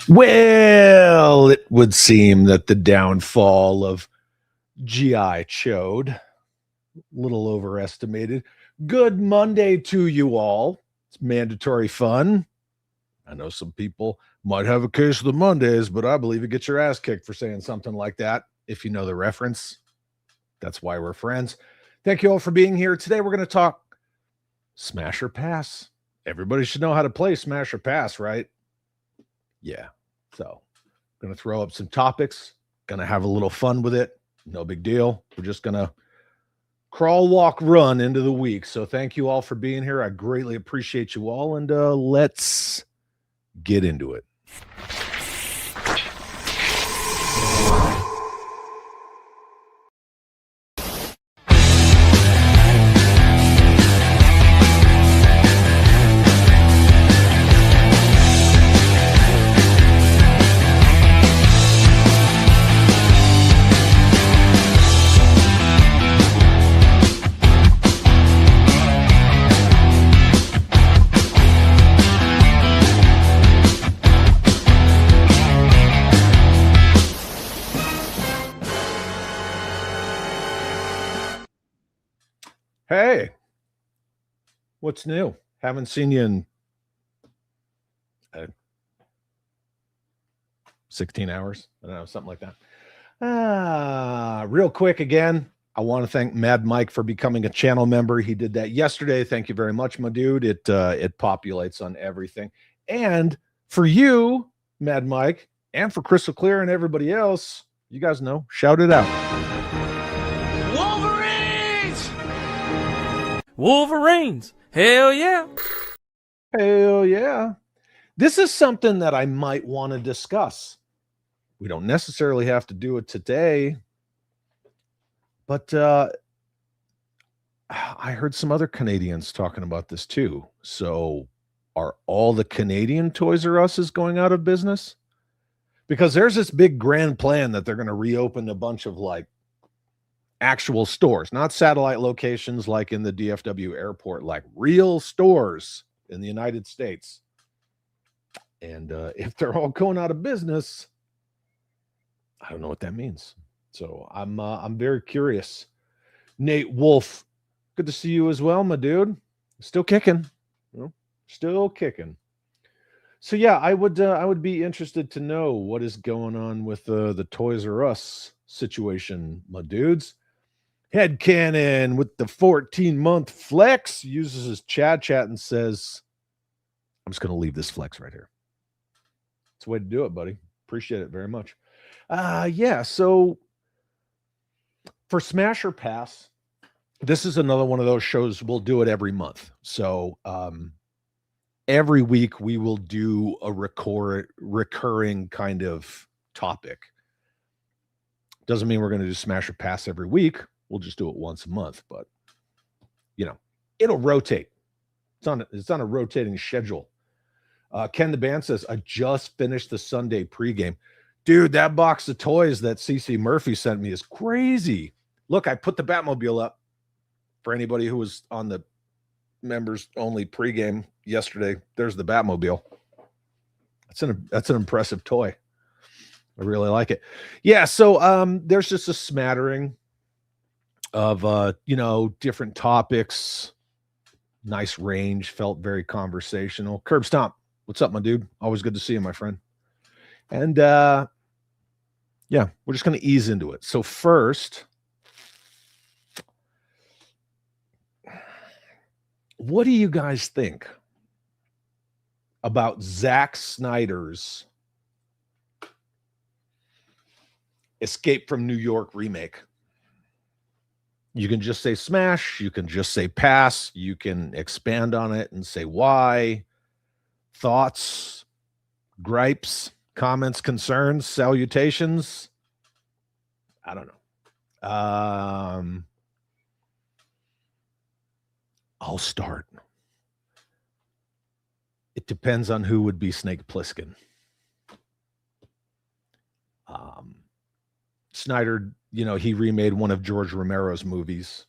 Well, it would seem that the downfall of GI Chode, a little overestimated. Good Monday to you all. It's mandatory fun. I know some people might have a case of the Mondays, but I believe you get your ass kicked for saying something like that. If you know the reference, that's why we're friends. Thank you all for being here. Today we're going to talk Smash or Pass. Everybody should know how to play Smash or Pass, right? Yeah. So, going to throw up some topics, going to have a little fun with it. No big deal. We're just going to crawl, walk, run into the week. So, thank you all for being here. I greatly appreciate you all. And let's get into it. Hey, what's new? Haven't seen you in 16 hours. I don't know, something like that. Real quick again, I want to thank Mad Mike for becoming a channel member. He did that yesterday. Thank you very much, my dude. It populates on everything. And for you, Mad Mike, and for Crystal Clear and everybody else, you guys know, shout it out. Wolverines! Hell yeah! Hell yeah. This is something that I might want to discuss. We don't necessarily have to do it today, but I heard some other Canadians talking about this too. So are all the Canadian Toys R Us going out of business? Because there's this big grand plan that they're going to reopen a bunch of like actual stores, not satellite locations like in the DFW airport, like real stores in the United States. And if they're all going out of business, I don't know what that means. So I'm very curious. Nate Wolf, good to see you as well, my dude. Still kicking, still kicking. So yeah, I would be interested to know what is going on with the Toys R Us situation, my dudes. Headcanon with the 14-month flex uses his chat and says, I'm just going to leave this flex right here. It's a way to do it, buddy. Appreciate it very much. Yeah, so for Smash or Pass, this is another one of those shows. We'll do it every month. So every week we will do a recurring kind of topic. Doesn't mean we're going to do Smash or Pass every week. We'll just do it once a month, but it'll rotate. It's on a rotating schedule. Ken the Band says, I just finished the Sunday pregame. Dude, that box of toys that CC Murphy sent me is crazy. Look, I put the Batmobile up for anybody who was on the members only pregame yesterday. There's the Batmobile. That's an impressive toy. I really like it. Yeah, so there's just a smattering of different topics. Nice range, felt very conversational. Curb Stomp, what's up, my dude? Always good to see you, my friend. And yeah, we're just going to ease into it. So first, what do you guys think about Zack Snyder's Escape from New York remake? You can just say smash. You can just say pass. You can expand on it and say why. Thoughts, gripes, comments, concerns, salutations. I don't know. I'll start. It depends on who would be Snake Plissken. Snyder, he remade one of George Romero's movies,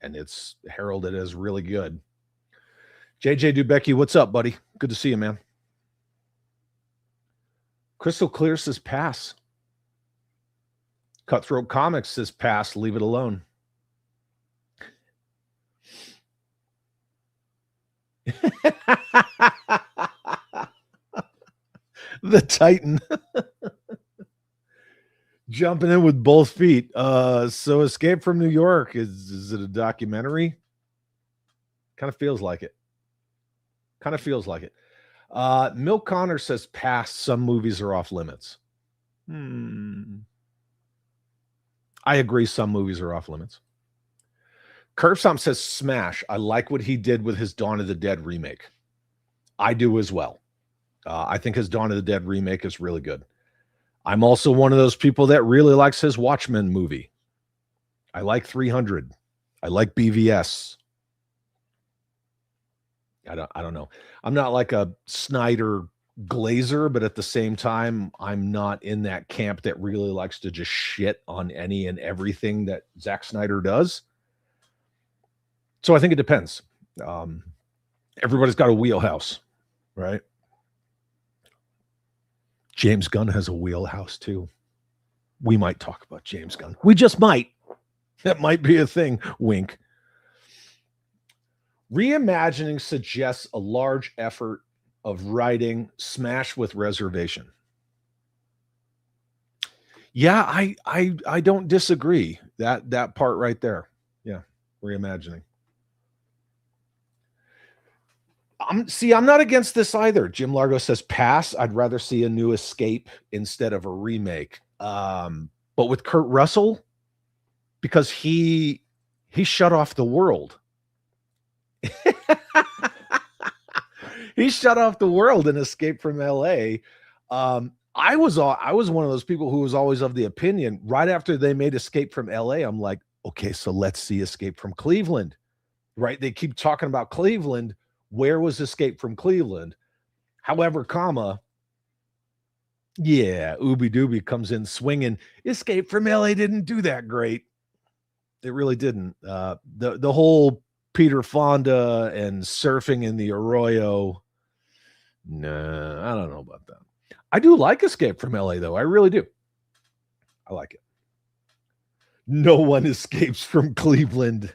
and it's heralded as really good. JJ Dubecki, what's up, buddy? Good to see you, man. Crystal Clear says pass. Cutthroat Comics says pass, leave it alone. The Titan. Jumping in with both feet. So Escape from New York, is it a documentary? Kind of feels like it. Mill Connor says pass, some movies are off limits. I agree, some movies are off limits. Curbstomp says smash. I like what he did with his Dawn of the Dead remake. I do as well. I think his Dawn of the Dead remake is really good. I'm also one of those people that really likes his Watchmen movie. I like 300. I like BVS. I don't know. I'm not like a Snyder glazer, but at the same time, I'm not in that camp that really likes to just shit on any and everything that Zack Snyder does. So I think it depends. Everybody's got a wheelhouse, right? James Gunn has a wheelhouse too. We might talk about James Gunn. We just might. That might be a thing. Wink. Reimagining suggests a large effort of writing smash with reservation. Yeah, I don't disagree. That part right there. Yeah, reimagining. I'm not against this either. Jim Largo says pass. I'd rather see a new Escape instead of a remake. But with Kurt Russell, because he shut off the world. He shut off the world in Escape from LA. I was one of those people who was always of the opinion right after they made Escape from LA, I'm like, okay, so let's see Escape from Cleveland, right? They keep talking about Cleveland. Where was Escape from Cleveland? However, Ooby Dooby comes in swinging. Escape from LA didn't do that great. It really didn't. The whole Peter Fonda and surfing in the Arroyo. Nah, I don't know about that. I do like Escape from LA, though. I really do. I like it. No one escapes from Cleveland.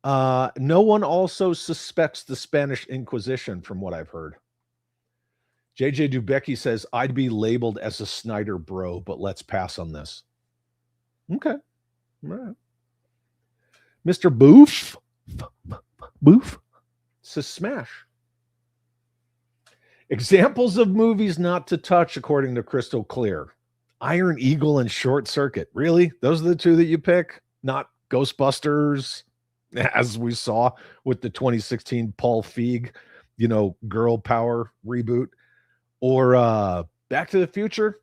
No one also suspects the Spanish Inquisition, from what I've heard. JJ Dubecki says, I'd be labeled as a Snyder bro, but let's pass on this. Okay. All right. Mr. Boof says smash. Examples of movies not to touch, according to Crystal Clear. Iron Eagle and Short Circuit. Really? Those are the two that you pick? Not Ghostbusters, as we saw with the 2016 Paul Feig, girl power reboot, or Back to the Future.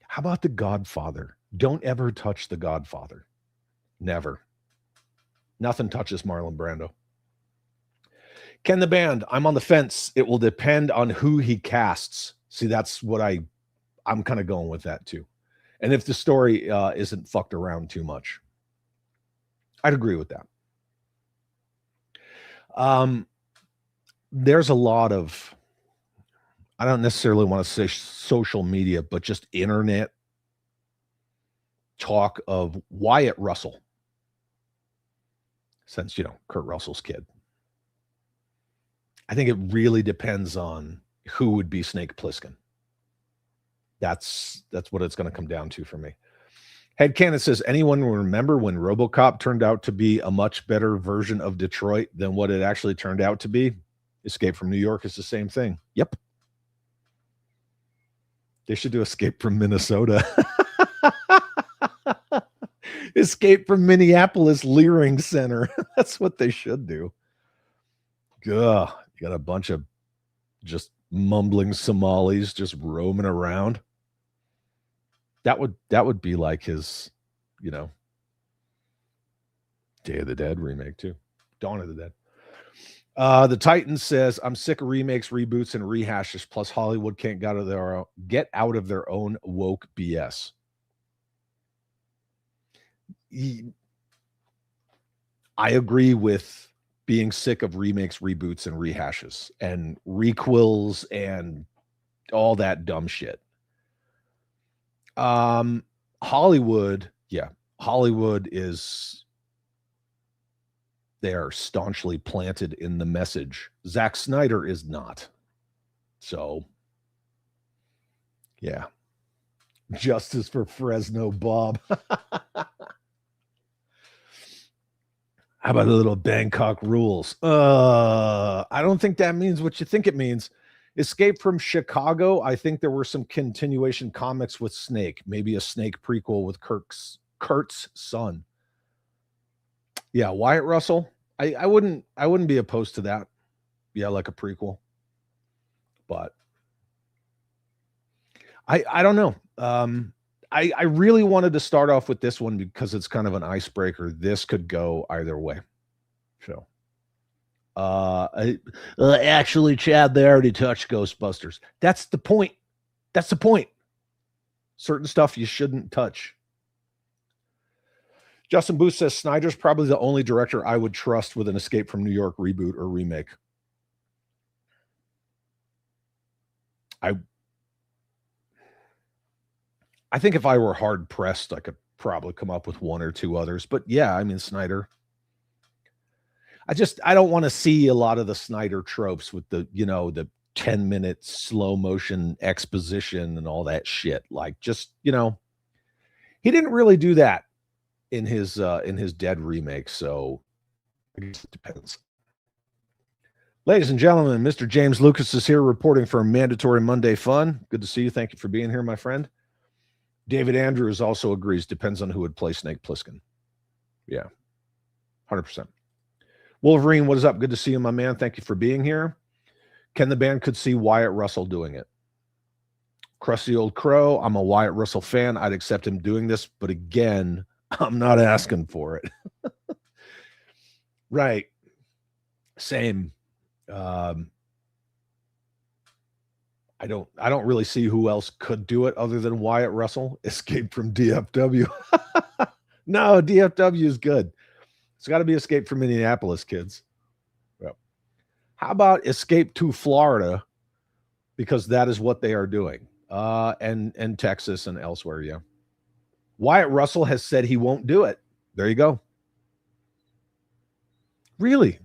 How about The Godfather? Don't ever touch The Godfather. Never. Nothing touches Marlon Brando. Ken the Band, I'm on the fence. It will depend on who he casts. See, that's what I'm kind of going with that too. And if the story isn't fucked around too much. I'd agree with that. There's a lot of, I don't necessarily want to say social media, but just internet talk of Wyatt Russell. Since, Kurt Russell's kid. I think it really depends on who would be Snake Plissken. That's what it's going to come down to for me. Headcanon says, anyone remember when RoboCop turned out to be a much better version of Detroit than what it actually turned out to be? Escape from New York is the same thing. Yep. They should do Escape from Minnesota. Escape from Minneapolis Leering Center. That's what they should do. Ugh, you got a bunch of just mumbling Somalis just roaming around. That would be like his, Day of the Dead remake too. Dawn of the Dead. The Titan says, I'm sick of remakes, reboots, and rehashes. Plus, Hollywood can't get out of their own woke BS. I agree with being sick of remakes, reboots, and rehashes and requels and all that dumb shit. Hollywood is, they are staunchly planted in the message. Zack Snyder is not. So, yeah. Justice for Fresno Bob. How about a little Bangkok Rules? I don't think that means what you think it means. Escape from Chicago. I think there were some continuation comics with Snake. Maybe a Snake prequel with Kurt's son. Yeah, Wyatt Russell. I wouldn't be opposed to that. Yeah, like a prequel. But I don't know. I really wanted to start off with this one because it's kind of an icebreaker. This could go either way. So, actually, Chad, they already touched Ghostbusters. That's the point. That's the point. Certain stuff you shouldn't touch. Justin Booth says Snyder's probably the only director I would trust with an Escape from New York reboot or remake. I think if I were hard pressed, I could probably come up with one or two others. But yeah, I mean, Snyder. I don't want to see a lot of the Snyder tropes with the 10-minute slow motion exposition and all that shit. Like, just, he didn't really do that in his Dead remake. So I guess it depends. Ladies and gentlemen, Mr. James Lucas is here reporting for Mandatory Monday Fun. Good to see you. Thank you for being here, my friend. David Andrews also agrees. Depends on who would play Snake Plissken. Yeah, 100%. Wolverine, what is up? Good to see you, my man. Thank you for being here. Ken the Band could see Wyatt Russell doing it. Crusty Old Crow, I'm a Wyatt Russell fan. I'd accept him doing this, but again, I'm not asking for it. Right. Same. I don't really see who else could do it other than Wyatt Russell. Escape from DFW. No, DFW is good. It's got to be Escape from Minneapolis, kids. Yep. How about Escape to Florida? Because that is what they are doing. And Texas and elsewhere, yeah. Wyatt Russell has said he won't do it. There you go. Really?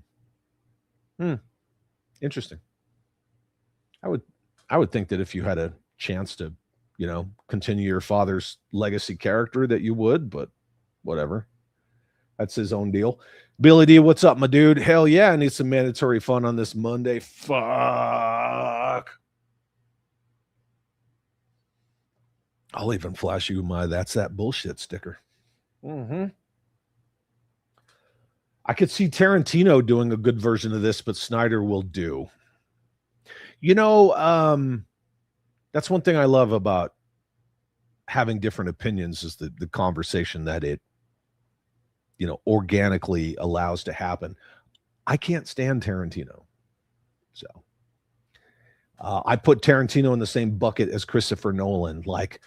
Interesting. I would think that if you had a chance to, continue your father's legacy character that you would, but whatever. That's his own deal. Billy D, what's up, my dude? Hell yeah, I need some mandatory fun on this Monday. Fuck. I'll even flash you my That's That Bullshit sticker. I could see Tarantino doing a good version of this, but Snyder will do. That's one thing I love about having different opinions is the conversation that it, organically allows to happen. I can't stand Tarantino. So I put Tarantino in the same bucket as Christopher Nolan. Like,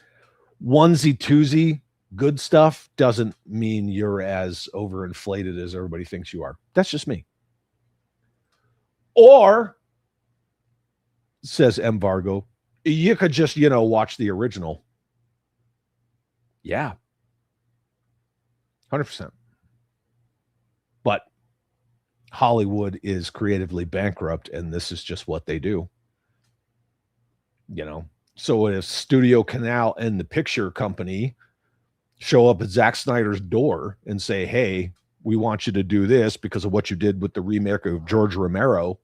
onesie twosie good stuff doesn't mean you're as overinflated as everybody thinks you are. That's just me. Or, says M. Vargo, you could just, watch the original. Yeah. 100%. But Hollywood is creatively bankrupt, and this is just what they do. So if Studio Canal and the picture company show up at Zack Snyder's door and say, hey, we want you to do this because of what you did with the remake of George Romero.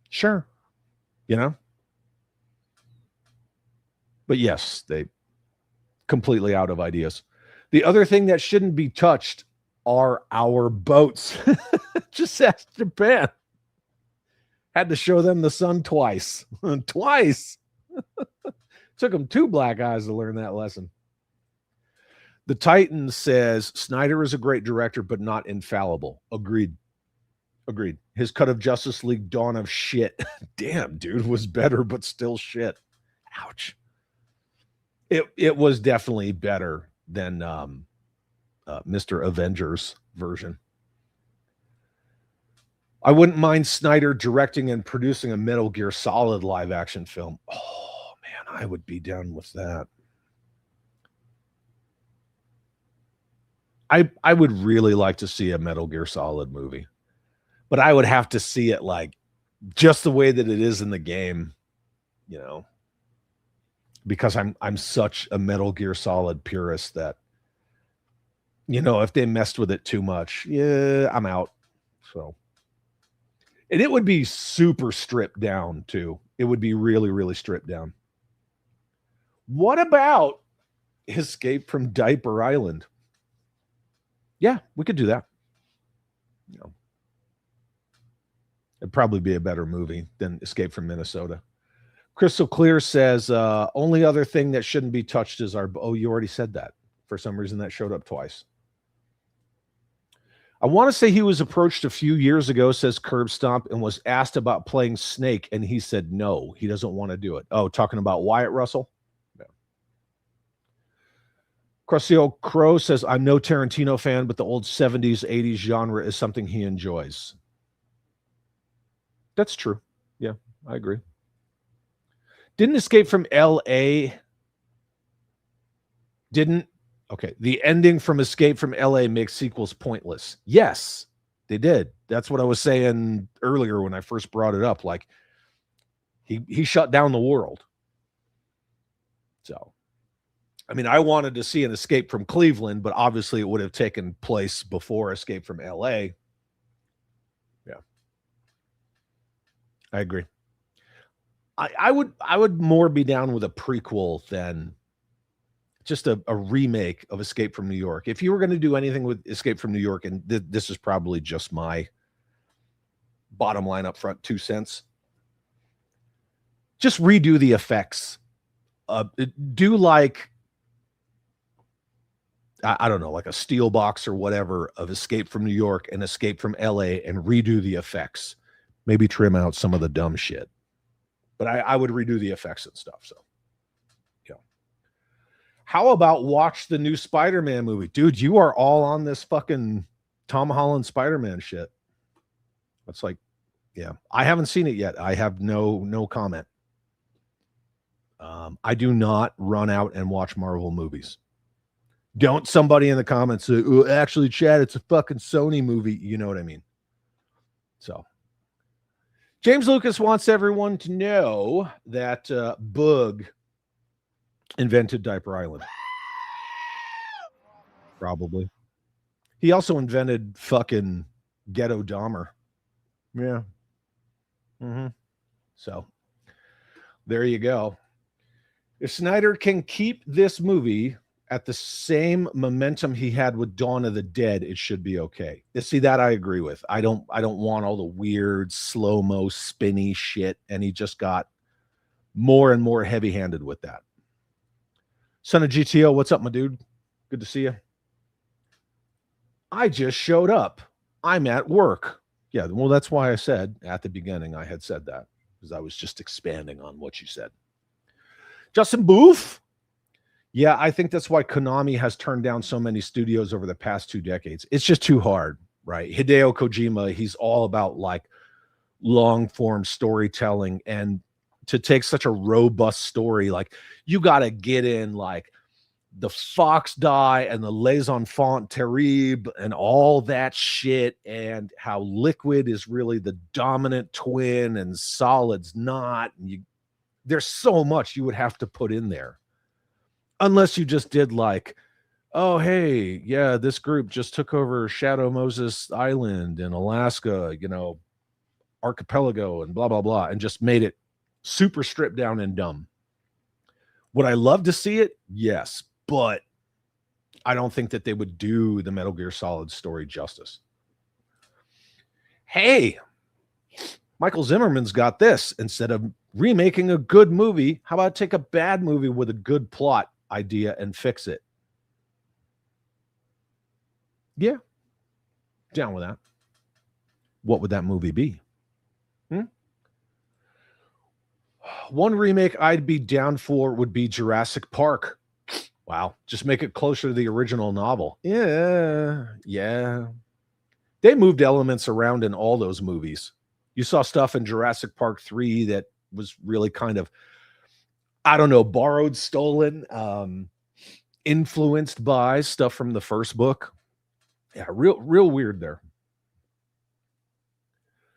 Sure. But yes, they completely out of ideas. The other thing that shouldn't be touched are our boats. Just ask Japan. Had to show them the sun twice. Twice. Took them 2 black eyes to learn that lesson. The Titan says Snyder is a great director, but not infallible. Agreed. His cut of Justice League Dawn of shit. Damn, dude, was better, but still shit. Ouch. It was definitely better than Mr. Avengers version. I wouldn't mind Snyder directing and producing a Metal Gear Solid live action film. Oh man, I would be down with that. I would really like to see a Metal Gear Solid movie, but I would have to see it like just the way that it is in the game, you know, because I'm such a Metal Gear Solid purist that, you know, if they messed with it too much, yeah, I'm out. So, and it would be super stripped down too. It would be really, really stripped down. What about Escape from Diaper Island? Yeah, we could do that. You know, it'd probably be a better movie than Escape from Minnesota. Crystal Clear says, only other thing that shouldn't be touched is our... Oh, you already said that. For some reason, that showed up twice. I want to say he was approached a few years ago, says Curb Stomp, and was asked about playing Snake, and he said no, he doesn't want to do it. Oh, talking about Wyatt Russell? Yeah. Crucio Crow says, I'm no Tarantino fan, but the old 70s, 80s genre is something he enjoys. That's true. Yeah, I agree. Didn't Escape from L.A. Didn't... Okay, the ending from Escape from LA makes sequels pointless. Yes, they did. That's what I was saying earlier when I first brought it up. Like, he shut down the world. So, I mean, I wanted to see an Escape from Cleveland, but obviously it would have taken place before Escape from LA. Yeah, I agree. I would more be down with a prequel than just a remake of Escape from New York. If you were going to do anything with Escape from New York, and this is probably just my bottom line up front, 2 cents, just redo the effects. Do like, I don't know, like a steel box or whatever of Escape from New York and Escape from LA, and redo the effects. Maybe trim out some of the dumb shit. But I would redo the effects and stuff, so. How about watch the new Spider-Man movie? Dude, you are all on this fucking Tom Holland Spider-Man shit. That's like, yeah. I haven't seen it yet. I have no comment. I do not run out and watch Marvel movies. Don't somebody in the comments say, oh, actually, Chad, it's a fucking Sony movie. You know what I mean? So, James Lucas wants everyone to know that Boog invented Diaper Island. Probably. He also invented fucking Ghetto Dahmer. Yeah. Mm-hmm. So there you go. If Snyder can keep this movie at the same momentum he had with Dawn of the Dead, it should be okay. See, that I agree with. I don't want all the weird slow-mo spinny shit, and he just got more and more heavy-handed with that. Son of GTO, what's up, my dude? Good to see you. I just showed up. I'm at work. Yeah, well, that's why I said at the beginning I had said that, because I was just expanding on what you said. Justin Booth? Yeah, I think that's why Konami has turned down so many studios over the past 2 decades. It's just too hard, right? Hideo Kojima, he's all about like long-form storytelling, and to take such a robust story, like you got to get in like the Fox die and the Les Enfants Terribles and all that shit, and how Liquid is really the dominant twin and Solid's not. And there's so much you would have to put in there, unless you just did like, oh, hey, yeah, this group just took over Shadow Moses Island in Alaska, you know, archipelago and blah, blah, blah, and just made it super stripped down and dumb. Would I love to see it? Yes, but I don't think that they would do the Metal Gear Solid story justice. Hey, Michael Zimmerman's got this. Instead of remaking a good movie, how about take a bad movie with a good plot idea and fix it? Yeah, down with that. What would that movie be? Hmm? One remake I'd be down for would be Jurassic Park. Wow, just make it closer to the original novel. Yeah, yeah. They moved elements around in all those movies. You saw stuff in Jurassic Park 3 that was really kind of, I don't know, borrowed, stolen, influenced by stuff from the first book. Yeah, real weird there.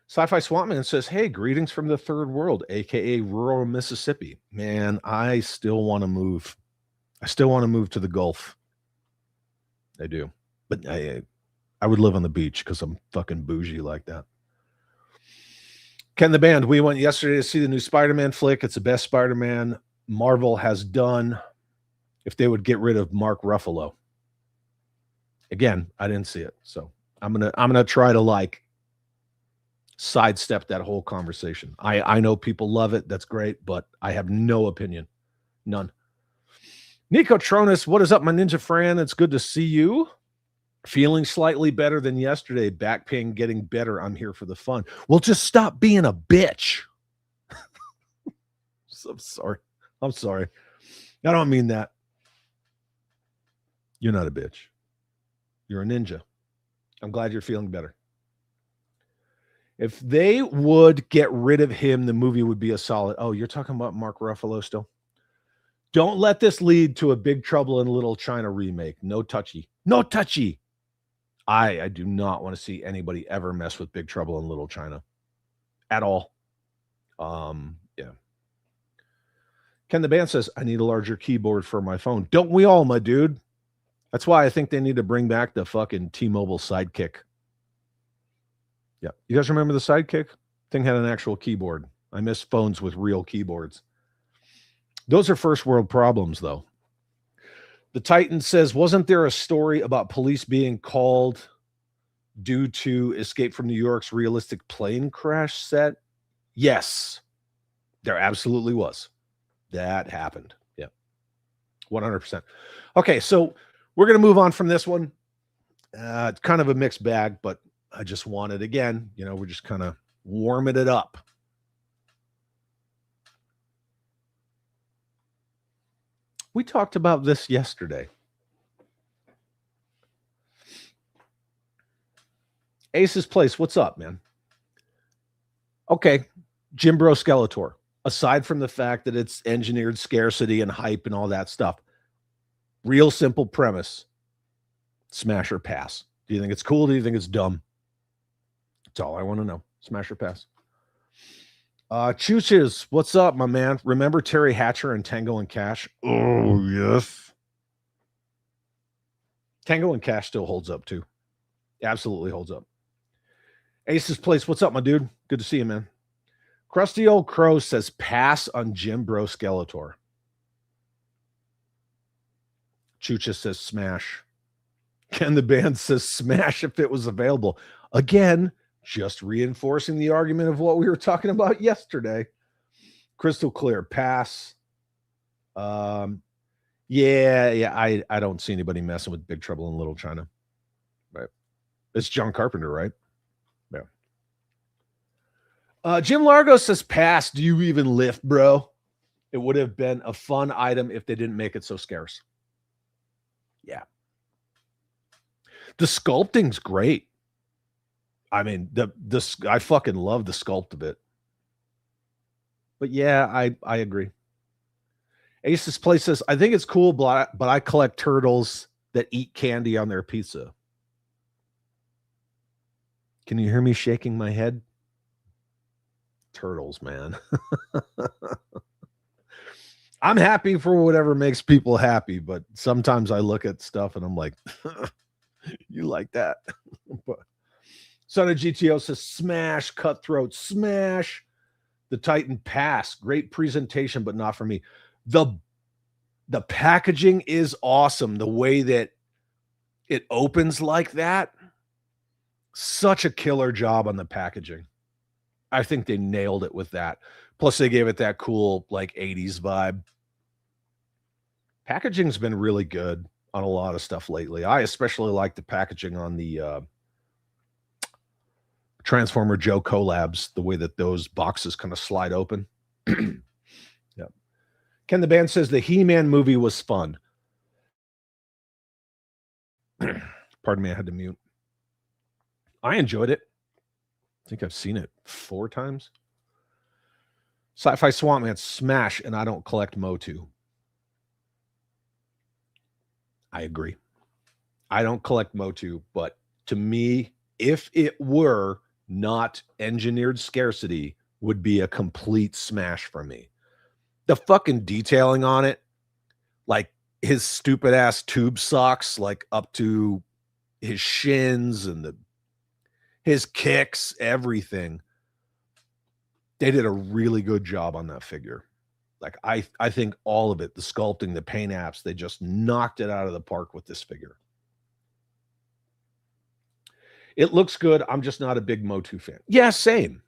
Sci-Fi Swampman says, "Hey, greetings from the third world, aka rural Mississippi. Man, I still want to move. I still want to move to the Gulf. I do, but I would live on the beach because I'm fucking bougie like that." Ken the Band, we went yesterday to see the new Spider-Man flick. It's the best Spider-Man Marvel has done. If they would get rid of Mark Ruffalo, again, I didn't see it, so I'm gonna try to like sidestep that whole conversation. I know people love it. That's great, but I have no opinion. None. Nico Tronus, what is up, my ninja friend? It's good to see you. Feeling slightly better than yesterday. Back pain getting better. I'm here for the fun. Well, just stop being a bitch. I'm sorry. I'm sorry. I don't mean that. You're not a bitch. You're a ninja. I'm glad you're feeling better. If they would get rid of him, the movie would be a solid. Oh, you're talking about Mark Ruffalo still? Don't let this lead to a Big Trouble in Little China remake. No touchy. No touchy. I do not want to see anybody ever mess with Big Trouble in Little China at all. Yeah. Ken the Band says, I need a larger keyboard for my phone. Don't we all, my dude? That's why I think they need to bring back the fucking T-Mobile Sidekick. Yeah. You guys remember the Sidekick? Thing had an actual keyboard. I miss phones with real keyboards. Those are first world problems, though. The Titan says, wasn't there a story about police being called due to Escape from New York's realistic plane crash set? Yes, there absolutely was. That happened. Yeah, 100%. Okay, so we're going to move on from this one. It's kind of a mixed bag, but I just wanted, again, we're just kind of warming it up. We talked about this yesterday. Ace's Place, what's up, man? Okay, Jim Bro Skeletor. Aside from the fact that it's engineered scarcity and hype and all that stuff, real simple premise. Smash or pass. Do you think it's cool? Do you think it's dumb? That's all I want to know. Smash or pass. Chooches, what's up, my man? Remember Terry Hatcher and Tango and Cash? Oh, yes. Tango and Cash still holds up, too. Absolutely holds up. Ace's Place, what's up, my dude? Good to see you, man. Crusty Old Crow says pass on Jim Bro Skeletor. Chucha says smash. Ken the Band says smash if it was available. Again, just reinforcing the argument of what we were talking about yesterday. Crystal clear, pass. Yeah, I don't see anybody messing with Big Trouble in Little China. Right. It's John Carpenter, right? Yeah. Jim Largo says pass. Do you even lift, bro? It would have been a fun item if they didn't make it so scarce. Yeah. The sculpting's great. I mean, I fucking love the sculpt of it. But yeah, I agree. Ace's Place says, I think it's cool, but I collect turtles that eat candy on their pizza. Can you hear me shaking my head? Turtles, man. I'm happy for whatever makes people happy, but sometimes I look at stuff and I'm like, you like that? But Son of GTO says, smash, Cutthroat, smash. The Titan pass. Great presentation, but not for me. The packaging is awesome. The way that it opens like that. Such a killer job on the packaging. I think they nailed it with that. Plus, they gave it that cool, like, 80s vibe. Packaging's been really good. on a lot of stuff lately. I especially like the packaging on the Transformer Joe collabs, the way that those boxes kind of slide open. Yeah. Ken the Band says the He-Man movie was fun. Pardon me, I had to mute. I enjoyed it. I think I've seen it 4 times. Sci-Fi Swamp Man, smash, and I don't collect Motu. I agree. I don't collect Motu, but to me, if it were not engineered scarcity, would be a complete smash for me. The fucking detailing on it, like his stupid ass tube socks, like up to his shins and his kicks, everything. They did a really good job on that figure. Like I think all of it, the sculpting, the paint apps, they just knocked it out of the park with this figure. It looks good. I'm just not a big Motu fan. Yeah, same.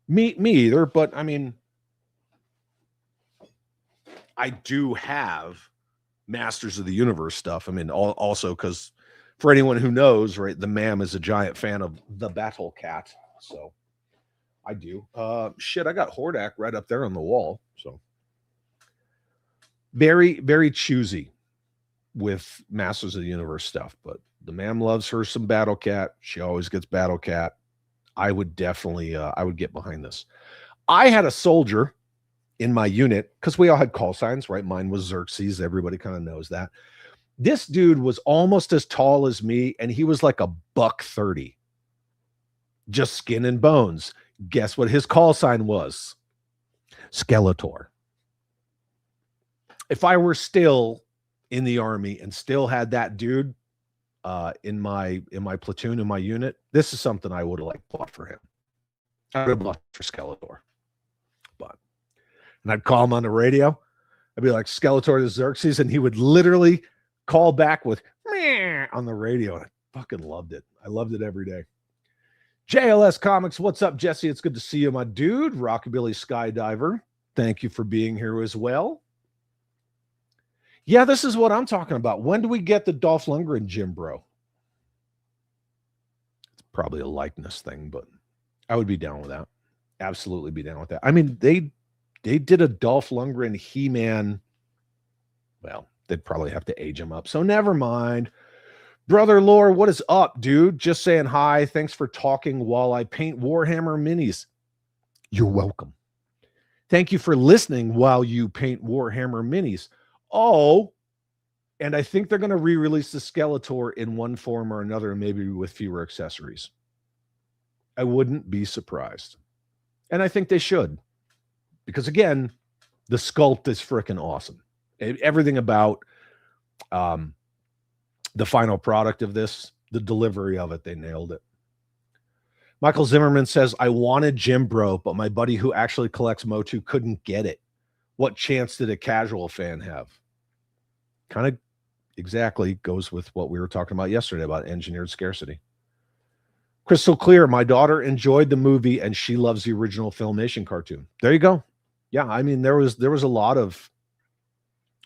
Me either, but I mean, I do have Masters of the Universe stuff. I mean, also because for anyone who knows, right, the Mam is a giant fan of the Battle Cat. So I do. Shit, I got Hordak right up there on the wall. So very, very choosy with Masters of the Universe stuff. But the Mam loves her some Battle Cat. She always gets Battle Cat. I would definitely, I would get behind this. I had a soldier in my unit because we all had call signs, right? Mine was Xerxes. Everybody kind of knows that. This dude was almost as tall as me, and he was like a $130, just skin and bones. Guess what his call sign was? Skeletor. If I were still in the army and still had that dude in my platoon, in my unit, this is something I would have like bought for him. I would have bought for Skeletor. But and I'd call him on the radio. I'd be like, Skeletor to Xerxes, and he would literally call back with meh on the radio. And I fucking loved it. I loved it every day. JLS Comics, what's up, Jesse? It's good to see you, my dude. Rockabilly Skydiver, thank you for being here as well. Yeah, this is what I'm talking about. When do we get the Dolph Lundgren Jim Bro? It's probably a likeness thing, but I would be down with that. Absolutely be down with that. I mean, they did a Dolph Lundgren He-Man. Well, they'd probably have to age him up. So never mind. Brother Lore, what is up, dude? Just saying hi. Thanks for talking while I paint Warhammer minis. You're welcome. Thank you for listening while you paint Warhammer minis. Oh, and I think they're going to re-release the Skeletor in one form or another, maybe with fewer accessories. I wouldn't be surprised. And I think they should. Because again, the sculpt is freaking awesome. Everything about the final product of this, the delivery of it, they nailed it. Michael Zimmerman says, I wanted Jim Bro, but my buddy who actually collects Motu couldn't get it. What chance did a casual fan have? Kind of exactly goes with what we were talking about yesterday about engineered scarcity. Crystal clear. My daughter enjoyed the movie and she loves the original Filmation cartoon. There you go. Yeah, I mean, there was a lot of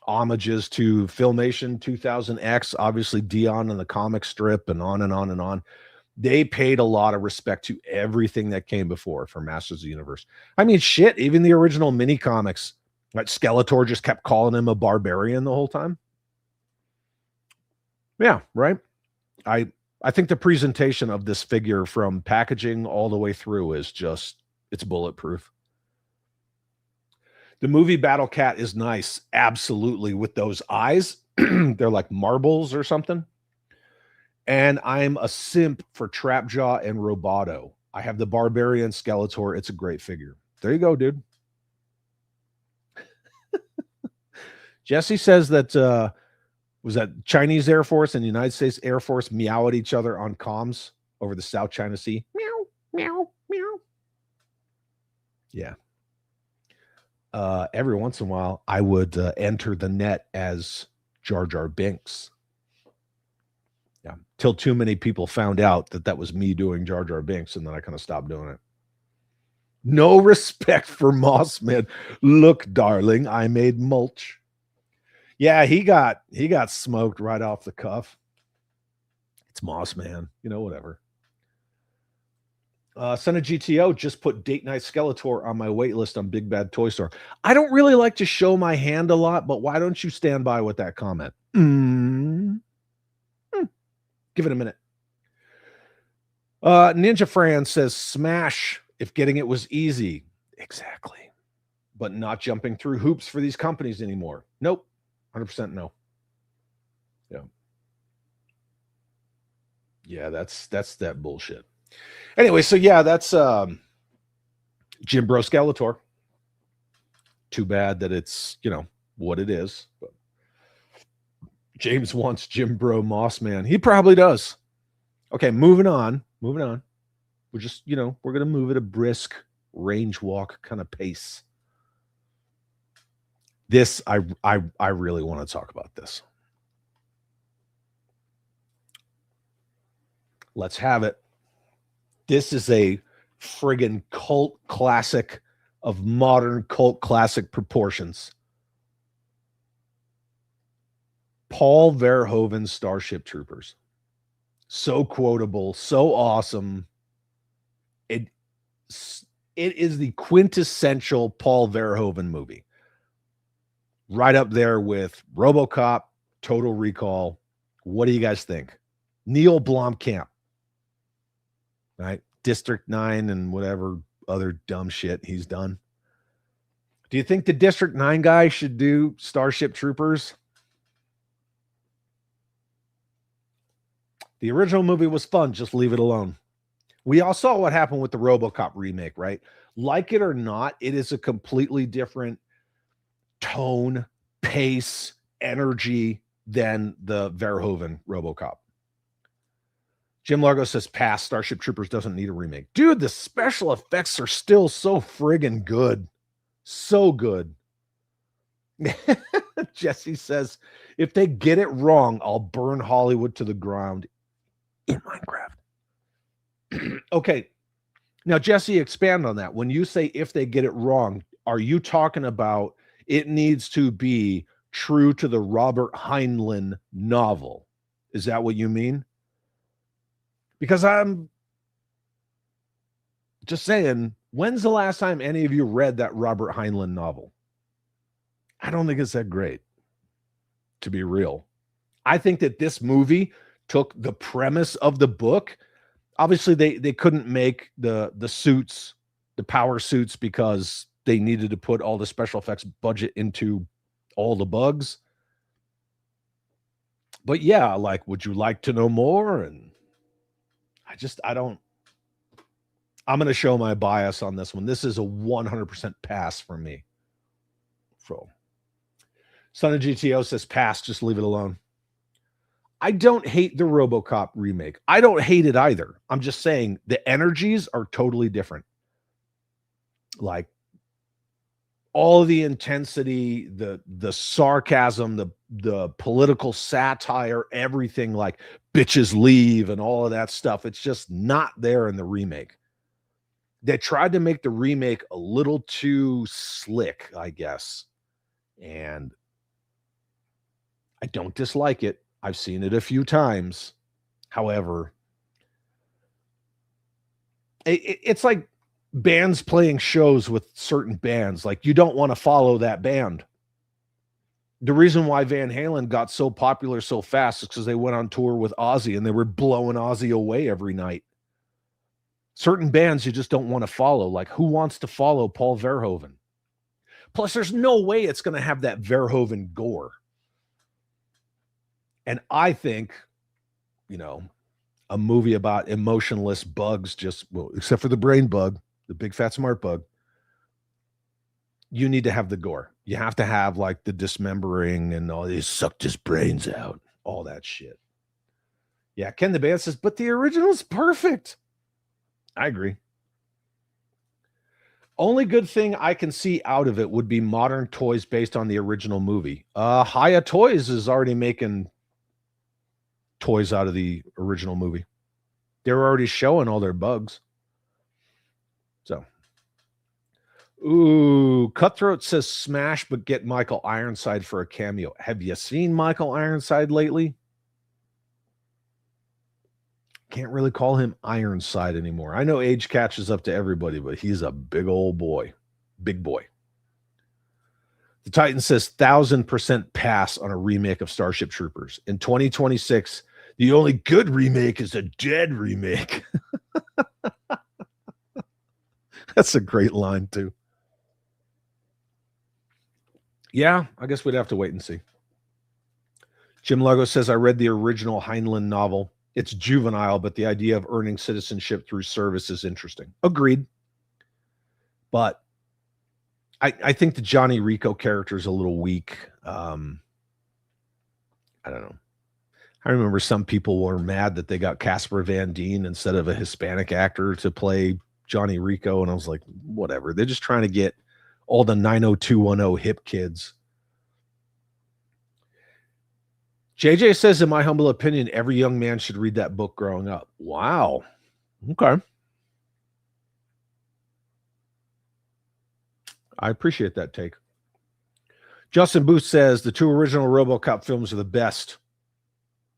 homages to Filmation 2000X, obviously Dion and the comic strip, and on and on and on. They paid a lot of respect to everything that came before for Masters of the Universe. I mean, shit, even the original mini comics, like Skeletor just kept calling him a barbarian the whole time. Yeah, right. I think the presentation of this figure from packaging all the way through is just, it's bulletproof. The movie Battle Cat is nice, absolutely, with those eyes. They're like marbles or something. And I'm a simp for Trapjaw and Roboto. I have the Barbarian Skeletor. It's a great figure. There you go, dude. Jesse says that was that Chinese Air Force and the United States Air Force meow at each other on comms over the South China Sea. Meow, meow, meow. Yeah. Every once in a while, I would enter the net as Jar Jar Binks. Yeah. Till too many people found out that that was me doing Jar Jar Binks, and then I kind of stopped doing it. No respect for Mossman. Look, darling, I made mulch. Yeah, he got smoked right off the cuff. It's Moss Man, whatever. Son of GTO just put Date Night Skeletor on my wait list on Big Bad Toy Store. I don't really like to show my hand a lot, but why don't you stand by with that comment? Give it a minute. Ninja Fran says Smash if getting it was easy. Exactly. But not jumping through hoops for these companies anymore. Nope. 100% no. Yeah. Yeah, that's that bullshit. Anyway, so yeah, that's Jim Bro Skeletor. Too bad that it's, what it is. But James wants Jim Bro Moss Man. He probably does. Okay, moving on. We're just, we're going to move at a brisk range walk kind of pace. This, I really want to talk about this. Let's have it. This is a friggin' cult classic of modern cult classic proportions. Paul Verhoeven's Starship Troopers. So quotable, so awesome. It is the quintessential Paul Verhoeven movie. Right up there with RoboCop, Total Recall. What do you guys think? Neil Blomkamp. Right? District 9 and whatever other dumb shit he's done. Do you think the District 9 guy should do Starship Troopers? The original movie was fun. Just leave it alone. We all saw what happened with the RoboCop remake, right? Like it or not, it is a completely different tone, pace, energy than the Verhoeven RoboCop. Jim Largo says, pass. Starship Troopers doesn't need a remake. Dude, the special effects are still so friggin' good. So good. Jesse says, if they get it wrong, I'll burn Hollywood to the ground in Minecraft. Okay. Now, Jesse, expand on that. When you say if they get it wrong, are you talking about it needs to be true to the Robert Heinlein novel? Is that what you mean? Because I'm just saying, when's the last time any of you read that Robert Heinlein novel? I don't think it's that great, to be real. I think that this movie took the premise of the book. Obviously, they couldn't make the suits, the power suits, because they needed to put all the special effects budget into all the bugs. But yeah, like, would you like to know more? And I'm going to show my bias on this one. This is a 100% pass for me. So, Son of GTO says pass, just leave it alone. I don't hate the RoboCop remake. I don't hate it either. I'm just saying the energies are totally different. Like all of the intensity, the sarcasm, the political satire, everything, like bitches leave and all of that stuff. It's just not there in the remake. They tried to make the remake a little too slick, I guess. And I don't dislike it. I've seen it a few times. However, it's like bands playing shows with certain bands. Like, you don't want to follow that band. The reason why Van Halen got so popular so fast is because they went on tour with Ozzy and they were blowing Ozzy away every night. Certain bands you just don't want to follow. Like, who wants to follow Paul Verhoeven? Plus, there's no way it's going to have that Verhoeven gore. And I think, a movie about emotionless bugs, except for the brain bug, the big fat smart bug, you need to have the gore. You have to have like the dismembering and all these sucked his brains out, all that shit. Yeah, Ken the Band says, but the original's perfect. I agree. Only good thing I can see out of it would be modern toys based on the original movie. Haya Toys is already making toys out of the original movie. They're already showing all their bugs. So, Ooh, Cutthroat says smash, but get Michael Ironside for a cameo. Have you seen Michael Ironside lately? Can't really call him Ironside anymore. I know age catches up to everybody, but he's a big old boy. Big boy. The Titan says 1,000% pass on a remake of Starship Troopers. In 2026, the only good remake is a dead remake. That's a great line, too. Yeah, I guess we'd have to wait and see. Jim Lugo says, I read the original Heinlein novel. It's juvenile, but the idea of earning citizenship through service is interesting. Agreed. But I think the Johnny Rico character is a little weak. I don't know. I remember some people were mad that they got Casper Van Dien instead of a Hispanic actor to play Johnny Rico. And I was like, whatever. They're just trying to get all the 90210 hip kids. JJ says, in my humble opinion, every young man should read that book growing up. Wow. Okay. I appreciate that take. Justin Booth says the two original RoboCop films are the best.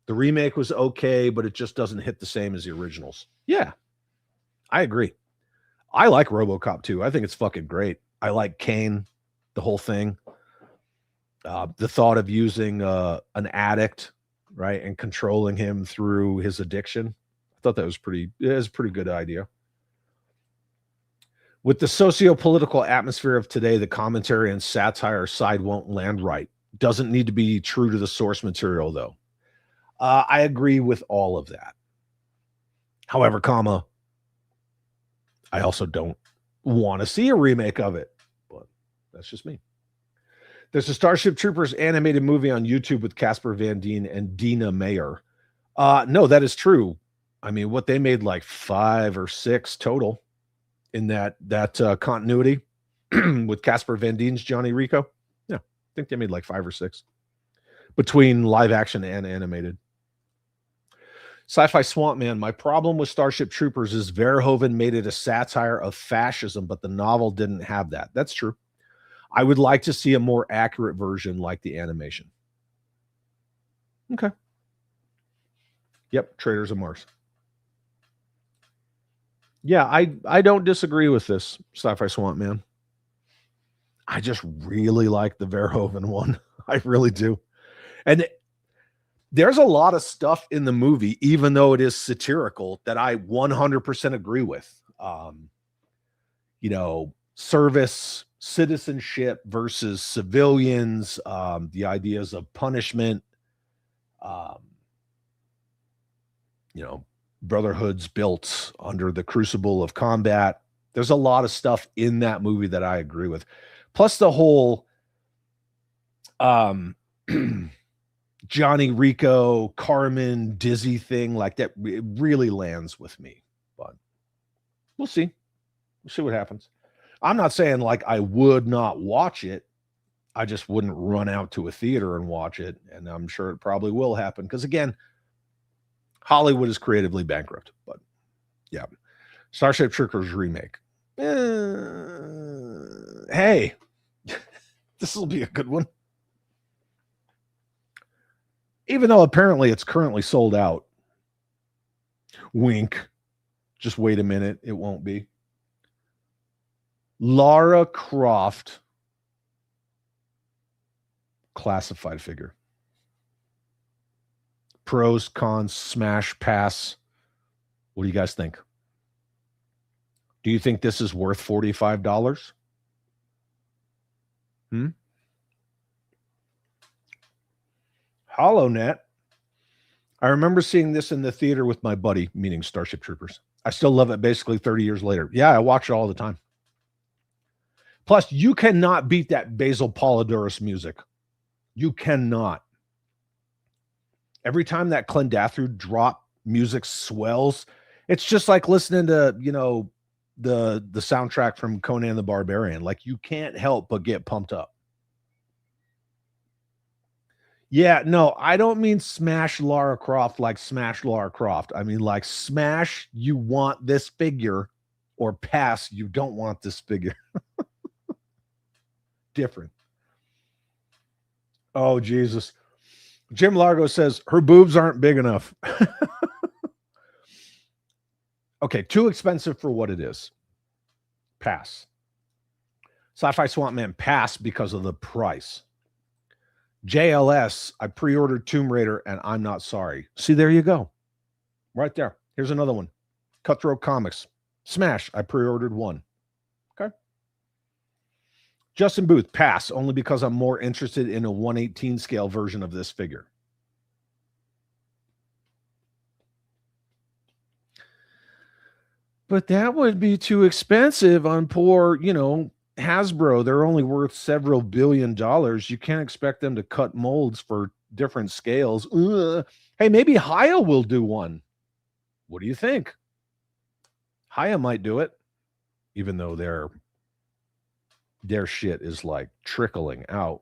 The remake was okay, but it just doesn't hit the same as the originals. Yeah, I agree. I like RoboCop 2. I think it's fucking great. I like Kane, the whole thing. The thought of using an addict, right, and controlling him through his addiction. I thought that was a pretty good idea. With the socio-political atmosphere of today, the commentary and satire side won't land right. Doesn't need to be true to the source material, though. I agree with all of that. However, I also don't want to see a remake of it, but that's just me. There's a Starship Troopers animated movie on YouTube with Casper Van Dien and Dina Meyer. No, that is true. I mean, what they made like 5 or 6 total in that continuity with Casper Van Dien's Johnny Rico. Yeah, I think they made like 5 or 6 between live action and animated. Sci-Fi Swamp Man, my problem with Starship Troopers is Verhoeven made it a satire of fascism, but the novel didn't have that. That's true. I would like to see a more accurate version like the animation. Okay. Yep, Traders of Mars. Yeah, I don't disagree with this, Sci-Fi Swamp Man. I just really like the Verhoeven one. I really do. And there's a lot of stuff in the movie, even though it is satirical, that I 100% agree with. Service, citizenship versus civilians, the ideas of punishment, brotherhoods built under the crucible of combat. There's a lot of stuff in that movie that I agree with. Plus the whole Johnny Rico, Carmen, Dizzy thing, like that, it really lands with me. But we'll see. We'll see what happens. I'm not saying like I would not watch it. I just wouldn't run out to a theater and watch it. And I'm sure it probably will happen. Because again, Hollywood is creatively bankrupt. But yeah. Starship Troopers remake. Hey, this will be a good one. Even though apparently it's currently sold out. Wink. Just wait a minute. It won't be. Lara Croft. Classified figure. Pros, cons, smash, pass. What do you guys think? Do you think this is worth $45? HoloNet. I remember seeing this in the theater with my buddy, meaning Starship Troopers. I still love it basically 30 years later. Yeah, I watch it all the time. Plus, you cannot beat that Basil Polidorus music. You cannot. Every time that Clendathru drop music swells, it's just like listening to, the soundtrack from Conan the Barbarian. Like, you can't help but get pumped up. Yeah, no, I don't mean smash Lara Croft like smash Lara Croft. I mean like smash, you want this figure, or pass, you don't want this figure. different. Oh, Jesus. Jim Largo says her boobs aren't big enough. Okay, too expensive for what it is. Pass. Sci-Fi Swamp Man, pass because of the price. JLS, I pre-ordered Tomb Raider and I'm not sorry. See, there you go. Right there. Here's another one. Cutthroat Comics. Smash, I pre-ordered one. Okay. Justin Booth, pass, only because I'm more interested in a 1/18 scale version of this figure. But that would be too expensive on poor, Hasbro. They're only worth several $1 billion. You can't expect them to cut molds for different scales. Ugh. Hey, maybe Haya will do one. What do you think? Haya might do it, even though their shit is like trickling out.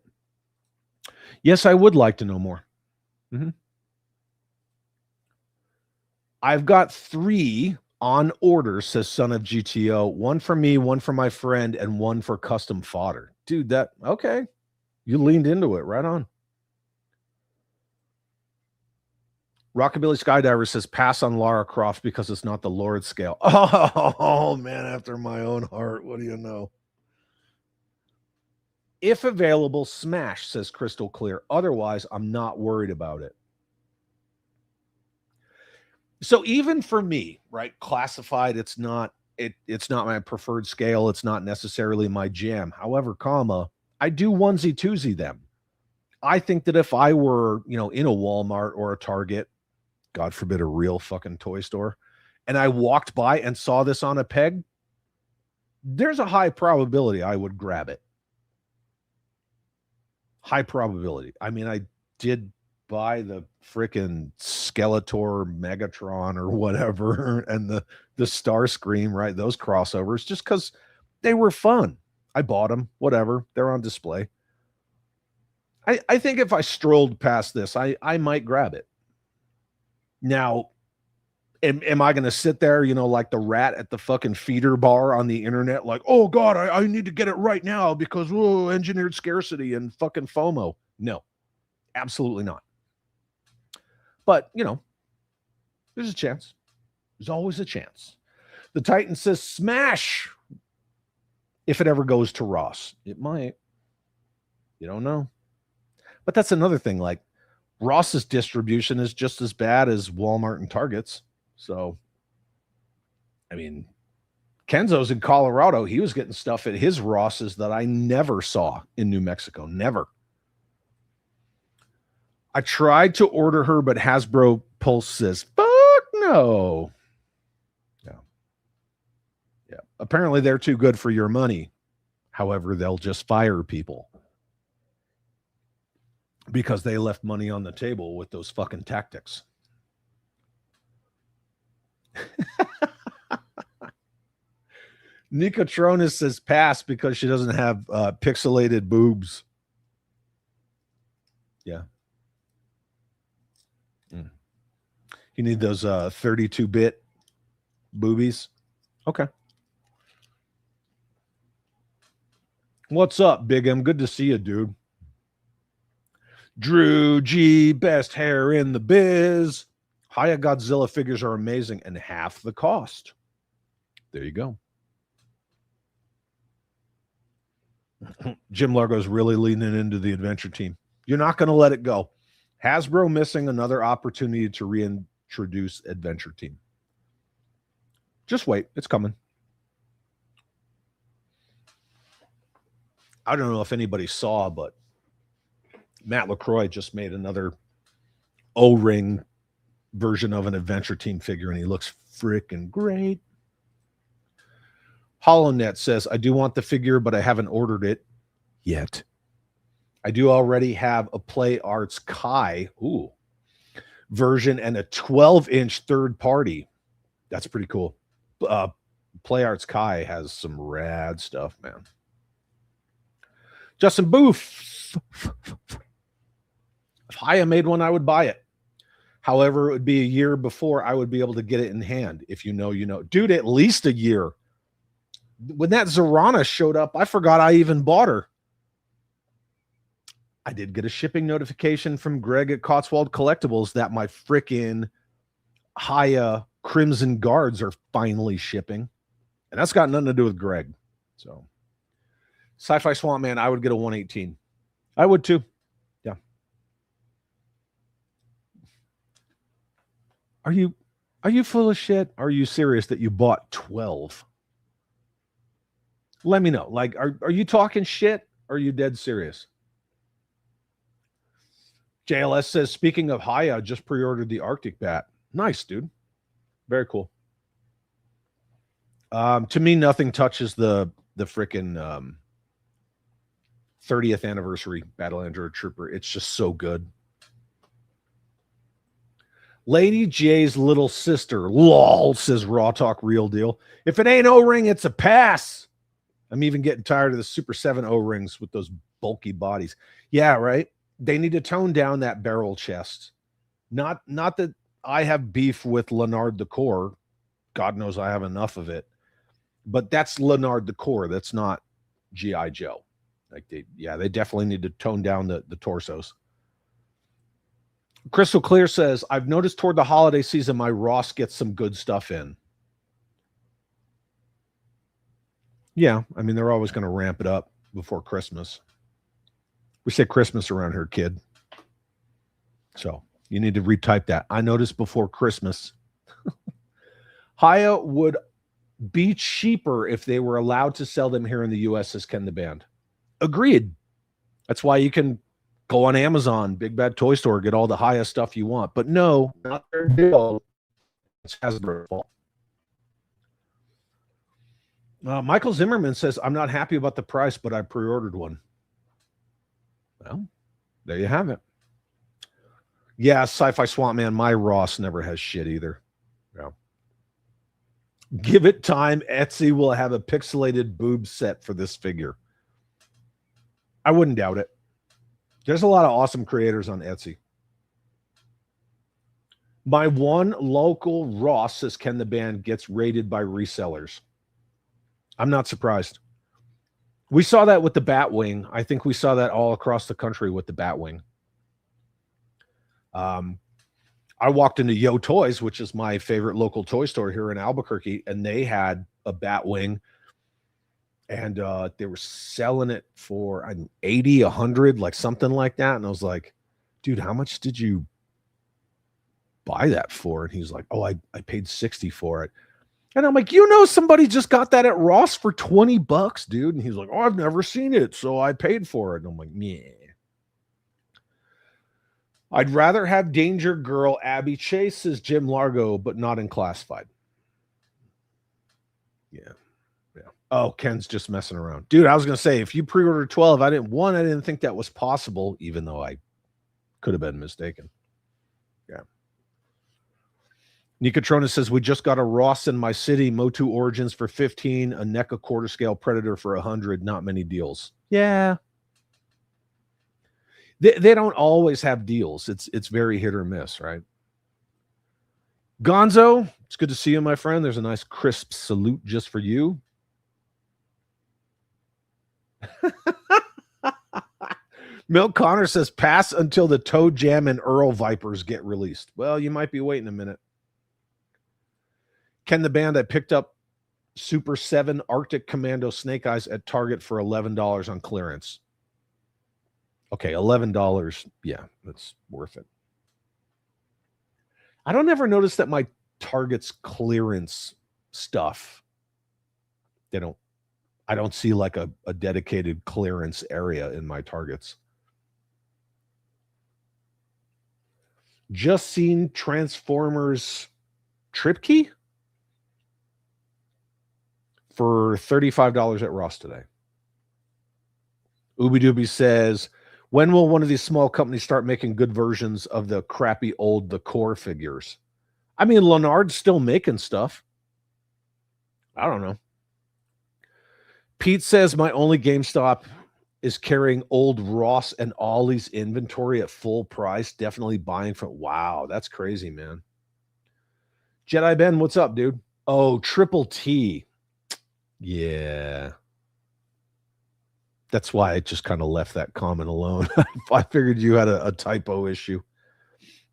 Yes, I would like to know more. Mm-hmm. I've got 3 on order, says Son of GTO. 1 for me, 1 for my friend, and 1 for custom fodder. Dude, okay. You leaned into it. Right on. Rockabilly Skydiver says, pass on Lara Croft because it's not the Lord scale. Oh, man, after my own heart. What do you know? If available, smash, says Crystal Clear. Otherwise, I'm not worried about it. So even for me, right, classified, it's not my preferred scale. It's not necessarily my jam. However, I do onesie twosie them. I think that if I were, in a Walmart or a Target, God forbid a real fucking toy store, and I walked by and saw this on a peg, there's a high probability I would grab it. High probability. I mean, I did buy the frickin' Skeletor Megatron or whatever and the Starscream, right? Those crossovers, just because they were fun. I bought them, whatever. They're on display. I think if I strolled past this, I might grab it. Now, am I going to sit there, like the rat at the fucking feeder bar on the internet, like, oh God, I need to get it right now because engineered scarcity and fucking FOMO? No, absolutely not. But, there's a chance. There's always a chance. The Titan says, smash if it ever goes to Ross. It might. You don't know. But that's another thing. Like, Ross's distribution is just as bad as Walmart and Target's. So, I mean, Kenzo's in Colorado. He was getting stuff at his Ross's that I never saw in New Mexico. Never. I tried to order her, but Hasbro Pulse says, fuck no. Yeah. Apparently they're too good for your money. However, they'll just fire people because they left money on the table with those fucking tactics. Nicotronis says pass because she doesn't have pixelated boobs. Yeah. You need those 32-bit boobies. Okay. What's up, Big M? Good to see you, dude. Drew G, best hair in the biz. Haya Godzilla figures are amazing and half the cost. There you go. Jim Largo's really leaning into the adventure team. You're not going to let it go. Hasbro missing another opportunity to reintroduce adventure team. Just wait. It's coming. I don't know if anybody saw, but Matt LaCroix just made another O-ring version of an adventure team figure, and he looks freaking great. HollowNet says, I do want the figure, but I haven't ordered it yet. I do already have a Play Arts Kai version and a 12-inch third party. That's pretty cool. Play Arts Kai has some rad stuff, man. Justin Booth. If Haya made one, I would buy it. However, it would be a year before I would be able to get it in hand. If you know, you know. Dude, at least a year. When that Zorana showed up, I forgot I even bought her. I did get a shipping notification from Greg at Cotswold Collectibles that my frickin' Haya Crimson Guards are finally shipping. And that's got nothing to do with Greg. So, Sci-Fi Swamp Man, I would get a 118. I would too. Yeah. Are you full of shit? Are you serious that you bought 12? Let me know. Like, are you talking shit? Or are you dead serious? JLS says, speaking of Haya, just pre-ordered the Arctic bat. Nice, dude. Very cool. To me, nothing touches the frickin' 30th anniversary Battle Android Trooper. It's just so good. Lady J's little sister, lol, says Raw Talk Real Deal. If it ain't O-ring, it's a pass. I'm even getting tired of the Super 7 O-rings with those bulky bodies. Yeah, right? They need to tone down that barrel chest. Not that I have beef with Leonard the Core. God knows I have enough of it. But that's Leonard the Core. That's not G.I. Joe. Like they definitely need to tone down the torsos. Crystal Clear says, I've noticed toward the holiday season, my Ross gets some good stuff in. Yeah, I mean, they're always going to ramp it up before Christmas. We say Christmas around here, kid. So you need to retype that. I noticed before Christmas. Haya would be cheaper if they were allowed to sell them here in the U.S. as Ken the Band. Agreed. That's why you can go on Amazon, Big Bad Toy Store, get all the Haya stuff you want. But no, not their deal. It's Hasbro's fault. Michael Zimmerman says, I'm not happy about the price, but I pre-ordered one. Well, there you have it. Yeah, Sci-Fi Swamp Man, my Ross never has shit either. Yeah. Give it time. Etsy will have a pixelated boob set for this figure. I wouldn't doubt it. There's a lot of awesome creators on Etsy. My one local Ross, says Ken the Band, gets raided by resellers. I'm not surprised. We saw that with the Batwing. I think we saw that all across the country with the Batwing. I walked into Yo Toys, which is my favorite local toy store here in Albuquerque, and they had a Batwing, and they were selling it for 80, 100, like something like that. And I was like, dude, how much did you buy that for? And he's like, oh, I paid 60 for it. And I'm like, somebody just got that at Ross for $20, dude. And he's like, oh, I've never seen it, so I paid for it. And I'm like, yeah. I'd rather have Danger Girl Abby Chase, says Jim Largo, but not in Classified. Yeah. Oh, Ken's just messing around. Dude, I was going to say, if you pre-ordered 12, I didn't think that was possible, even though I could have been mistaken. Yeah. Nicotrona says, we just got a Ross in my city, Motu Origins for 15, a NECA quarter scale Predator for 100, not many deals. Yeah. They don't always have deals. It's very hit or miss, right? Gonzo, it's good to see you, my friend. There's a nice crisp salute just for you. Milk Connor says, pass until the Toe Jam and Earl Vipers get released. Well, you might be waiting a minute. Ken the Band, I picked up Super 7 Arctic Commando Snake Eyes at Target for $11 on clearance. Okay, $11. Yeah, that's worth it. I don't ever notice that my Target's clearance stuff, I don't see like a dedicated clearance area in my Targets. Just seen Transformers Trip Key for $35 at Ross today. Ooby Dooby says, when will one of these small companies start making good versions of the crappy old The Core figures? I mean, Leonard's still making stuff. I don't know. Pete says, my only GameStop is carrying old Ross and Ollie's inventory at full price. Definitely buying from... Wow, that's crazy, man. Jedi Ben, what's up, dude? Oh, Triple T. Yeah. That's why I just kind of left that comment alone. I figured you had a typo issue.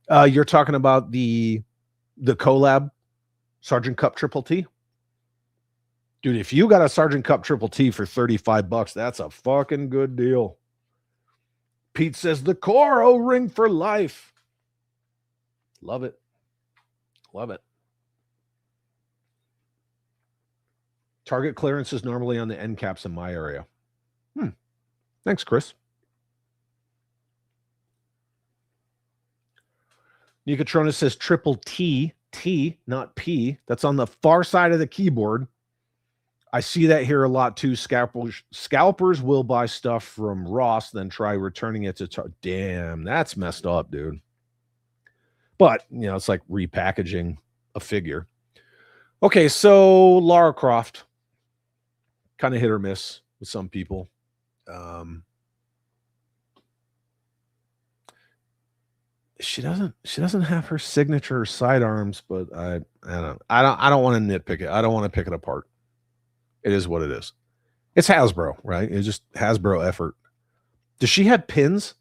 You're talking about the collab Sergeant Cup Triple T? Dude, if you got a Sergeant Cup Triple T for $35, that's a fucking good deal. Pete says the core O-ring for life. Love it. Love it. Target clearance is normally on the end caps in my area. Thanks, Chris. Nicotrona says triple T, not P. That's on the far side of the keyboard. I see that here a lot too. Scalpers will buy stuff from Ross, then try returning it to damn, that's messed up, dude. But, it's like repackaging a figure. Okay, so Lara Croft, kind of hit or miss with some people. She doesn't have her signature sidearms, but I don't want to nitpick it. I don't want to pick it apart. It is what it is. It's Hasbro, right? It's just Hasbro effort. Does she have pins?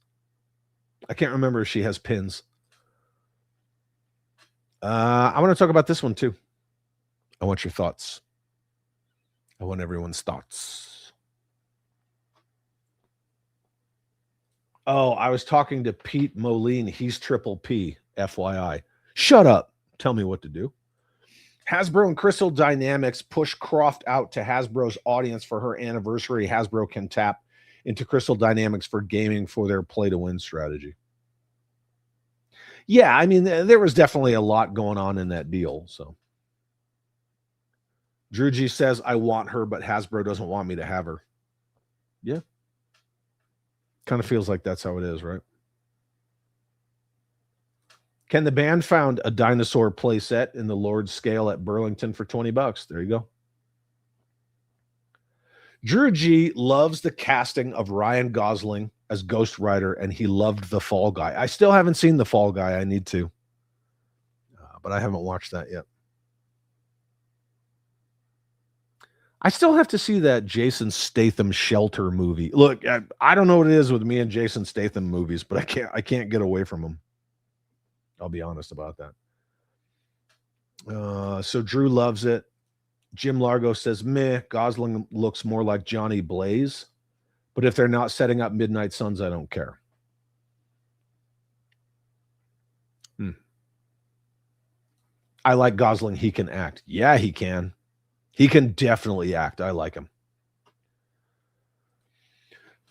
I can't remember if she has pins. I want to talk about this one too. I want your thoughts. I want everyone's thoughts. Oh, I was talking to Pete Moline. He's triple P, FYI. Shut up. Tell me what to do. Hasbro and Crystal Dynamics push Croft out to Hasbro's audience for her anniversary. Hasbro can tap into Crystal Dynamics for gaming for their play-to-win strategy. Yeah, I mean, there was definitely a lot going on in that deal. So, Drew G says, I want her, but Hasbro doesn't want me to have her. Yeah. Kind of feels like that's how it is, right? Ken the Band found a dinosaur playset in the Lord's scale at Burlington for $20. There you go. Drew G loves the casting of Ryan Gosling as Ghost Rider, and he loved The Fall Guy. I still haven't seen The Fall Guy. I need to. But I haven't watched that yet. I still have to see that Jason Statham Shelter movie. Look, I don't know what it is with me and Jason Statham movies, but I can't get away from them. I'll be honest about that. So Drew loves it. Jim Largo says, meh, Gosling looks more like Johnny Blaze. But if they're not setting up Midnight Suns, I don't care. I like Gosling. He can act. Yeah, he can. He can definitely act. I like him.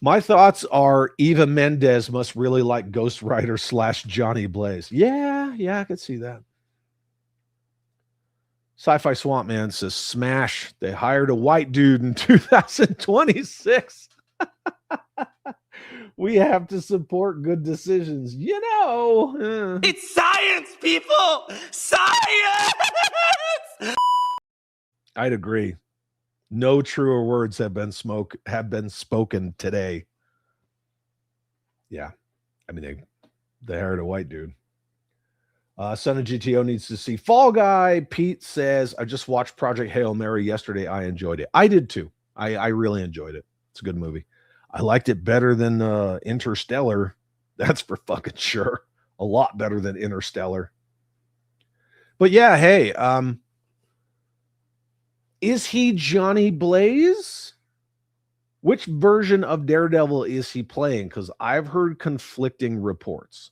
My thoughts are Eva Mendes must really like Ghost Rider / Johnny Blaze. Yeah, I could see that. Sci-Fi Swamp Man says, smash. They hired a white dude in 2026. We have to support good decisions. It's science, people! Science! I'd agree. No truer words have been spoken today. Yeah. I mean, they hired a white dude. Son of GTO needs to see Fall Guy. Pete says, I just watched Project Hail Mary yesterday. I enjoyed it. I did too. I really enjoyed it. It's a good movie. I liked it better than Interstellar. That's for fucking sure. A lot better than Interstellar. But yeah, hey, is he Johnny Blaze? Which version of Daredevil is he playing? Because I've heard conflicting reports.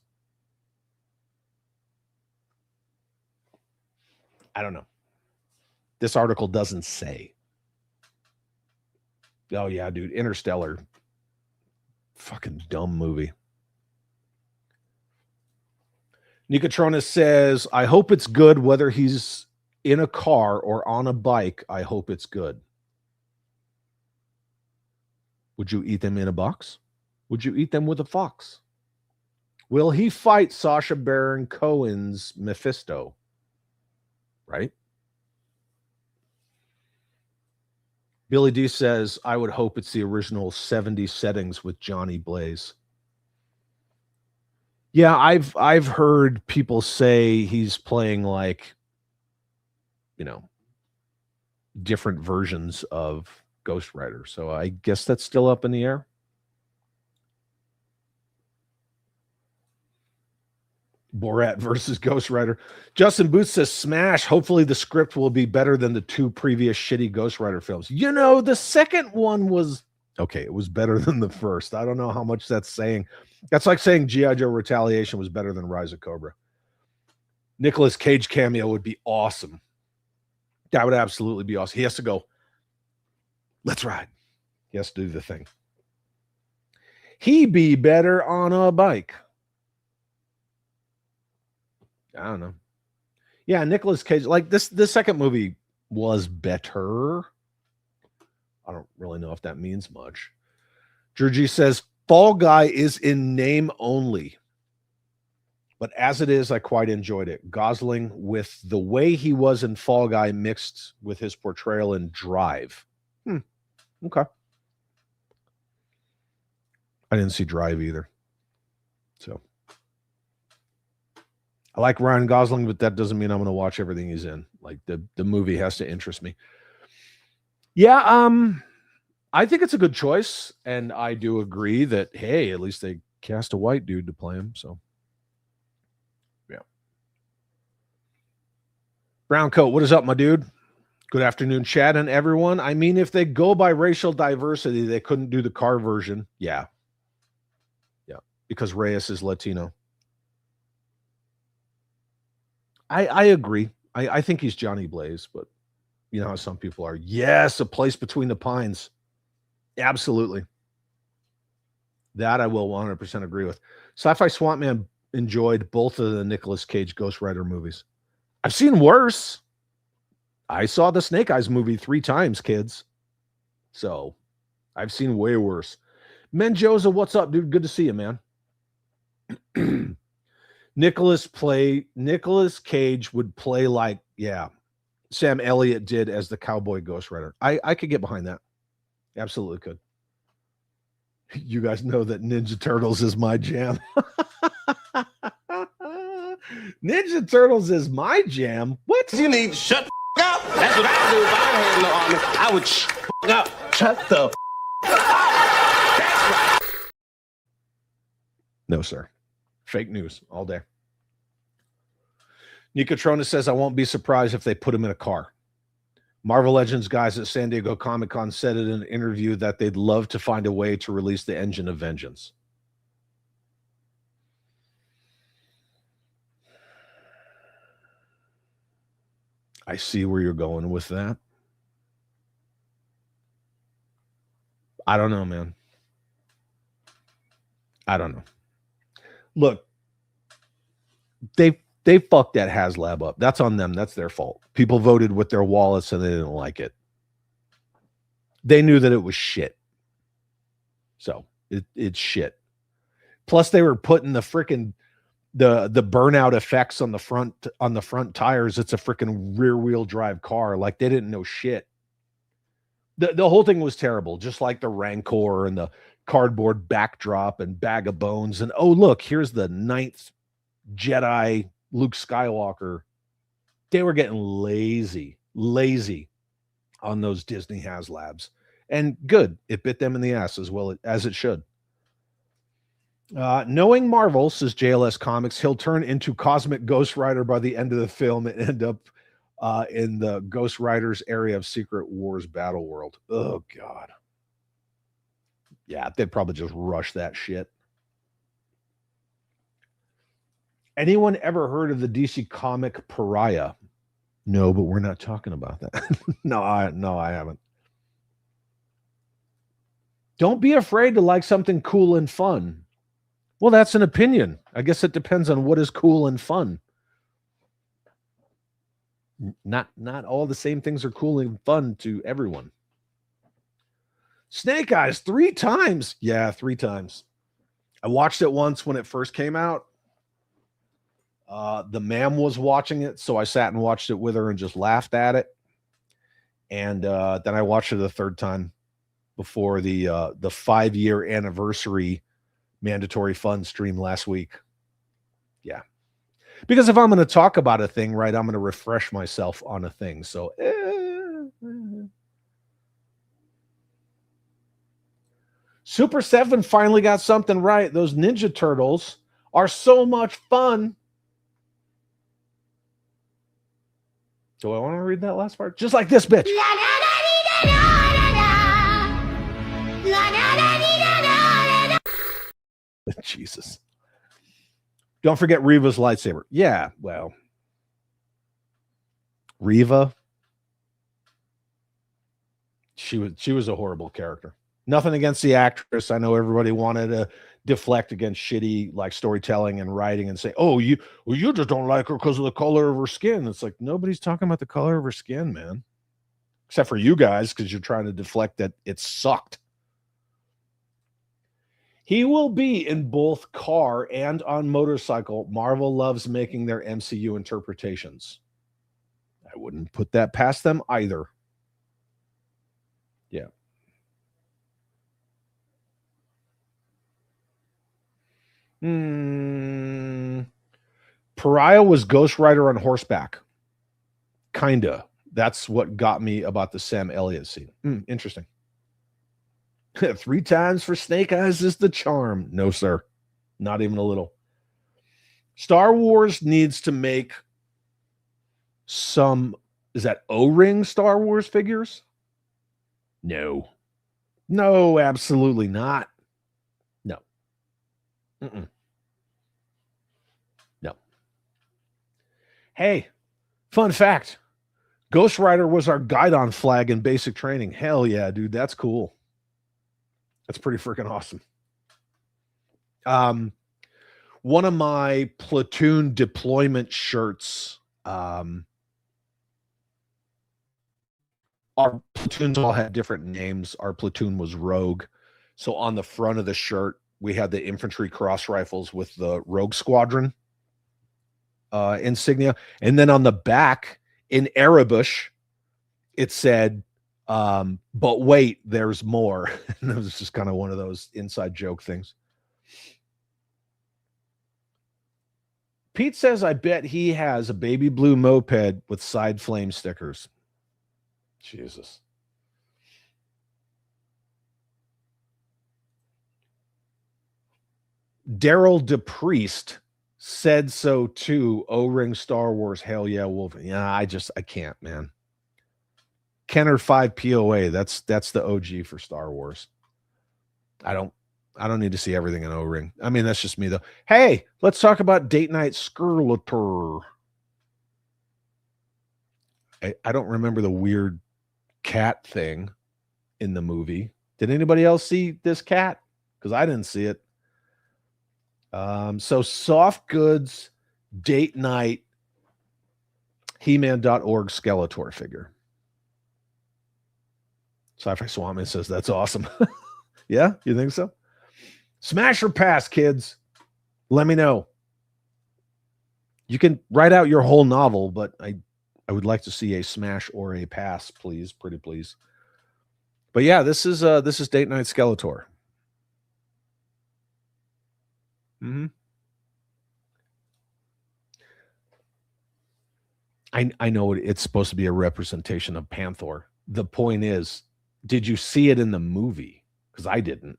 I don't know. This article doesn't say. Oh, yeah, dude. Interstellar. Fucking dumb movie. Nicotrona says, I hope it's good whether he's in a car or on a bike. I hope it's good. Would you eat them in a box? Would you eat them with a fox? Will he fight Sacha Baron Cohen's Mephisto? Right? Billy D says, I would hope it's the original 70 settings with Johnny Blaze. Yeah, I've heard people say he's playing like, different versions of Ghost Rider. So I guess that's still up in the air. Borat versus Ghost Rider. Justin Booth says, smash. Hopefully the script will be better than the 2 previous shitty Ghost Rider films. You know, the second one was, okay, it was better than the first. I don't know how much that's saying. That's like saying G.I. Joe Retaliation was better than Rise of Cobra. Nicolas Cage cameo would be awesome. That would absolutely be awesome. He has to go, let's ride. He has to do the thing. He be better on a bike. I don't know. Yeah, Nicolas Cage. Like this second movie was better. I don't really know if that means much. Georgie says, Fall Guy is in name only. But as it is, I quite enjoyed it. Gosling, with the way he was in Fall Guy mixed with his portrayal in Drive. Okay. I didn't see Drive either. So I like Ryan Gosling, but that doesn't mean I'm going to watch everything he's in. Like the movie has to interest me. Yeah, I think it's a good choice, and I do agree that, hey, at least they cast a white dude to play him. So yeah. Brown Coat, what is up, my dude? Good afternoon, Chad and everyone. I mean, if they go by racial diversity, they couldn't do the car version. Yeah. Yeah, because Reyes is Latino. I agree. I think he's Johnny Blaze, but you know how some people are. Yes, A Place Between the Pines. Absolutely. That I will 100% agree with. Sci-Fi Swamp Man enjoyed both of the Nicolas Cage Ghost Rider movies. I've seen worse. I saw the Snake Eyes movie 3 times, kids. So I've seen way worse. Menjoza, what's up, dude? Good to see you, man. Nicolas Cage would play like, Sam Elliott did as the cowboy Ghost Rider. I could get behind that. Absolutely could. You guys know that Ninja Turtles is my jam. Ninja Turtles is my jam. What? You need to shut the up. That's what I do if I had no army. I would shut up. Shut the That's right. No, sir. Fake news all day. Nicotrona says, I won't be surprised if they put him in a car. Marvel Legends guys at San Diego Comic-Con said in an interview that they'd love to find a way to release the Engine of Vengeance. I see where you're going with that. I don't know, man. I don't know. Look, they fucked that HasLab up. That's on them. That's their fault. People voted with their wallets and they didn't like it. They knew that it was shit. So it's shit. Plus they were putting the freaking the burnout effects on the front tires. It's a freaking rear wheel drive car. Like they didn't know shit. The whole thing was terrible. Just like the Rancor and the cardboard backdrop and bag of bones. And oh, look, here's the 9th Jedi Luke Skywalker. They were getting lazy on those Disney HasLabs. And good, it bit them in the ass as well as it should. Knowing Marvel, says JLS Comics, he'll turn into Cosmic Ghost Rider by the end of the film and end up in the Ghost Riders area of Secret Wars Battle World. Oh, God. Yeah, they'd probably just rush that shit. Anyone ever heard of the DC comic Pariah? No, but we're not talking about that. No, I haven't. Don't be afraid to like something cool and fun. Well, that's an opinion. I guess it depends on what is cool and fun. Not all the same things are cool and fun to everyone. Snake Eyes 3 times. Yeah, 3 times. I watched it once when it first came out. The ma'am was watching it, so I sat and watched it with her and just laughed at it. And then I watched it a 3rd time before the 5-year anniversary mandatory fun stream last week. Yeah. Because if I'm going to talk about a thing, right, I'm going to refresh myself on a thing. So, Super 7 finally got something right. Those Ninja Turtles are so much fun. Do I want to read that last part? Just like this bitch. Jesus. Don't forget Reva's lightsaber. Yeah, well. Reva. She was a horrible character. Nothing against the actress. I know everybody wanted to deflect against shitty like storytelling and writing and say, "Oh, you just don't like her because of the color of her skin." It's like nobody's talking about the color of her skin, man. Except for you guys, because you're trying to deflect that it sucked. He will be in both car and on motorcycle. Marvel loves making their MCU interpretations. I wouldn't put that past them either. Yeah. Pariah was Ghost Rider on horseback. Kinda. That's what got me about the Sam Elliott scene. Interesting. 3 times for Snake Eyes is the charm. No, sir. Not even a little. Star Wars needs to make some, is that O-ring Star Wars figures? No. No, absolutely not. No. No. Hey, fun fact. Ghost Rider was our Guidon flag in basic training. Hell yeah, dude. That's cool. That's pretty freaking awesome. One of my platoon deployment shirts, our platoons all had different names. Our platoon was Rogue. So on the front of the shirt, we had the infantry cross rifles with the Rogue Squadron insignia. And then on the back in Arabish, it said, but wait, there's more. And it was just kind of one of those inside joke things. Pete says, I bet he has a baby blue moped with side flame stickers. Jesus. Daryl DePriest said so too. O-ring Star Wars. Hell yeah, Wolf. Yeah, I can't, man. Kenner 5 POA. That's the OG for Star Wars. I don't need to see everything in O-ring. I mean, that's just me though. Hey, let's talk about Date Night Skirlator. I don't remember the weird cat thing in the movie. Did anybody else see this cat? Because I didn't see it. So soft goods, date night, He-Man.org Skeletor figure. Sci-Fi Swami says that's awesome. Yeah, you think so? Smash or pass, kids? Let me know. You can write out your whole novel, but I would like to see a smash or a pass, please, pretty please. But yeah, this is Date Night Skeletor. I know it's supposed to be a representation of Panther. The point is, did you see it in the movie? Because I didn't.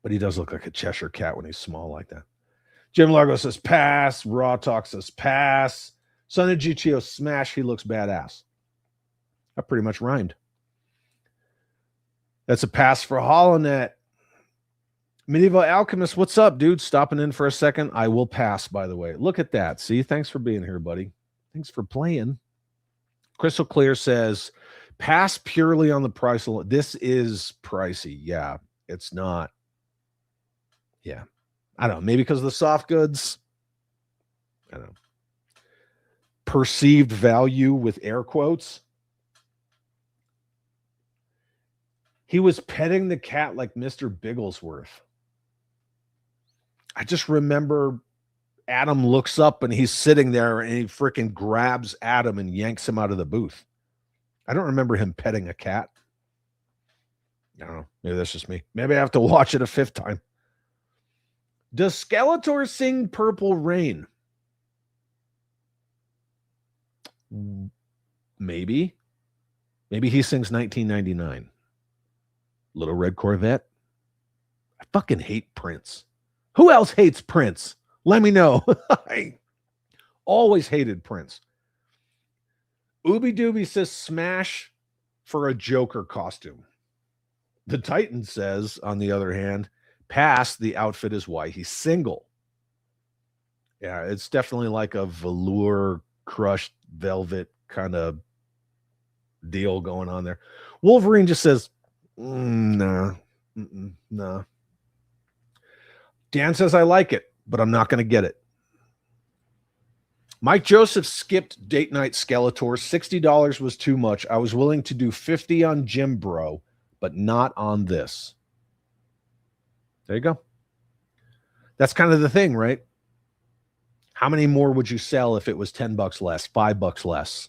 But he does look like a Cheshire cat when he's small like that. Jim Largo says pass. Raw Talk says pass. Son of GTO smash. He looks badass. I pretty much rhymed. That's a pass for HoloNet. Medieval Alchemist, what's up, dude? Stopping in for a second. I will pass, by the way. Look at that. See, thanks for being here, buddy. Thanks for playing. Crystal Clear says, pass purely on the price. This is pricey. Yeah, it's not. Yeah. I don't know. Maybe because of the soft goods. I don't know. Perceived value with air quotes. He was petting the cat like Mr. Bigglesworth. I just remember Adam looks up and he's sitting there and he freaking grabs Adam and yanks him out of the booth. I don't remember him petting a cat. I don't know. Maybe that's just me. Maybe I have to watch it a 5th time. Does Skeletor sing Purple Rain? Maybe. Maybe he sings 1999. Little Red Corvette. I fucking hate Prince. Who else hates Prince? Let me know. I always hated Prince. Ooby Dooby says smash for a Joker costume. The Titan says, on the other hand, pass, the outfit is why he's single. Yeah, it's definitely like a velour crushed velvet kind of deal going on there. Wolverine just says, nah, nah. Dan says, I like it, but I'm not going to get it. Mike Joseph skipped date night Skeletor. $60 was too much. I was willing to do 50 on Jim Bro, but not on this. There you go. That's kind of the thing, right? How many more would you sell if it was $10 less, $5 less?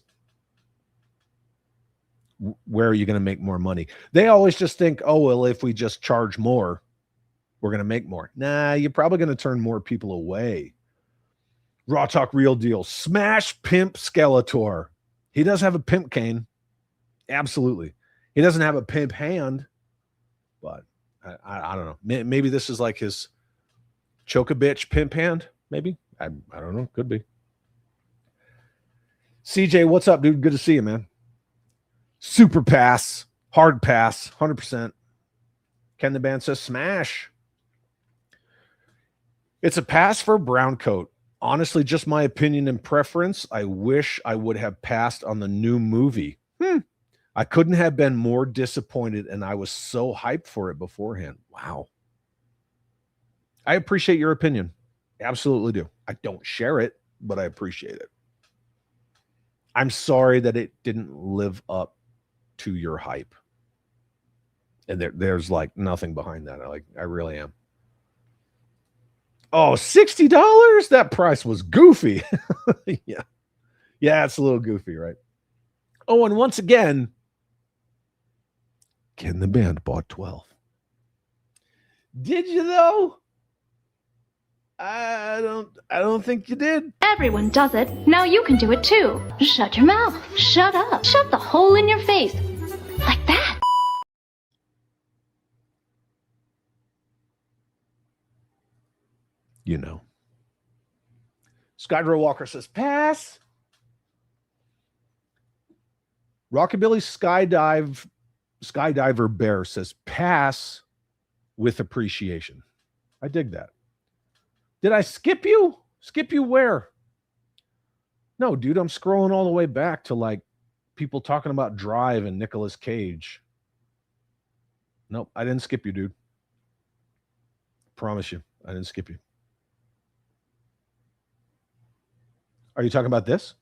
Where are you going to make more money? They always just think, oh, well, if we just charge more, we're going to make more. Nah, you're probably going to turn more people away. Raw Talk Real Deal. Smash Pimp Skeletor. He does have a pimp cane. Absolutely. He doesn't have a pimp hand, but I don't know. Maybe this is like his choke-a-bitch pimp hand, maybe. I don't know. Could be. CJ, what's up, dude? Good to see you, man. Super pass. Hard pass. 100%. Ken the Band says smash. It's a pass for brown coat. Honestly, just my opinion and preference. I wish I would have passed on the new movie. I couldn't have been more disappointed, and I was so hyped for it beforehand. Wow. I appreciate your opinion. Absolutely do. I don't share it, but I appreciate it. I'm sorry that it didn't live up to your hype. And there's like nothing behind that. I really am. Oh, $60? That price was goofy. Yeah. Yeah, it's a little goofy, right? Oh, and once again, Ken the Band bought 12. Did you though? I don't think you did. Everyone does it. Now you can do it too. Shut your mouth. Shut up. Shut the hole in your face. Like that. You know. Skydro Walker says, pass. Rockabilly Skydiver Bear says, pass with appreciation. I dig that. Did I skip you? Skip you where? No, dude, I'm scrolling all the way back to like people talking about Drive and Nicolas Cage. Nope, I didn't skip you, dude. Promise you, I didn't skip you. Are you talking about this?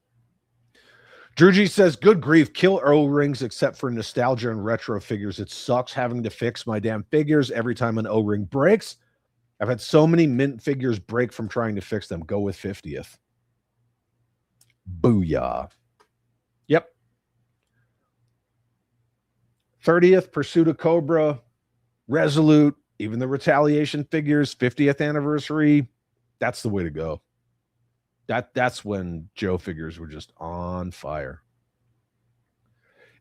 Drew G says, good grief, kill O-rings except for nostalgia and retro figures. It sucks having to fix my damn figures every time an O-ring breaks. I've had so many mint figures break from trying to fix them. Go with 50th. Booyah. Yep. 30th, Pursuit of Cobra, Resolute, even the Retaliation figures, 50th anniversary. That's the way to go. That's when Joe figures were just on fire.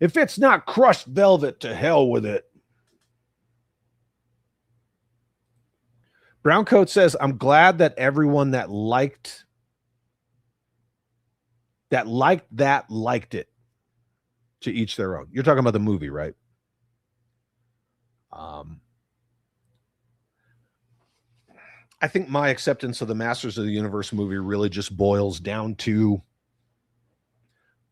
If it's not crushed velvet, to hell with it. Browncoat says, I'm glad that everyone that liked it. To each their own. You're talking about the movie, right? I think my acceptance of the Masters of the Universe movie really just boils down to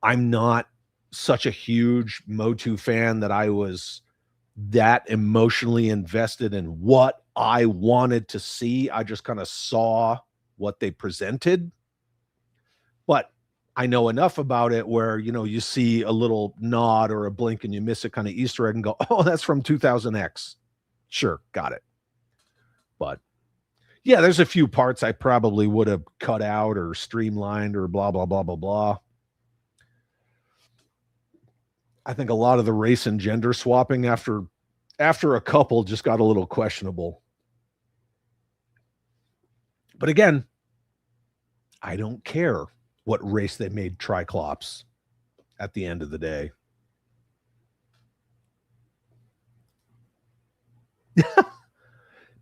I'm not such a huge Motu fan that I was that emotionally invested in what I wanted to see. I just kind of saw what they presented. But I know enough about it where, you know, you see a little nod or a blink and you miss it kind of Easter egg and go, oh, that's from 2000X. Sure, got it. But yeah, there's a few parts I probably would have cut out or streamlined or blah, blah, blah, blah, blah. I think a lot of the race and gender swapping after a couple just got a little questionable. But again, I don't care what race they made Triclops at the end of the day.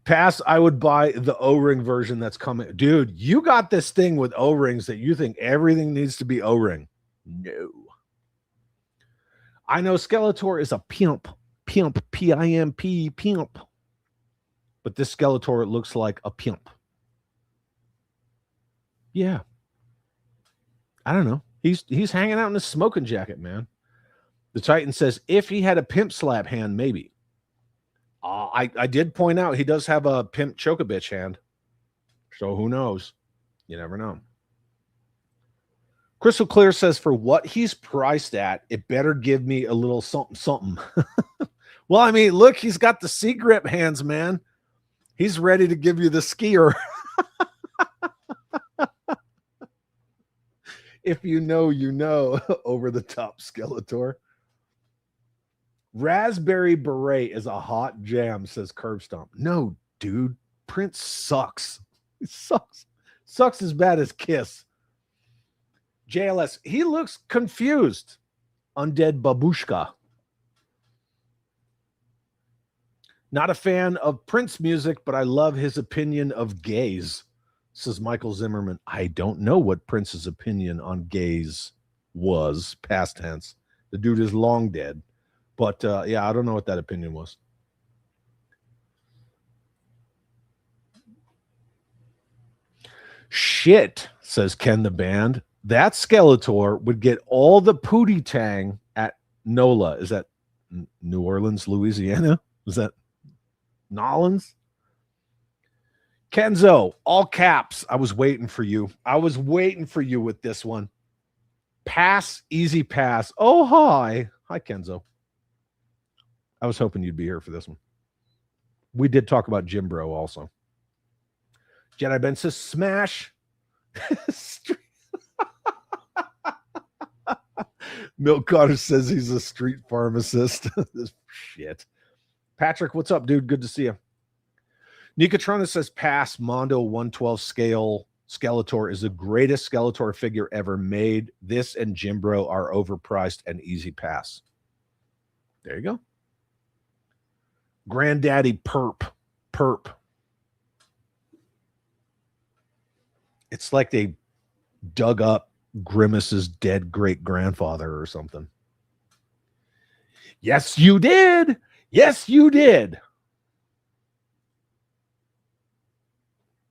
Pass, I would buy the O-ring version that's coming. Dude, you got this thing with O-rings that you think everything needs to be O-ring. No. I know Skeletor is a pimp, P-I-M-P, pimp. But this Skeletor looks like a pimp. Yeah. I don't know. He's hanging out in a smoking jacket, man. The Titan says, if he had a pimp slap hand, maybe. I did point out he does have a pimp choke-a-bitch hand. So who knows? You never know. Crystal Clear says, for what he's priced at, it better give me a little something, something. Well, I mean, look, he's got the C-grip hands, man. He's ready to give you the skier. If you know, you know. Over the top Skeletor. Raspberry Beret is a hot jam, says Curb Stomp. No, dude. Prince sucks. He sucks. Sucks as bad as Kiss. JLS, he looks confused. Undead Babushka. Not a fan of Prince music, but I love his opinion of gays, says Michael Zimmerman. I don't know what Prince's opinion on gays was, past tense. The dude is long dead. But yeah, I don't know what that opinion was. Shit, says Ken the Band. That Skeletor would get all the Pootie Tang at NOLA. Is that New Orleans, Louisiana? Is that Nolans? Kenzo, all caps. I was waiting for you. I was waiting for you with this one. Pass, easy pass. Oh, hi. Hi, Kenzo. I was hoping you'd be here for this one. We did talk about Jim Bro also. Jedi Ben says, smash. Milk Cotter says he's a street pharmacist. This shit. Patrick, what's up, dude? Good to see you. Nikatrona says, pass. Mondo 112 scale Skeletor is the greatest Skeletor figure ever made. This and Jimbro are overpriced and easy pass. There you go. Granddaddy Perp. It's like they dug up Grimace's dead great-grandfather or something. Yes, you did. Yes, you did.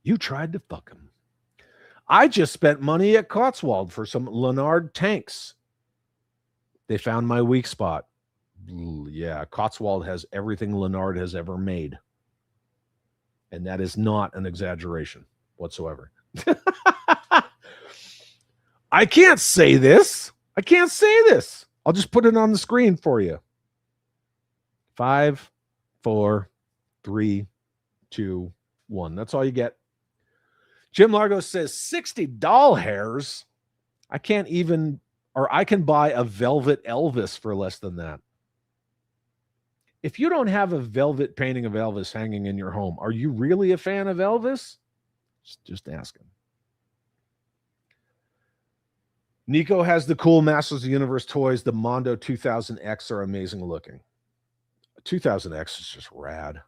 You tried to fuck him. I just spent money at Cotswold for some Leonard tanks. They found my weak spot. Yeah, Cotswold has everything Leonard has ever made. And that is not an exaggeration whatsoever. I can't say this. I can't say this. I'll just put it on the screen for you. 5, 4, 3, 2, 1. That's all you get. Jim Largo says 60 doll hairs. I can't even, or I can buy a velvet Elvis for less than that. If you don't have a velvet painting of Elvis hanging in your home, are you really a fan of Elvis? Just asking. Nico has the cool Masters of the Universe toys. The Mondo 2000X are amazing looking. 2000X is just rad.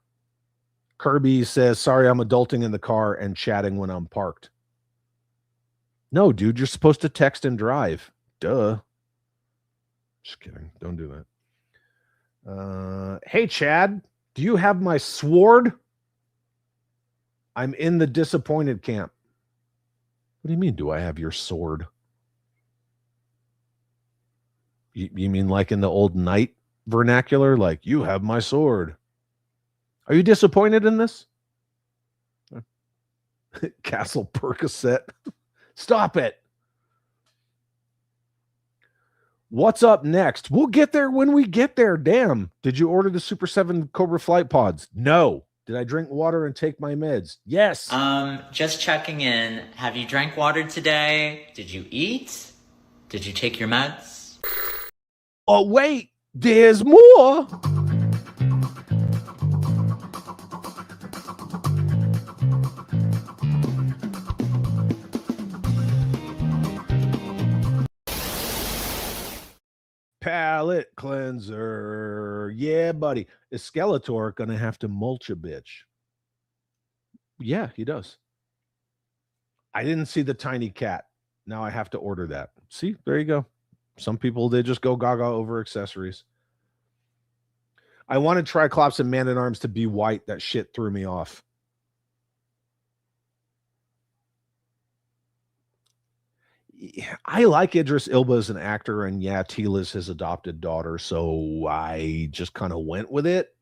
Kirby says, sorry, I'm adulting in the car and chatting when I'm parked. No, dude, you're supposed to text and drive. Duh. Just kidding. Don't do that. Hey, Chad, do you have my sword? I'm in the disappointed camp. What do you mean, do I have your sword? You mean like in the old knight vernacular? Like, you have my sword. Are you disappointed in this? Castle Percocet. Stop it. What's up next? We'll get there when we get there. Damn. Did you order the Super 7 Cobra Flight Pods? No. Did I drink water and take my meds? Yes. Just checking in. Have you drank water today? Did you eat? Did you take your meds? Oh, wait. There's more. Palette cleanser. Yeah, buddy. Is Skeletor going to have to mulch a bitch? Yeah, he does. I didn't see the tiny cat. Now I have to order that. See, there you go. Some people, they just go gaga over accessories. I wanted Triclops and Man-at-Arms to be white. That shit threw me off. I like Idris Elba as an actor, and yeah, Tila's his adopted daughter, so I just kind of went with it.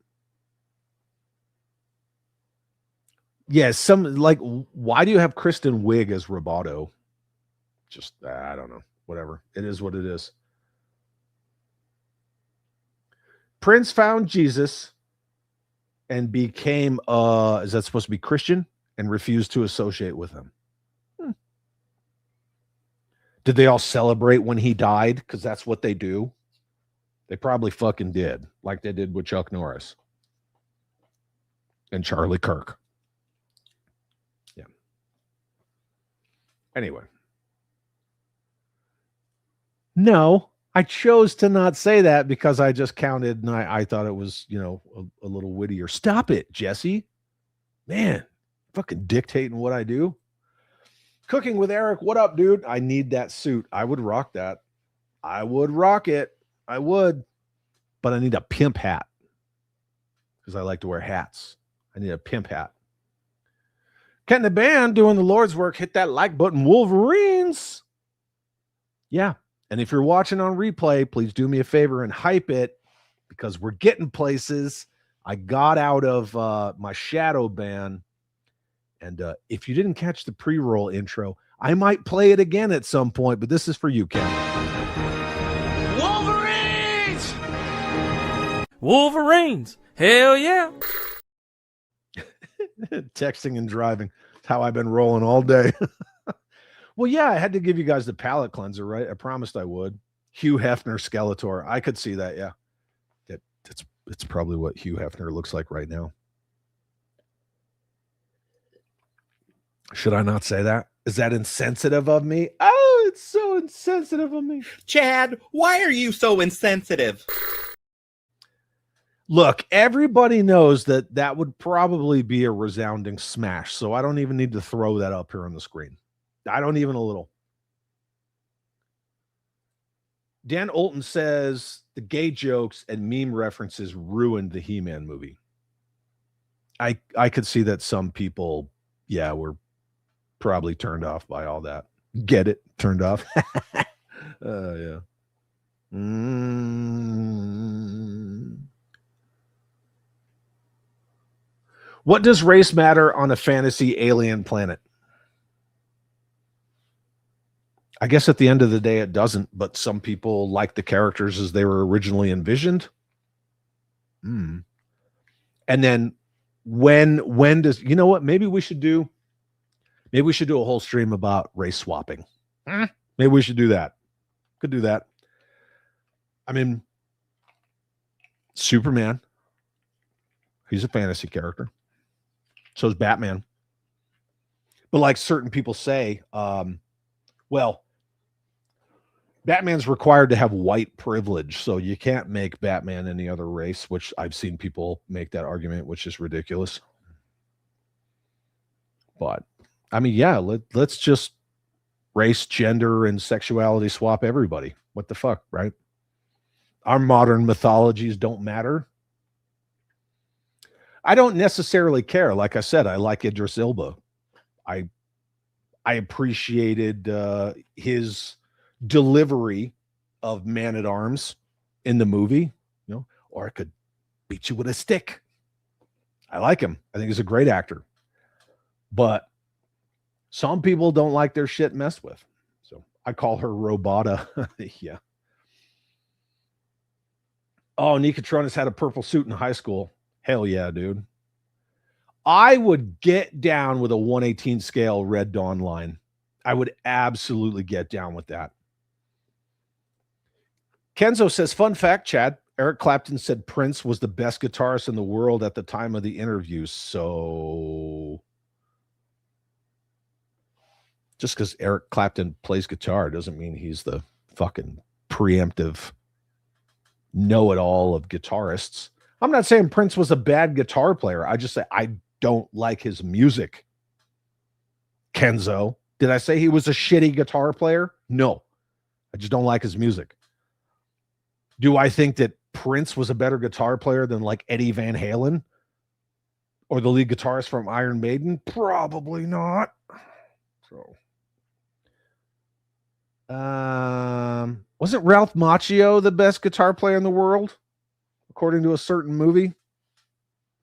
Yeah, why do you have Kristen Wiig as Roboto? Just, I don't know. Whatever. It is what it is. Prince found Jesus and became, is that supposed to be Christian? And refused to associate with him. Did they all celebrate when he died? Because that's what they do. They probably fucking did, like they did with Chuck Norris and Charlie Kirk. Yeah. Anyway. No, I chose to not say that because I just counted and I thought it was, a little wittier. Stop it, Jesse. Man, fucking dictating what I do. Cooking with Eric. What up, dude? I need that suit. I would rock that. I would rock it. I would. But I need a pimp hat because I like to wear hats. I need a pimp hat. Ken the Band doing the Lord's work. Hit that like button, Wolverines. Yeah. And if you're watching on replay, please do me a favor and hype it because we're getting places. I got out of my shadow ban. And if you didn't catch the pre-roll intro, I might play it again at some point, but this is for you, Ken. Wolverines! Wolverines! Hell yeah! Texting and driving. That's how I've been rolling all day. Well, yeah, I had to give you guys the palate cleanser, right? I promised I would. Hugh Hefner Skeletor. I could see that, yeah. It's probably what Hugh Hefner looks like right now. Should I not say that? Is that insensitive of me? Oh, it's so insensitive of me. Chad, why are you so insensitive? Look, everybody knows that would probably be a resounding smash, so I don't even need to throw that up here on the screen. I don't even a little. Dan Olton says the gay jokes and meme references ruined the He-Man movie. I could see that some people, yeah, were probably turned off by all that. Get it? Turned off. Yeah. What does race matter on a fantasy alien planet? I guess at the end of the day, it doesn't, but some people like the characters as they were originally envisioned. And then when does, you know what? Maybe we should do a whole stream about race swapping. Maybe we should do that. Could do that. I mean, Superman, he's a fantasy character. So is Batman. But like certain people say, well, Batman's required to have white privilege, so you can't make Batman any other race, which I've seen people make that argument, which is ridiculous. But, I mean, yeah, let's just race, gender, and sexuality swap everybody. What the fuck, right? Our modern mythologies don't matter. I don't necessarily care. Like I said, I like Idris Elba. I appreciated his delivery of Man-at-Arms in the movie, or I could beat you with a stick. I like him. I think he's a great actor. But some people don't like their shit messed with. So I call her Robota. Yeah. Oh, Nicotronis had a purple suit in high school. Hell yeah, dude. I would get down with a 118 scale Red Dawn line. I would absolutely get down with that. Kenzo says, fun fact, Chad, Eric Clapton said Prince was the best guitarist in the world at the time of the interview. So just because Eric Clapton plays guitar doesn't mean he's the fucking preemptive know-it-all of guitarists. I'm not saying Prince was a bad guitar player. I just say I don't like his music. Kenzo. Did I say he was a shitty guitar player? No. I just don't like his music. Do I think that Prince was a better guitar player than like Eddie Van Halen or the lead guitarist from Iron Maiden? Probably not. So, wasn't Ralph Macchio the best guitar player in the world, according to a certain movie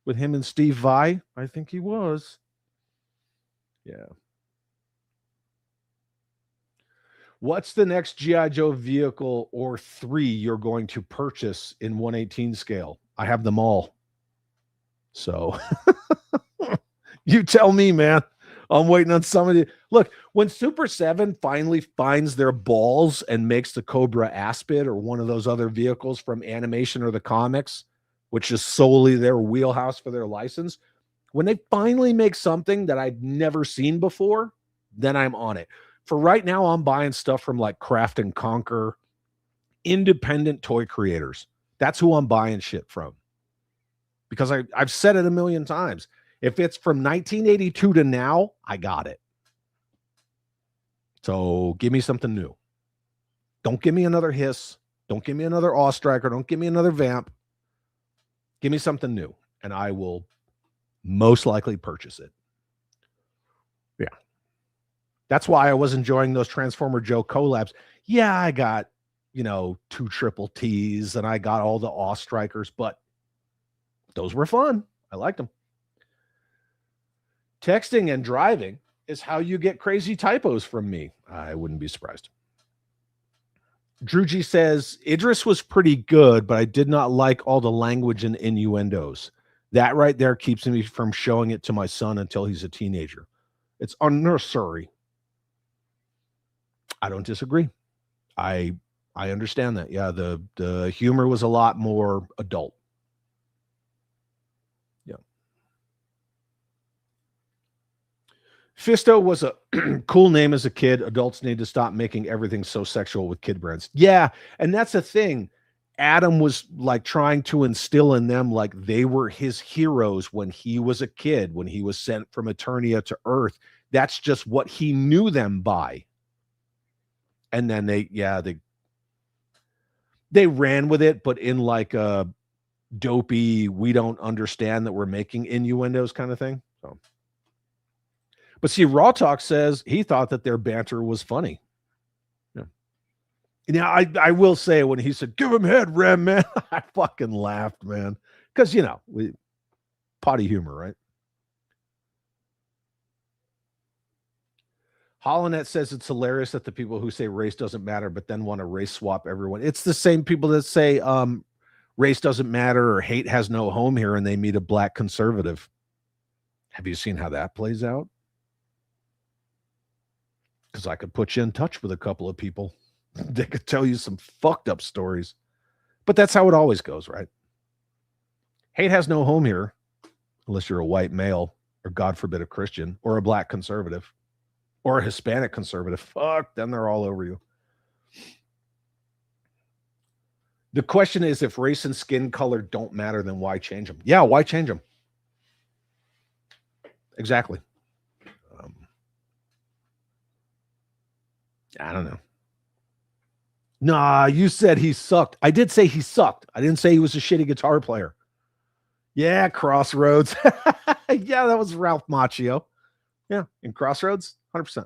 with him and Steve Vai? I think he was. Yeah. What's the next G.I. Joe vehicle or 3 you're going to purchase in 118 scale? I have them all. So you tell me, man. I'm waiting on somebody. Look, when Super 7 finally finds their balls and makes the Cobra Aspid or one of those other vehicles from animation or the comics, which is solely their wheelhouse for their license, when they finally make something that I've never seen before, then I'm on it. For right now, I'm buying stuff from like Craft and Conquer, independent toy creators. That's who I'm buying shit from. Because I've said it a million times. If it's from 1982 to now, I got it. So give me something new. Don't give me another Hiss. Don't give me another Awestriker. Don't give me another Vamp. Give me something new, and I will most likely purchase it. Yeah. That's why I was enjoying those Transformer Joe collabs. Yeah, I got, 2 Triple Ts, and I got all the Awestrikers, but those were fun. I liked them. Texting and driving is how you get crazy typos from me. I wouldn't be surprised. Drew G says, Idris was pretty good, but I did not like all the language and innuendos. That right there keeps me from showing it to my son until he's a teenager. It's unnecessary. I don't disagree. I understand that. Yeah, the humor was a lot more adult. Fisto was a cool name as a kid. Adults need to stop making everything so sexual with kid brands. Yeah, and that's the thing. Adam was like trying to instill in them like they were his heroes when he was a kid, when he was sent from Eternia to Earth. That's just what he knew them by. And then they ran with it, but in like a dopey, we don't understand that we're making innuendos kind of thing. So. But see, Raw Talk says he thought that their banter was funny. Yeah. Now, I will say when he said, give him head, Rem, man, I fucking laughed, man. Because, we potty humor, right? Hollinet says it's hilarious that the people who say race doesn't matter, but then want to race swap everyone. It's the same people that say race doesn't matter or hate has no home here, and they meet a black conservative. Have you seen how that plays out? Because I could put you in touch with a couple of people. They could tell you some fucked up stories. But that's how it always goes, right? Hate has no home here unless you're a white male or, God forbid, a Christian or a black conservative or a Hispanic conservative. Fuck, then they're all over you. The question is, if race and skin color don't matter, then why change them? Yeah, why change them? Exactly. I don't know. Nah, you said he sucked. I did say he sucked. I didn't say he was a shitty guitar player. Yeah, Crossroads. Yeah, that was Ralph Macchio. Yeah, in Crossroads, 100%.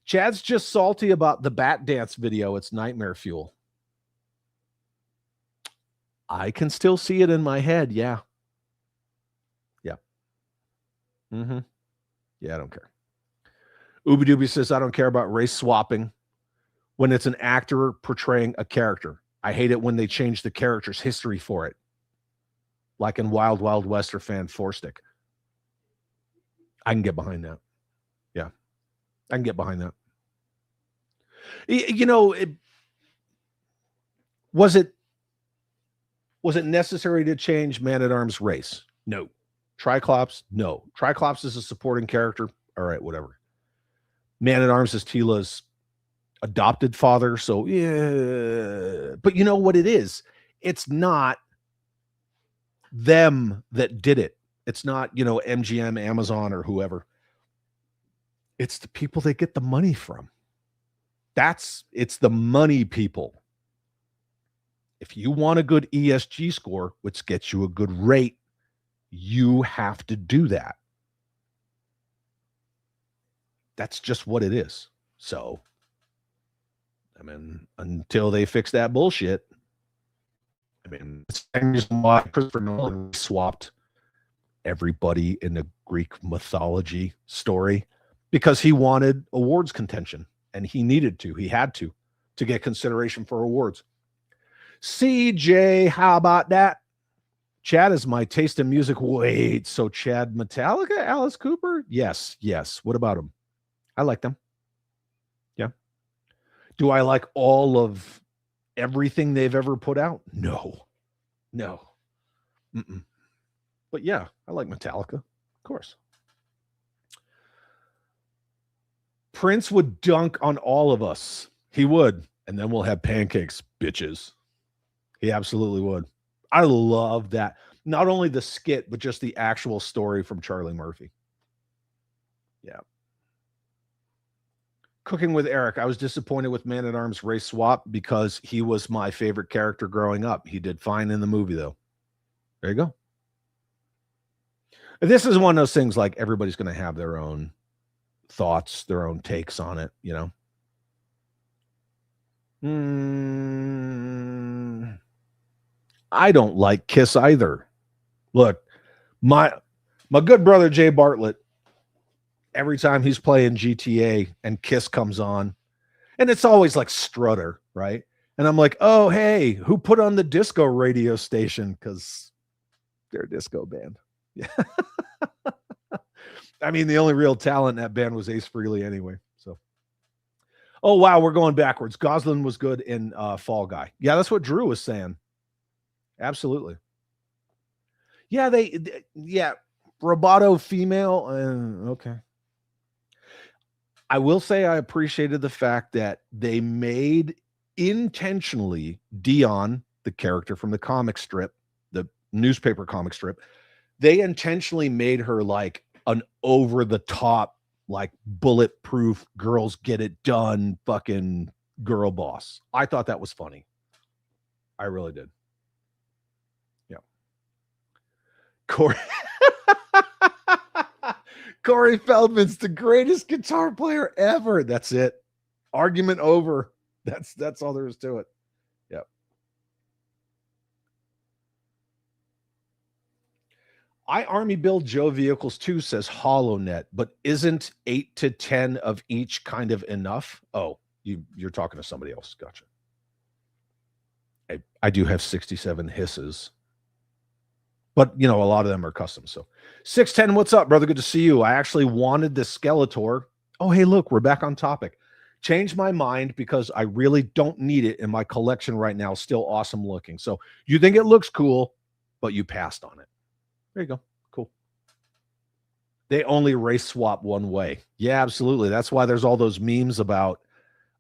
Chad's just salty about the Bat Dance video. It's nightmare fuel. I can still see it in my head. Yeah. Yeah. Mm-hmm. Yeah, I don't care. Ooby Dooby says, I don't care about race swapping when it's an actor portraying a character. I hate it when they change the character's history for it. Like in Wild Wild West or Fan Four Stick. I can get behind that. Yeah. I can get behind that. Was it necessary to change Man-at-Arms race? No. Triclops? No. Triclops is a supporting character. All right, whatever. Man-at-Arms is Tila's adopted father. So, yeah. But you know what it is? It's not them that did it. It's not, MGM, Amazon, or whoever. It's the people they get the money from. It's the money people. If you want a good ESG score, which gets you a good rate, you have to do that. That's just what it is. So, I mean, until they fix that bullshit, I mean, it's the reason why Christopher Nolan swapped everybody in the Greek mythology story, because he wanted awards contention, and he needed to. He had to get consideration for awards. CJ, how about that? Chad is my taste in music. Wait, so Chad Metallica, Alice Cooper? Yes. What about him? I like them. Yeah. Do I like all of everything they've ever put out? No. Mm-mm. But yeah, I like Metallica, of course. Prince would dunk on all of us. He would. And then we'll have pancakes, bitches. He absolutely would. I love that. Not only the skit, but just the actual story from Charlie Murphy. Yeah. Cooking with Eric. I was disappointed with Man at Arms race swap because he was my favorite character growing up. He did fine in the movie, though. There you go. This is one of those things, like, everybody's going to have their own thoughts, their own takes on it, you know. I don't like Kiss either. Look, my good brother Jay Bartlett, every time he's playing GTA and Kiss comes on, and it's always like Strutter, right? And I'm like, oh, hey, who put on the disco radio station? Because they're a disco band. Yeah. I mean, the only real talent in that band was Ace Frehley anyway. So, oh, wow, we're going backwards. Gosling was good in Fall Guy. Yeah, that's what Drew was saying. Absolutely. Yeah, Roboto female. Okay. I will say I appreciated the fact that they made intentionally Dion, the character from the comic strip, the newspaper comic strip, they intentionally made her like an over the top, like bulletproof, girls get it done fucking girl boss. I thought that was funny. I really did. Yeah. Corey Feldman's the greatest guitar player ever. That's it. Argument over. That's all there is to it. Yep. I Army build Joe vehicles too, says HoloNet, but isn't 8 to 10 of each kind of enough? Oh, you're talking to somebody else. Gotcha. I do have 67 hisses, but you know, a lot of them are custom. So 610, what's up, brother? Good to see you. I actually wanted the Skeletor. Oh, hey, look, we're back on topic. Changed my mind because I really don't need it in my collection right now. Still awesome looking. So you think it looks cool, but you passed on it. There you go. Cool. They only race swap one way. Yeah, absolutely. That's why there's all those memes about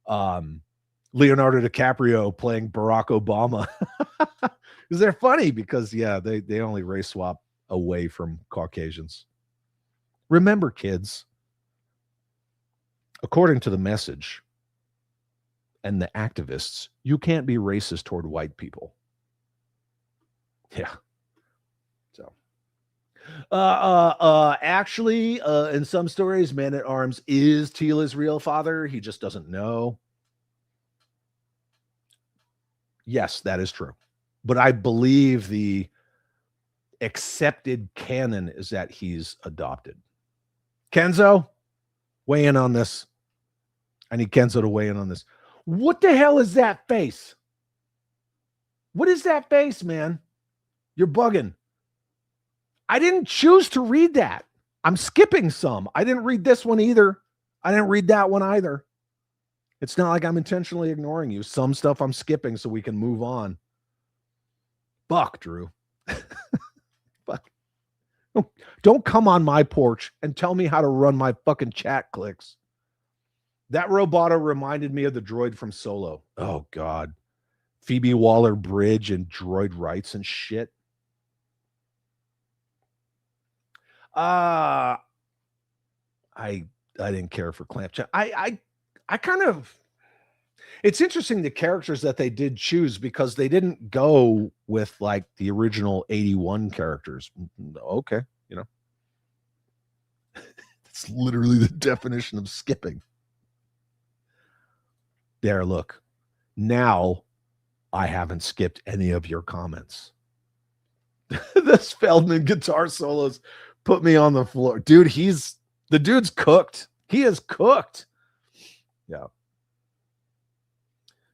Leonardo DiCaprio playing Barack Obama. Because they're funny because, yeah, they only race swap away from Caucasians. Remember, kids, according to the message and the activists, you can't be racist toward white people. Yeah. So, actually, in some stories, Man at Arms is Tila's real father. He just doesn't know. Yes, that is true. But I believe the accepted canon is that he's adopted. Kenzo, weigh in on this. I need Kenzo to weigh in on this. What the hell is that face? What is that face, man? You're bugging. I didn't choose to read that. I'm skipping some. I didn't read this one either. I didn't read that one either. It's not like I'm intentionally ignoring you. Some stuff I'm skipping so we can move on. Fuck, Drew. Fuck. Don't come on my porch and tell me how to run my fucking chat clicks. That Roboto reminded me of the droid from Solo. Oh, God. Phoebe Waller-Bridge and droid rights and shit. I didn't care for Clamp Chat. I kind of, It's interesting the characters that they did choose because they didn't go with like the original 81 characters. Okay, you know. It's literally the definition of skipping. There, look. Now I haven't skipped any of your comments. This Feldman guitar solos put me on the floor. Dude, the dude's cooked. He is cooked. Yeah.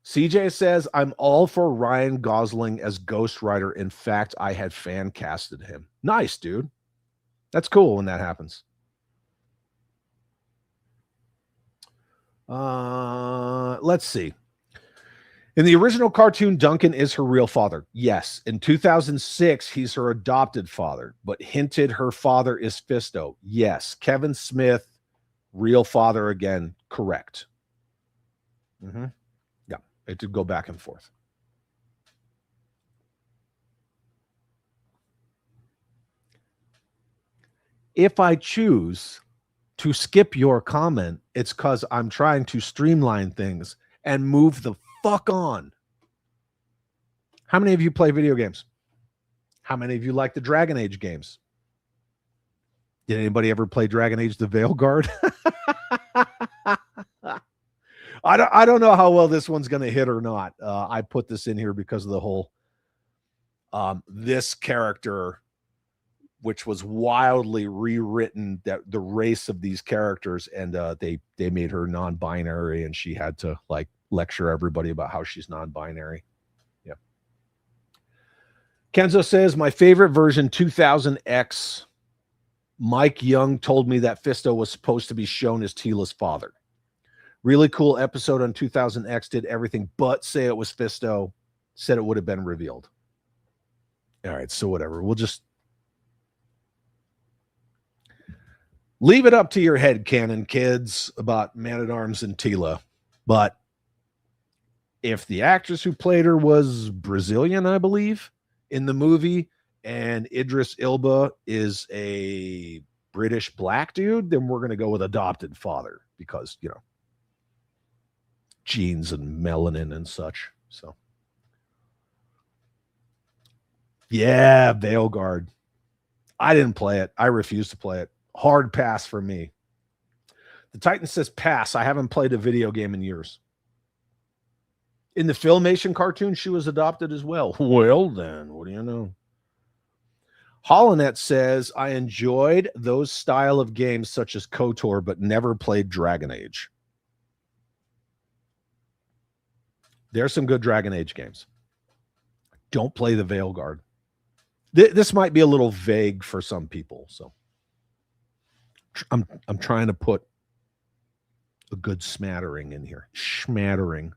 CJ says, I'm all for Ryan Gosling as Ghost Rider. In fact, I had fan casted him. Nice, dude. That's cool when that happens. Let's see. In the original cartoon, Duncan is her real father. Yes. In 2006, he's her adopted father, but hinted her father is Fisto. Yes. Kevin Smith, real father again. Correct. Mm-hmm. Yeah. It did go back and forth. If I choose to skip your comment, it's because I'm trying to streamline things and move the fuck on. How many of you play video games? How many of you like the Dragon Age games? Did anybody ever play Dragon Age the Veilguard? I don't know how well this one's going to hit or not. I put this in here because of the whole this character, which was wildly rewritten, that the race of these characters, and they made her non-binary, and she had to like lecture everybody about how she's non-binary. Yeah. Kenzo says, my favorite version, 2000X. Mike Young told me that Fisto was supposed to be shown as Tila's father. Really cool episode on 2000X, did everything but say it was Fisto, said it would have been revealed. All right, so whatever. We'll just leave it up to your head canon, kids, about Man-at-Arms and Tila. But if the actress who played her was Brazilian, I believe, in the movie, and Idris Elba is a British black dude, then we're going to go with adopted father because, you know, genes and melanin and such. So, yeah, Veilguard. I didn't play it. I refuse to play it. Hard pass for me. The Titan says pass. I haven't played a video game in years. In the Filmation cartoon, she was adopted as well. Well, then, what do you know? Holonet says, I enjoyed those style of games such as KOTOR, but never played Dragon Age. There's some good Dragon Age games. Don't play the Veilguard. This might be a little vague for some people, so I'm trying to put a good smattering in here. Smattering.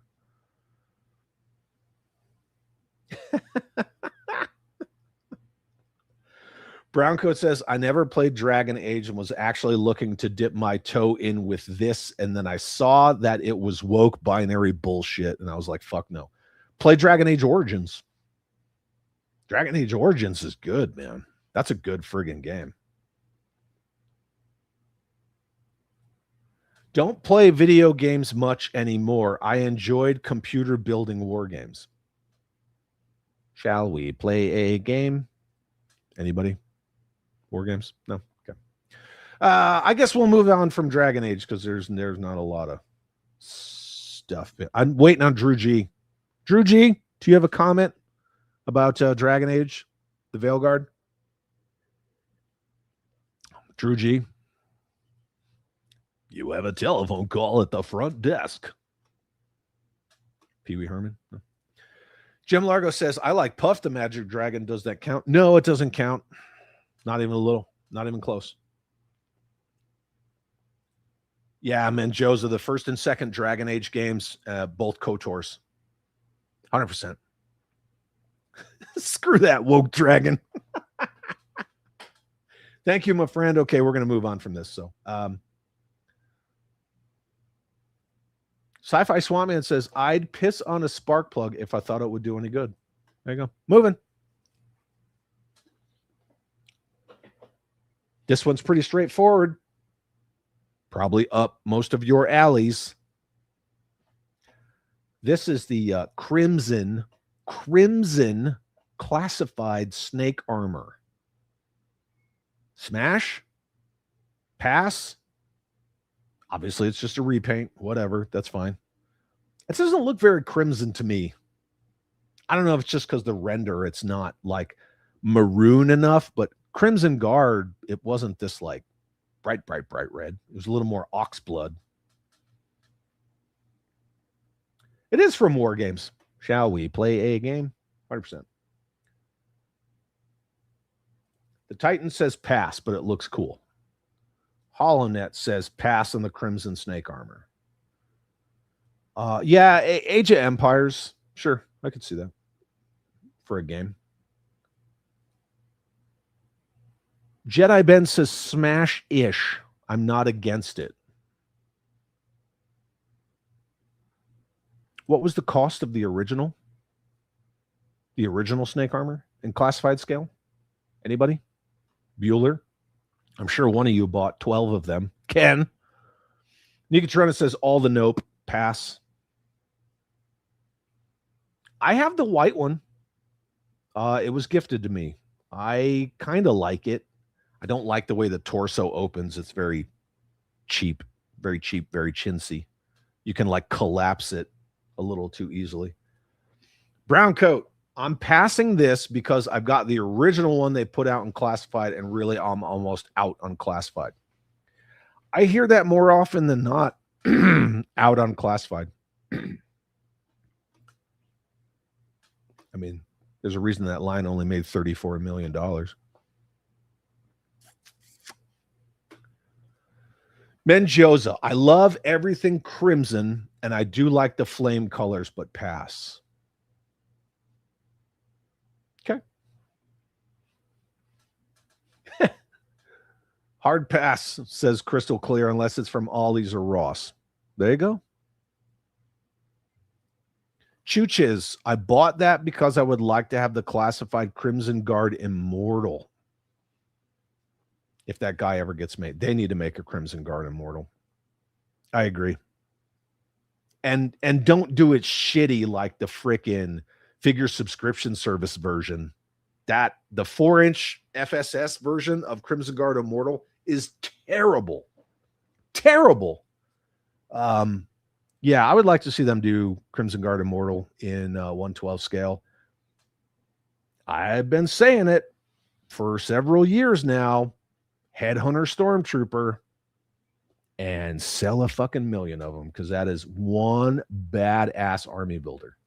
Browncoat says, I never played Dragon Age and was actually looking to dip my toe in with this, and then I saw that it was woke binary bullshit, and I was like, fuck no. Play Dragon Age Origins. Dragon Age Origins is good, man. That's a good friggin' game. Don't play video games much anymore. I enjoyed computer building war games. Shall we play a game? Anybody? War games? No? Okay. I guess we'll move on from Dragon Age because there's not a lot of stuff. I'm waiting on Drew G. Drew G, do you have a comment about Dragon Age, the Veilguard? Drew G, you have a telephone call at the front desk. Pee Wee Herman? No. Jim Largo says, I like Puff the Magic Dragon. Does that count? No, it doesn't count. Not even a little. Not even close. Yeah, Menjoza, the first and second Dragon Age games, both KOTORs. 100%. Screw that woke dragon. Thank you, my friend. Okay, we're going to move on from this. So, Sci-Fi Swamman says, I'd piss on a spark plug if I thought it would do any good. There you go. Moving. This one's pretty straightforward. Probably up most of your alleys. This is the crimson classified snake armor. Smash? Pass? Obviously, it's just a repaint. Whatever. That's fine. It doesn't look very crimson to me. I don't know if it's just because the render, it's not like maroon enough, but Crimson Guard, it wasn't this like bright red. It was a little more oxblood. It is from War Games. Shall we play a game? 100%. The Titan says pass, but it looks cool. HoloNet says pass on the Crimson Snake armor. Yeah, Age of Empires. Sure, I could see that for a game. Jedi Ben says smash-ish. I'm not against it. What was the cost of the original? The original snake armor in classified scale? Anybody? Bueller? I'm sure one of you bought 12 of them. Ken? Nikatrona says all the nope. Pass. I have the white one. It was gifted to me. I kind of like it. I don't like the way the torso opens. It's very cheap, very chintzy. You can like collapse it a little too easily. Brown coat. I'm passing this because I've got the original one they put out in classified, and really I'm almost out on classified. I hear that more often than not. Out on classified. I mean, there's a reason that line only made $34 million. Menjoza, I love everything crimson, and I do like the flame colors, but pass. Okay. Hard pass, says Crystal Clear, unless it's from Ollie's or Ross. There you go. Chooches, I bought that because I would like to have the classified Crimson Guard Immortal. If that guy ever gets made, they need to make a Crimson Guard Immortal. I agree. And don't do it shitty like the frickin' figure subscription service version. That the 4-inch FSS version of Crimson Guard Immortal is terrible. Terrible. Yeah, I would like to see them do Crimson Guard Immortal in 1/12 scale. I've been saying it for several years now. Headhunter Stormtrooper and sell a fucking million of them, because that is one badass army builder.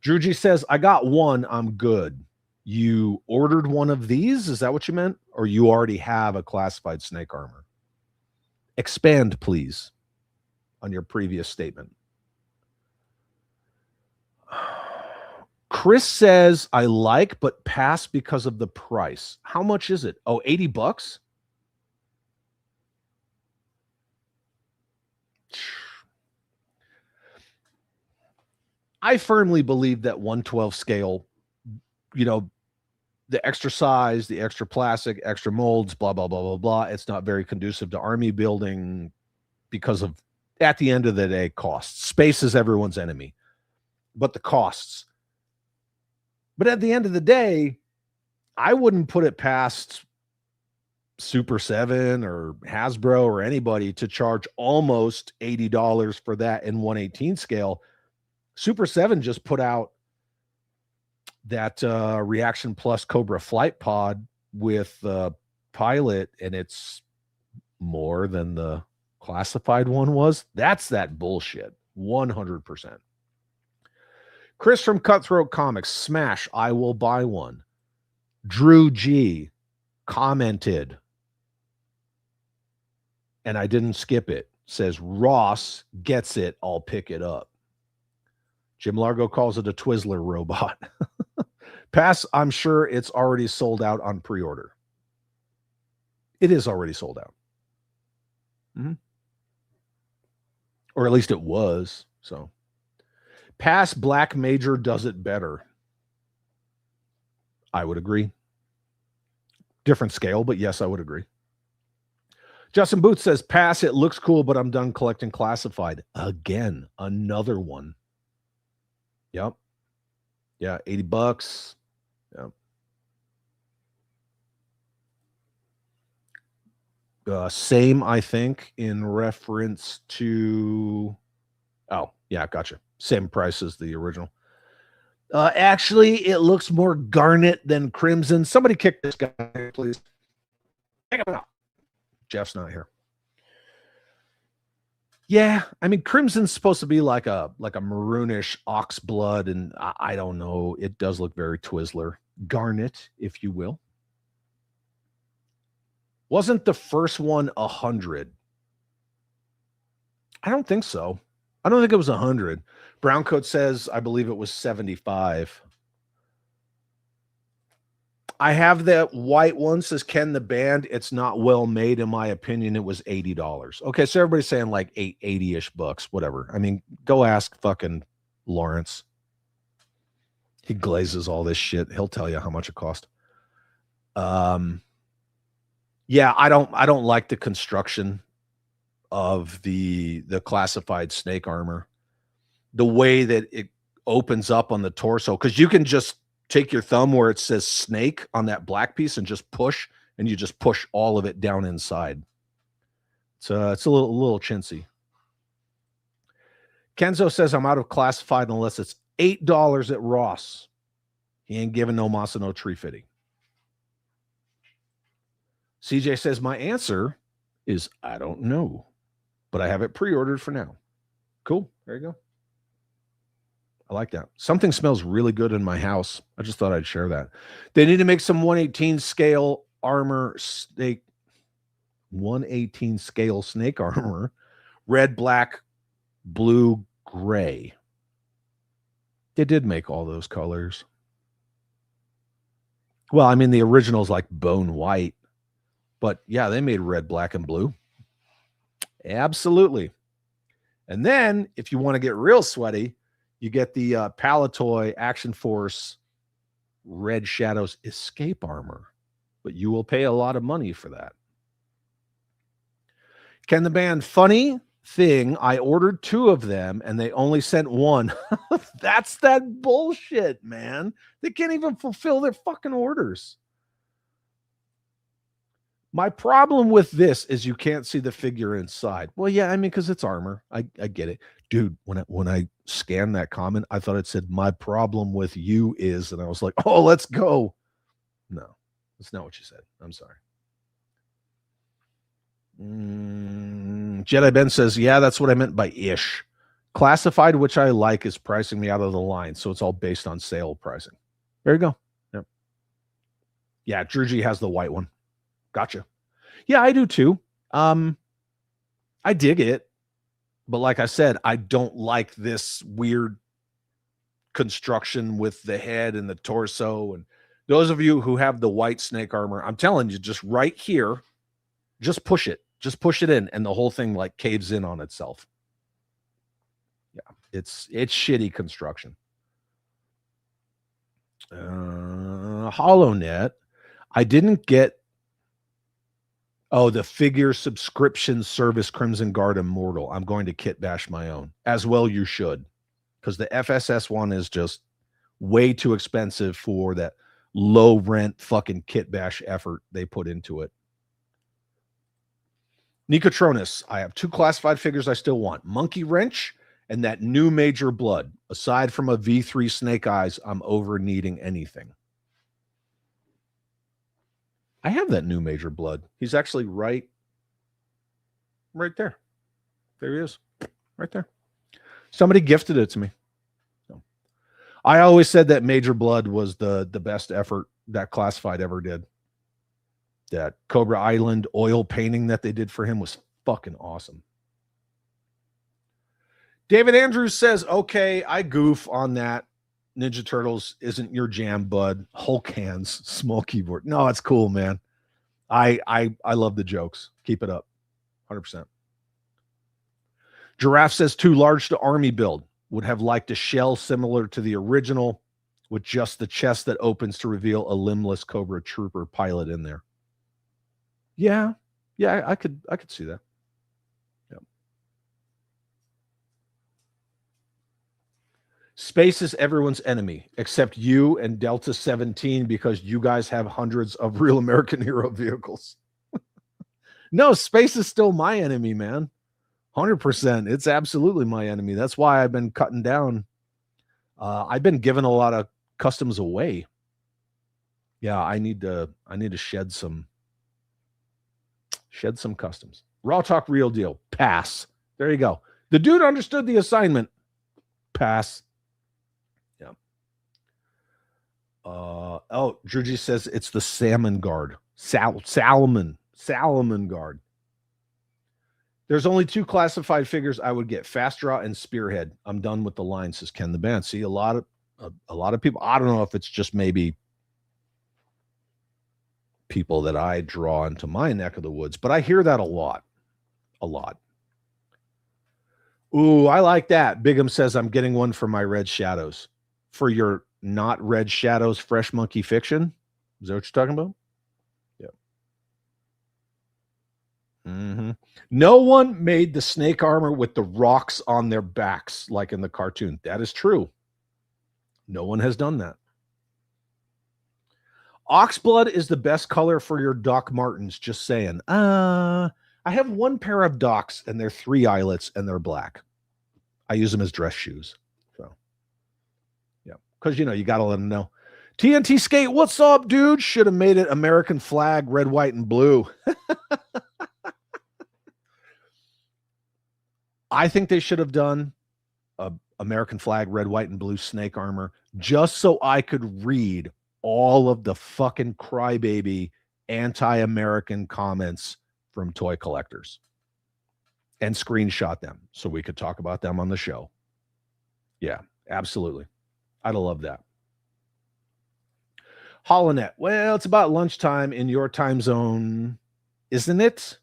Drugy says, I got one. I'm good. You ordered one of these? Is that what you meant? Or you already have a classified snake armor? Expand, please, on your previous statement. Chris says, I like, but pass because of the price. How much is it? Oh, $80? I firmly believe that 1/12 scale, you know, the extra size, the extra plastic, extra molds, blah, blah, blah, blah, blah. It's not very conducive to army building because of, at the end of the day, costs. Space is everyone's enemy, but the costs. But at the end of the day, I wouldn't put it past Super 7 or Hasbro or anybody to charge almost $80 for that in 1/18 scale. Super 7 just put out that Reaction Plus Cobra Flight Pod with Pilot, and it's more than the classified one was. That's that bullshit. 100%. Chris from Cutthroat Comics, smash, I will buy one. Drew G commented, and I didn't skip it, says, Ross gets it, I'll pick it up. Jim Largo calls it a Twizzler robot. Pass, I'm sure it's already sold out on pre-order. It is already sold out. Mm-hmm. Or at least it was, so. Pass, Black Major does it better. I would agree. Different scale, but yes, I would agree. Justin Booth says, pass, it looks cool, but I'm done collecting classified. Again, another one Yep. Yeah, $80. Yep. Same, I think, in reference to. Oh, yeah, gotcha. Same price as the original. Actually, it looks more garnet than crimson. Somebody kick this guy, please. Take him out. Jeff's not here. Yeah, I mean, crimson's supposed to be like a maroonish ox blood, and I don't know. It does look very Twizzler. Garnet, if you will. Wasn't the first one 100? I don't think so. I don't think it was 100. Browncoat says, I believe it was 75. I have that white one, says Ken the Band. It's not well made, in my opinion. It was $80. Okay, so everybody's saying like 80-ish bucks, whatever. I mean, go ask fucking Lawrence. He glazes all this shit. He'll tell you how much it cost. Yeah, I don't like the construction of the classified snake armor. The way that it opens up on the torso, because you can just take your thumb where it says snake on that black piece and just push, and you just push all of it down inside. So it's a little chintzy. Kenzo says, I'm out of classified unless it's $8 at Ross. He ain't giving no masa, no tree fitting. CJ says, my answer is I don't know, but I have it pre-ordered for now. Cool. There you go. I like that. Something smells really good in my house. I just thought I'd share that. They need to make some 118 scale armor snake, 118 scale snake armor, red, black, blue, gray. They did make all those colors. Well, I mean, the original's like bone white, but yeah, they made red, black, and blue. Absolutely. And then if you want to get real sweaty, you get the Palatoy Action Force Red Shadows Escape Armor, but you will pay a lot of money for that. Ken the Band, funny thing, I ordered 2 of them and they only sent 1. That's that bullshit, man. They can't even fulfill their fucking orders. My problem with this is you can't see the figure inside. Well, yeah, I mean, because it's armor. I get it. Dude, when I scanned that comment, I thought it said, my problem with you is, and I was like, oh, let's go. No, that's not what you said. I'm sorry. Jedi Ben says, yeah, that's what I meant by ish. Classified, which I like, is pricing me out of the line. So it's all based on sale pricing. There you go. Yep. Yeah, Drugy has the white one. Gotcha. Yeah, I do too. I dig it. But like I said, I don't like this weird construction with the head and the torso. And those of you who have the white snake armor, I'm telling you, just right here, just push it. Just push it in, and the whole thing like caves in on itself. Yeah, it's shitty construction. HoloNet. I didn't get the figure subscription service Crimson Guard Immortal. I'm going to kit bash my own. As well you should. Because the FSS one is just way too expensive for that low rent fucking kit bash effort they put into it. Nicotronus. I have 2 classified figures I still want. Monkey Wrench and that new Major Blood. Aside from a V3 Snake Eyes, I'm over needing anything. I have that new Major Blood. He's actually right there. There he is. Right there. Somebody gifted it to me. So, I always said that Major Blood was the best effort that Classified ever did. That Cobra Island oil painting that they did for him was fucking awesome. David Andrews says, okay, I goof on that. Ninja Turtles isn't your jam, bud. Hulk hands, small keyboard. No, it's cool, man. I love the jokes. Keep it up. 100%. Giraffe says, too large to army build. Would have liked a shell similar to the original with just the chest that opens to reveal a limbless Cobra Trooper pilot in there. Yeah, I could see that. Space is everyone's enemy except you and Delta 17 because you guys have hundreds of real American hero vehicles. No, space is still my enemy, man. 100%. It's absolutely my enemy. That's why I've been cutting down. I've been giving a lot of customs away. Yeah, I need to shed some customs. Raw talk, real deal. Pass. There you go. The dude understood the assignment. Pass. Yeah. Drew G says it's the Salmon Guard. Salmon Guard. There's only 2 classified figures I would get: Fast Draw and Spearhead. I'm done with the line, says Ken the Band. See, a lot of people. I don't know if it's just maybe people that I draw into my neck of the woods, but I hear that a lot. Ooh, I like that. Bigham says I'm getting one for my Red Shadows. For your not Red Shadows Fresh Monkey Fiction? Is that what you're talking about? Yeah. Mm-hmm. No one made the snake armor with the rocks on their backs like in the cartoon. That is true. No one has done that. Oxblood is the best color for your Doc Martens. Just saying. I have one pair of Docs, and they're 3 eyelets, and they're black. I use them as dress shoes. So, yeah, because you got to let them know. TNT Skate, what's up, dude? Should have made it American flag, red, white, and blue. I think they should have done a American flag, red, white, and blue snake armor, just so I could read all of the fucking crybaby anti-American comments from toy collectors and screenshot them so we could talk about them on the show. Yeah, absolutely. I'd love that. Holonet. Well, it's about lunchtime in your time zone, isn't it?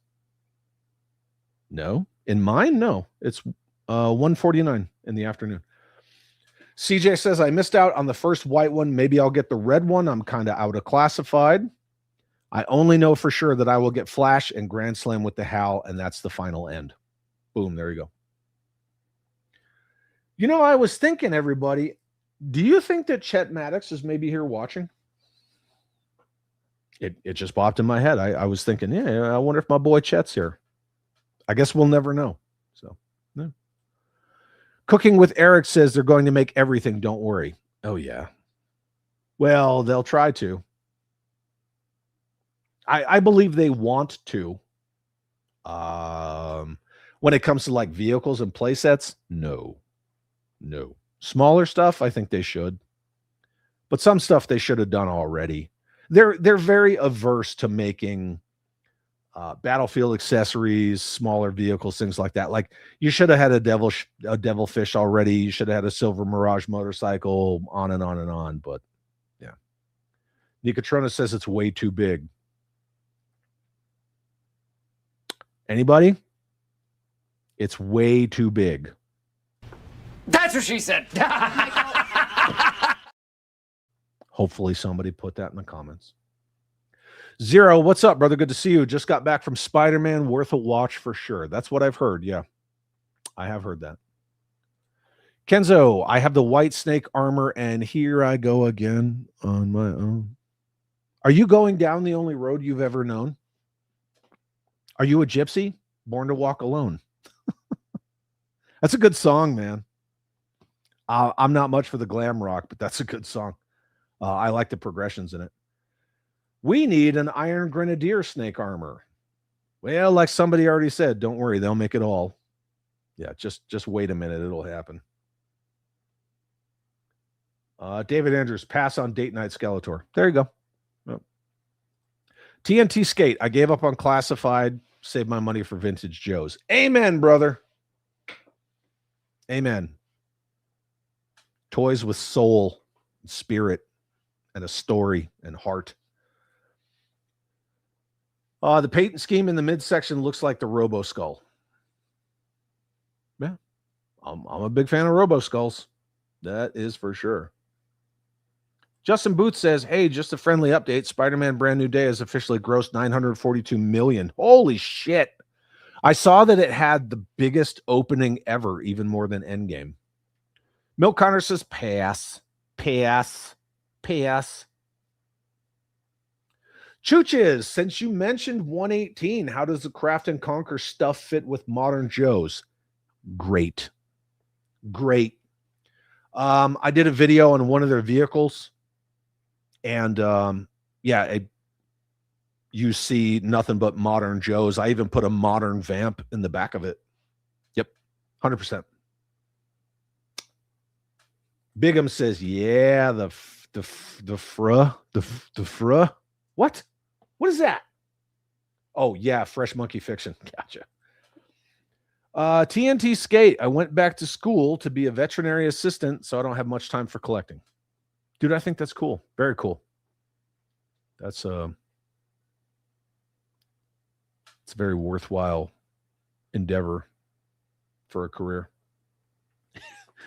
No. In mine, no. It's 1:49 in the afternoon. CJ says, I missed out on the first white one. Maybe I'll get the red one. I'm kind of out of classified. I only know for sure that I will get Flash and Grand Slam with the Hal, and that's the final end. Boom, there you go. I was thinking, everybody, do you think that Chet Maddox is maybe here watching? It just popped in my head. I was thinking, yeah, I wonder if my boy Chet's here. I guess we'll never know. So, no. Cooking with Eric says they're going to make everything. Don't worry. Oh, yeah. Well, they'll try to. I believe they want to. When it comes to like vehicles and play sets, no. Smaller stuff, I think they should. But some stuff they should have done already. They're very averse to making battlefield accessories, smaller vehicles, things like that. Like you should have had a devilfish already. You should have had a silver Mirage motorcycle, on and on and on. But yeah, Nicotrona says it's way too big. Anybody? It's way too big. That's what she said. Hopefully somebody put that in the comments. Zero, what's up, brother? Good to see you. Just got back from Spider-Man. Worth a watch for sure. That's what I've heard. Yeah, I have heard that. Kenzo, I have the white snake armor, and here I go again on my own. Are you going down the only road you've ever known? Are you a gypsy? Born to walk alone. That's a good song, man. I'm not much for the glam rock, but that's a good song. I like the progressions in it. We need an Iron Grenadier snake armor. Well, like somebody already said, don't worry, they'll make it all. Yeah, just wait a minute, it'll happen. David Andrews, pass on date night Skeletor. There you go. Yep. TNT Skate, I gave up on classified, saved my money for Vintage Joe's. Amen, brother. Amen. Toys with soul, spirit, and a story and heart. The paint scheme in the midsection looks like the Robo Skull. Yeah, I'm a big fan of Robo Skulls. That is for sure. Justin Booth says, hey, just a friendly update. Spider-Man Brand New Day has officially grossed $942 million. Holy shit. I saw that it had the biggest opening ever, even more than Endgame. Milk Connor says pass. Pass. Pass. Chooches, since you mentioned 118, how does the Craft and Conquer stuff fit with Modern Joe's? Great. Great. I did a video on one of their vehicles, and you see nothing but Modern Joe's. I even put a modern vamp in the back of it. Yep, 100%. Bigham says, yeah, the fruh. What? What is that? Oh, yeah, Fresh Monkey Fiction. Gotcha. TNT Skate. I went back to school to be a veterinary assistant, so I don't have much time for collecting. Dude, I think that's cool. Very cool. That's it's a very worthwhile endeavor for a career.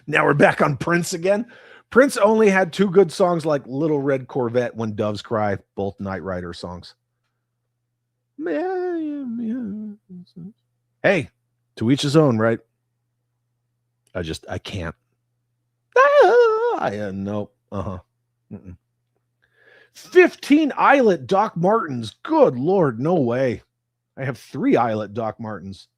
Now we're back on Prince again. Prince only had 2 good songs like Little Red Corvette, When Doves Cry, both Knight Rider songs. Hey, to each his own, right? I can't. No. 15 Eyelet Doc Martens. Good Lord, no way. I have 3 Eyelet Doc Martens.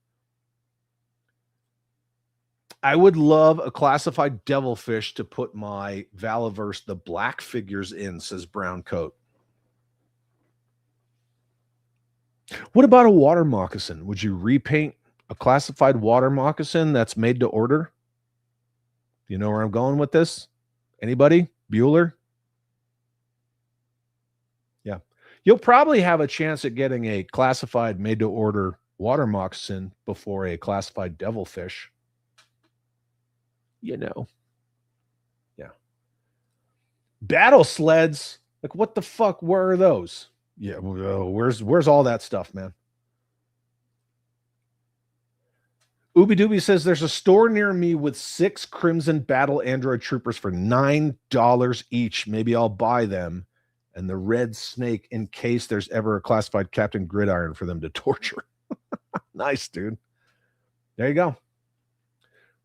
I would love a classified devilfish to put my Valaverse the black figures in, says Brown Coat. What about a water moccasin? Would you repaint a classified water moccasin that's made to order? Do you know where I'm going with this? Anybody? Bueller? Yeah. You'll probably have a chance at getting a classified made to order water moccasin before a classified devilfish. You know. Yeah. Battle sleds. Like, what the fuck? Where are those? Yeah. Where's all that stuff, man? Ooby Dooby says there's a store near me with 6 Crimson Battle Android Troopers for $9 each. Maybe I'll buy them. And the red snake in case there's ever a classified Captain Gridiron for them to torture. Nice, dude. There you go.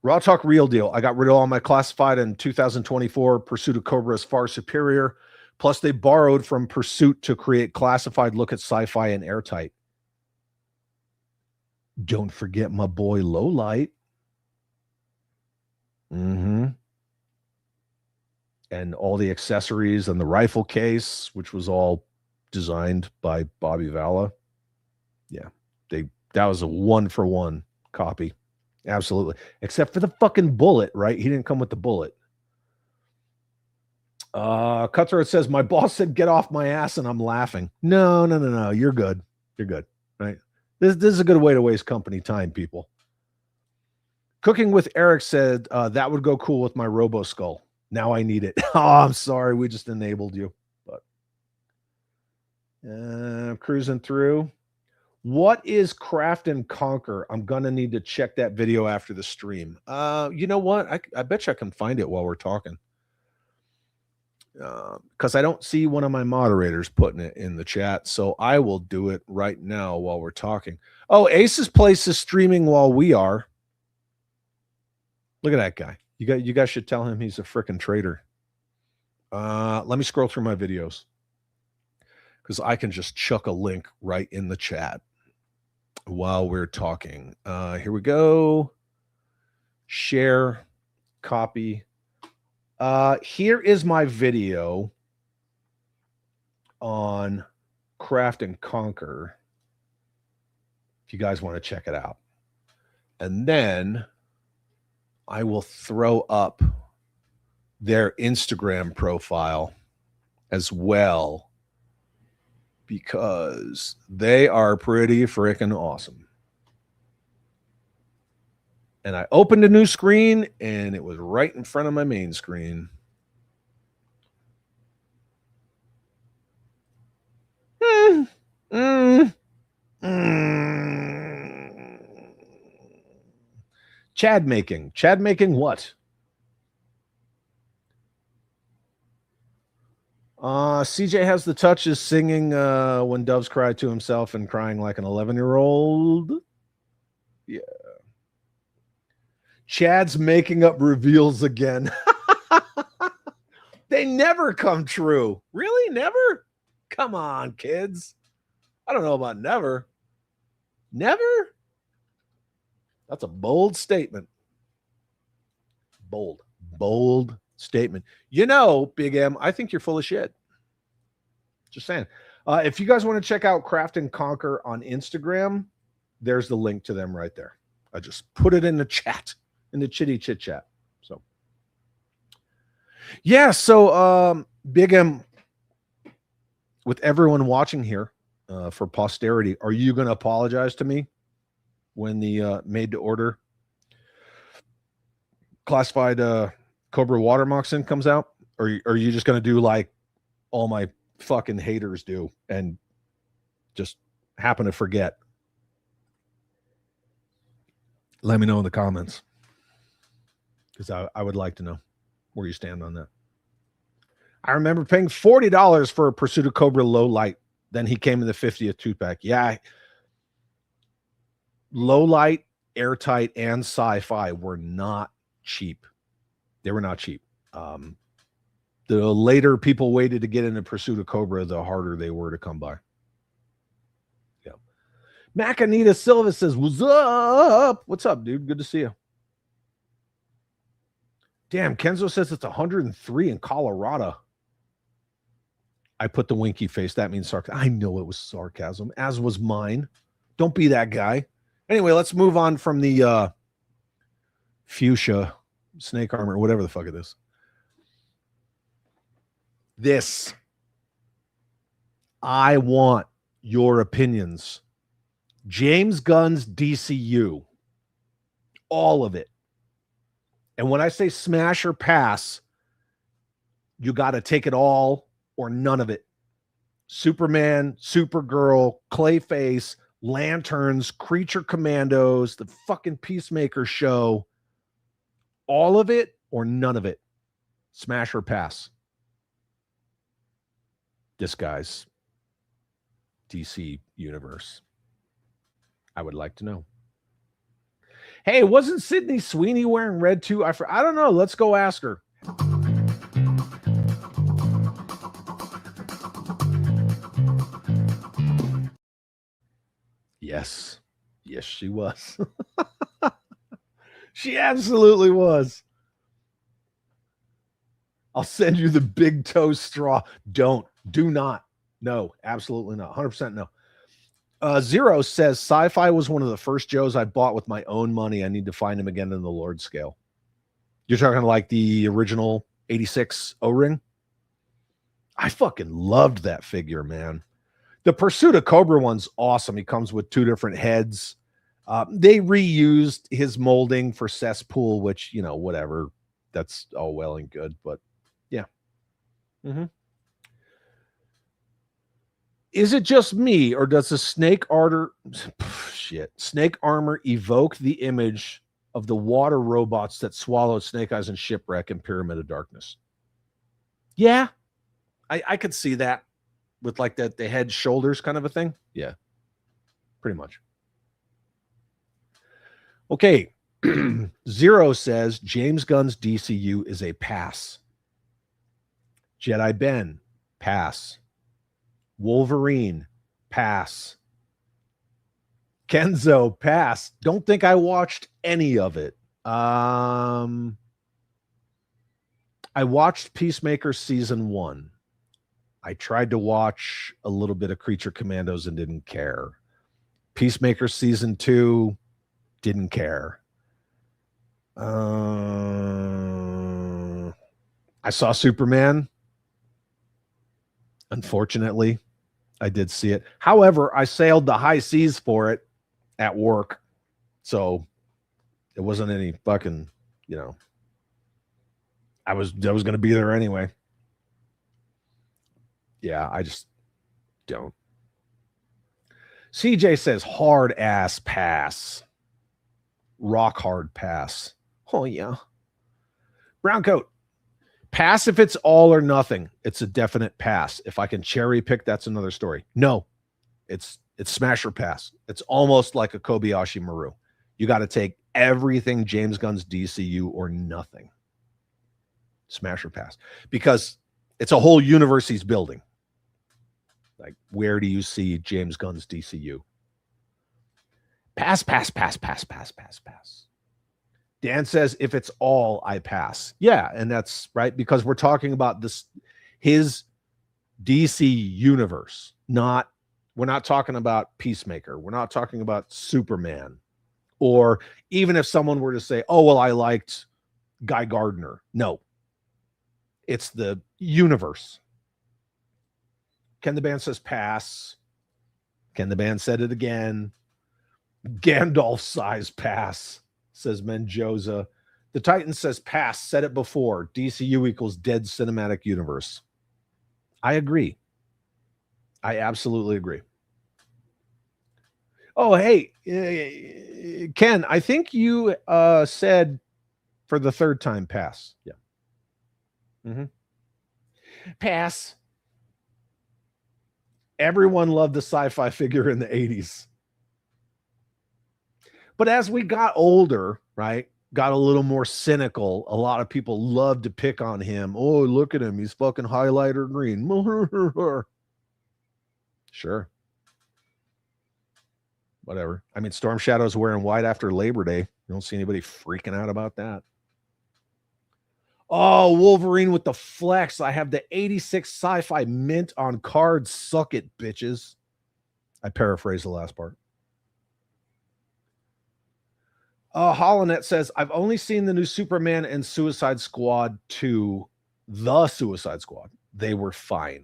Raw Talk Real Deal. I got rid of all my classified in 2024. Pursuit of Cobra is far superior. Plus, they borrowed from Pursuit to create classified look at sci-fi and airtight. Don't forget my boy Lowlight. And all the accessories and the rifle case, which was all designed by Bobby Valla. Yeah, that was a 1-for-1 copy. Absolutely. Except for the fucking bullet, right? He didn't come with the bullet. Cutthroat says, my boss said, get off my ass, and I'm laughing. No. You're good. You're good, right? This is a good way to waste company time, people. Cooking with Eric said, that would go cool with my Robo Skull. Now I need it. Oh, I'm sorry. We just enabled you. But cruising through. What is Craft and Conquer? I'm going to need to check that video after the stream. You know what? I bet you I can find it while we're talking. Because I don't see one of my moderators putting it in the chat. So I will do it right now while we're talking. Oh, Ace's Place is streaming while we are. Look at that guy. You guys should tell him he's a freaking traitor. Let me scroll through my videos. Because I can just chuck a link right in the chat while we're talking. Here we go. Share, copy. Here is my video on Craft and Conquer, if you guys want to check it out. And then I will throw up their Instagram profile as well, because they are pretty freaking awesome. And I opened a new screen, and it was right in front of my main screen. Chad making. Chad making what? CJ has the touches singing When Doves Cry to himself and crying like an 11-year-old. Yeah. Chad's making up reveals again. They never come true. Really? Never? Come on, kids. I don't know about never. Never? That's a bold statement. Bold statement. You know, Big M, I think you're full of shit. Just saying. If you guys want to check out Craft and Conquer on Instagram, there's the link to them right there. I just put it in the chat, in the chitty chit chat. So, yeah. So, Big M, with everyone watching here for posterity, are you going to apologize to me when the made to order classified Cobra water moccasin comes out? Or are you just going to do like all my fucking haters do and just happen to forget? Let me know in the comments, because I would like to know where you stand on that. I remember paying $40 for a Pursuit of Cobra low light. Then he came in the 50th tooth pack. Yeah. Low light, airtight, and sci-fi were not cheap. They were not cheap. The later people waited to get into Pursuit of Cobra, the harder they were to come by. Yeah. Macanita Silva says, "What's up? What's up, dude? Good to see you." Damn, Kenzo says it's 103 in Colorado. I put the winky face. That means sarcasm. I know it was sarcasm, as was mine. Don't be that guy. Anyway, let's move on from the fuchsia snake armor, whatever the fuck it is. This. I want your opinions. James Gunn's DCU. All of it. And when I say smash or pass, you got to take it all or none of it. Superman, Supergirl, Clayface, Lanterns, Creature Commandos, the fucking Peacemaker show. All of it or none of it. Smash or pass. This guy's DC universe. I would like to know. Hey, wasn't Sydney Sweeney wearing red too? I don't know. Let's go ask her. Yes. Yes, she was. She absolutely was. I'll send you the big toe straw. Do not. No, absolutely not. 100% no. Zero says Sci-Fi was one of the first Joes I bought with my own money. I need to find him again in the Lord scale. You're talking like the original 86 O-ring? I fucking loved that figure, man. The Pursuit of Cobra one's awesome. He comes with two different heads. They reused his molding for Cesspool, which, you know, whatever. That's all well and good, but yeah. Mm-hmm. Is it just me, or does the snake armor evoke the image of the water robots that swallowed Snake Eyes and Shipwreck and Pyramid of Darkness? Yeah, I could see that with like the head shoulders kind of a thing. Yeah, pretty much. Okay, Zero says James Gunn's DCU is a pass. Jedi Ben, pass. Wolverine, pass. Kenzo, pass. Don't think I watched any of it. I watched Peacemaker season 1. I tried to watch a little bit of Creature Commandos and didn't care. Peacemaker season 2, didn't care. I saw Superman. Unfortunately, I did see it. However, I sailed the high seas for it at work. So it wasn't any fucking, you know, I was going to be there anyway. Yeah, I just don't. CJ says hard ass pass. Rock hard pass. Oh, yeah. Brown coat. Pass if it's all or nothing. It's a definite pass. If I can cherry pick, that's another story. No, it's smash or pass. It's almost like a Kobayashi Maru. You got to take everything James Gunn's DCU or nothing. Smash or pass. Because it's a whole universe he's building. Like, where do you see James Gunn's DCU? Pass, pass, pass, pass, pass, pass, pass. Dan says, if it's all, I pass. Yeah, and that's right, because we're talking about his DC universe. We're not talking about Peacemaker. We're not talking about Superman. Or even if someone were to say, oh, well, I liked Guy Gardner. No. It's the universe. Ken the Band says pass. Ken the Band said it again. Gandalf size pass, says Menjoza. The Titan says pass, said it before. DCU equals dead cinematic universe. I agree. I absolutely agree. Oh, hey, Ken, I think you said for the third time pass. Yeah. Mm-hmm. Pass. Everyone loved the sci-fi figure in the 80s. But as we got older, right, got a little more cynical, a lot of people loved to pick on him. Oh, look at him. He's fucking highlighter green. Sure. Whatever. I mean, Storm Shadow's wearing white after Labor Day. You don't see anybody freaking out about that. Oh, Wolverine with the flex. I have the 86 sci-fi mint on cards. Suck it, bitches. I paraphrased the last part. Holonet says, I've only seen the new Superman and Suicide Squad 2, the Suicide Squad. They were fine.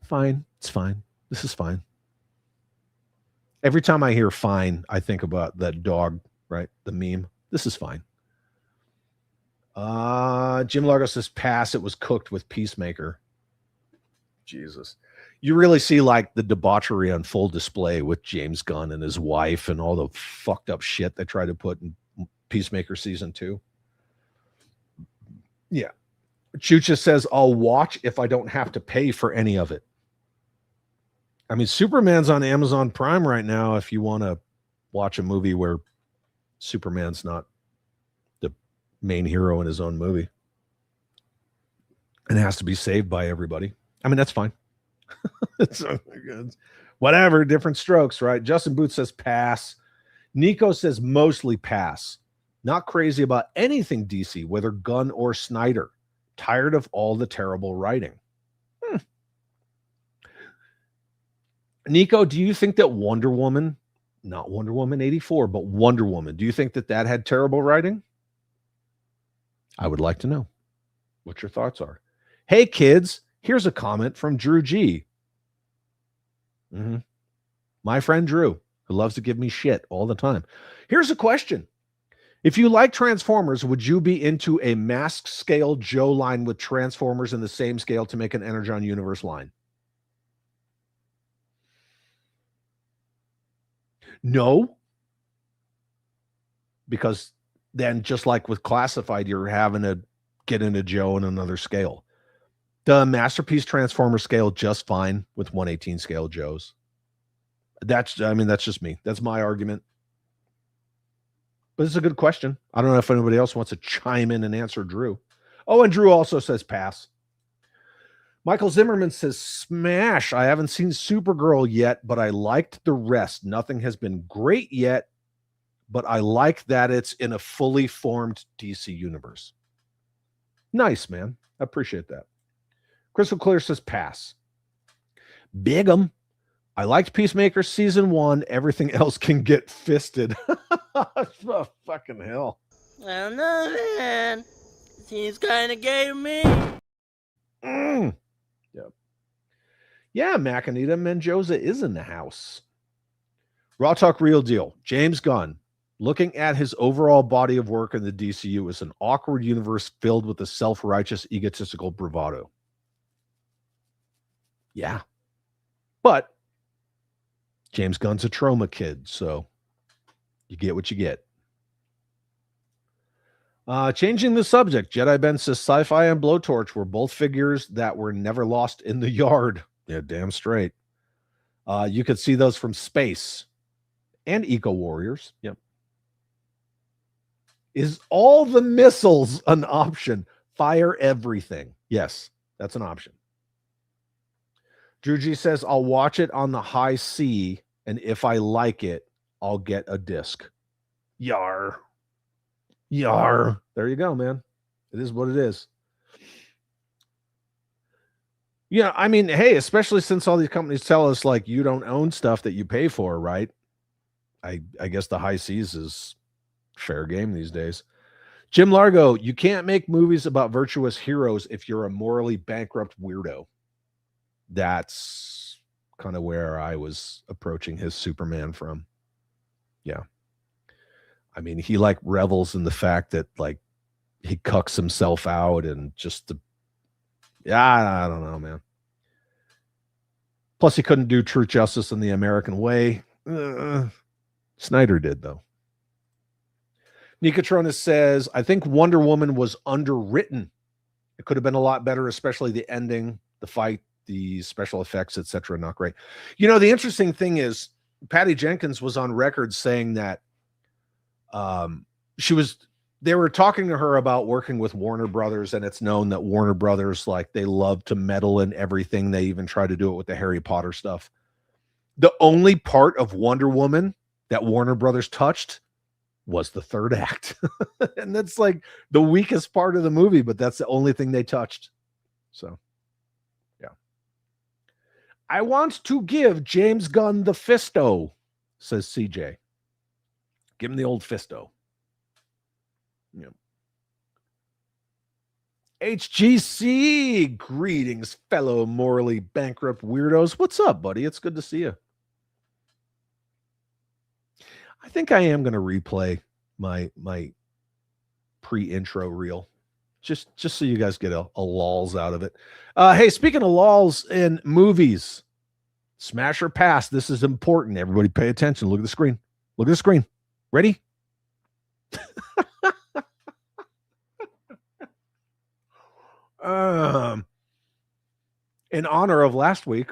Fine. It's fine. This is fine. Every time I hear fine, I think about that dog, right? The meme. This is fine. Jim Largo says pass. It was cooked with Peacemaker. Jesus. You really see like the debauchery on full display with James Gunn and his wife and all the fucked up shit they tried to put in Peacemaker season 2. Yeah. Chucha says, I'll watch if I don't have to pay for any of it. I mean, Superman's on Amazon Prime right now if you want to watch a movie where Superman's not the main hero in his own movie and has to be saved by everybody. I mean, that's fine. It's whatever, different strokes, right? Justin Booth says pass. Nico says mostly pass. Not crazy about anything DC, whether Gunn or Snyder. Tired of all the terrible writing. Nico, do you think that Wonder Woman, not Wonder Woman 84, but Wonder Woman, do you think that had terrible writing? I would like to know what your thoughts are. Hey, kids, here's a comment from Drew G. My friend Drew, who loves to give me shit all the time. Here's a question. If you like Transformers, would you be into a mask scale Joe line with Transformers in the same scale to make an Energon Universe line? No. Because then just like with Classified, you're having to get into Joe in another scale. The Masterpiece Transformer scale just fine with 118 scale Joes. That's just me. That's my argument. But it's a good question. I don't know if anybody else wants to chime in and answer Drew. Oh, and Drew also says pass. Michael Zimmerman says smash. I haven't seen Supergirl yet, but I liked the rest. Nothing has been great yet, but I like that it's in a fully formed DC universe. Nice, man. I appreciate that. Crystal Clear says pass. Big'em. I liked Peacemaker season 1. Everything else can get fisted. Oh, fucking hell. I don't know, man. Seems kind of gay to me. Yep. Yeah, Macanita Menjoza is in the house. Raw Talk Real Deal. James Gunn. Looking at his overall body of work in the DCU is an awkward universe filled with a self-righteous, egotistical bravado. Yeah. But James Gunn's a trauma kid, so you get what you get. Changing the subject, Jedi Ben says Sci-Fi and Blowtorch were both figures that were never lost in the yard. Yeah, damn straight. You could see those from space and Eco Warriors. Yep. Is all the missiles an option? Fire everything. Yes, that's an option. Drew G says, I'll watch it on the high C, and if I like it, I'll get a disc. Yar. Yar. There you go, man. It is what it is. Yeah, I mean, hey, especially since all these companies tell us, like, you don't own stuff that you pay for, right? I guess the high C's is fair game these days. Jim Largo, you can't make movies about virtuous heroes if you're a morally bankrupt weirdo. That's kind of where I was approaching his Superman from. Yeah. I mean, he like revels in the fact that like he cucks himself out and I don't know, man. Plus he couldn't do true justice in the American way. Snyder did, though. Nikatronis says, I think Wonder Woman was underwritten. It could have been a lot better, especially the ending, the fight, the special effects, etc. Not great. You know, the interesting thing is Patty Jenkins was on record saying that they were talking to her about working with Warner Brothers, and it's known that Warner Brothers, like, they love to meddle in everything. They even try to do it with the Harry Potter stuff. The only part of Wonder Woman that Warner Brothers touched was the third act. And that's like the weakest part of the movie, but that's the only thing they touched. So, yeah. I want to give James Gunn the fisto, says CJ. Give him the old fisto. Yeah. HGC, greetings, fellow morally bankrupt weirdos. What's up, buddy? It's good to see you. I think I am going to replay my pre-intro reel, just so you guys get a lols out of it. Hey, speaking of lols in movies, smash or pass. This is important. Everybody pay attention. Look at the screen. Look at the screen. Ready? In honor of last week,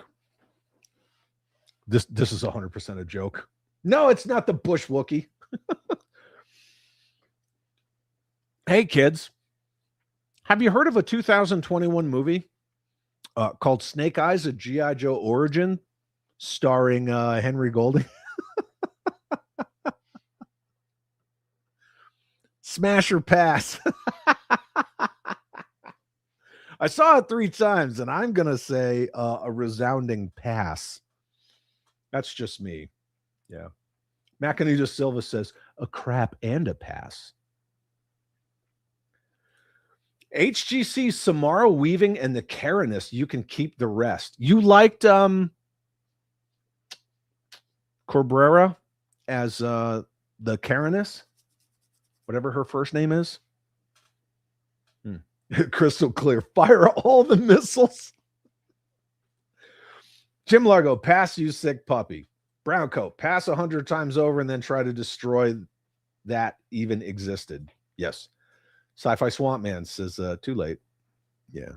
this is 100% a joke. No, it's not the Bush Wookie. Hey, kids. Have you heard of a 2021 movie called Snake Eyes, a G.I. Joe origin, starring Henry Golding? Smash or pass? I saw it 3 times, and I'm going to say a resounding pass. That's just me. Yeah. Macanita Silva says, a crap and a pass. HGC, Samara Weaving, and the Karenist, you can keep the rest. You liked Cabrera as the Karenist? Whatever her first name is. Crystal clear. Fire all the missiles. Jim Largo, pass, you sick puppy. Brown coat, pass 100 times over and then try to destroy that even existed. Yes. Sci-Fi Swamp Man says, too late. Yeah.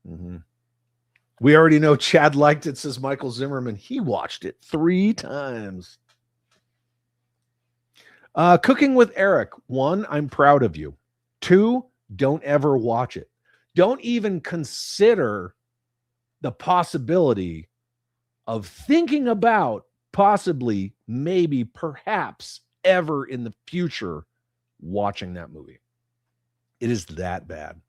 Mm-hmm. We already know Chad liked it, says Michael Zimmerman. He watched it 3 times. Cooking with Eric. 1, I'm proud of you. 2, don't ever watch it. Don't even consider the possibility of thinking about possibly, maybe, perhaps ever in the future watching that movie. It is that bad.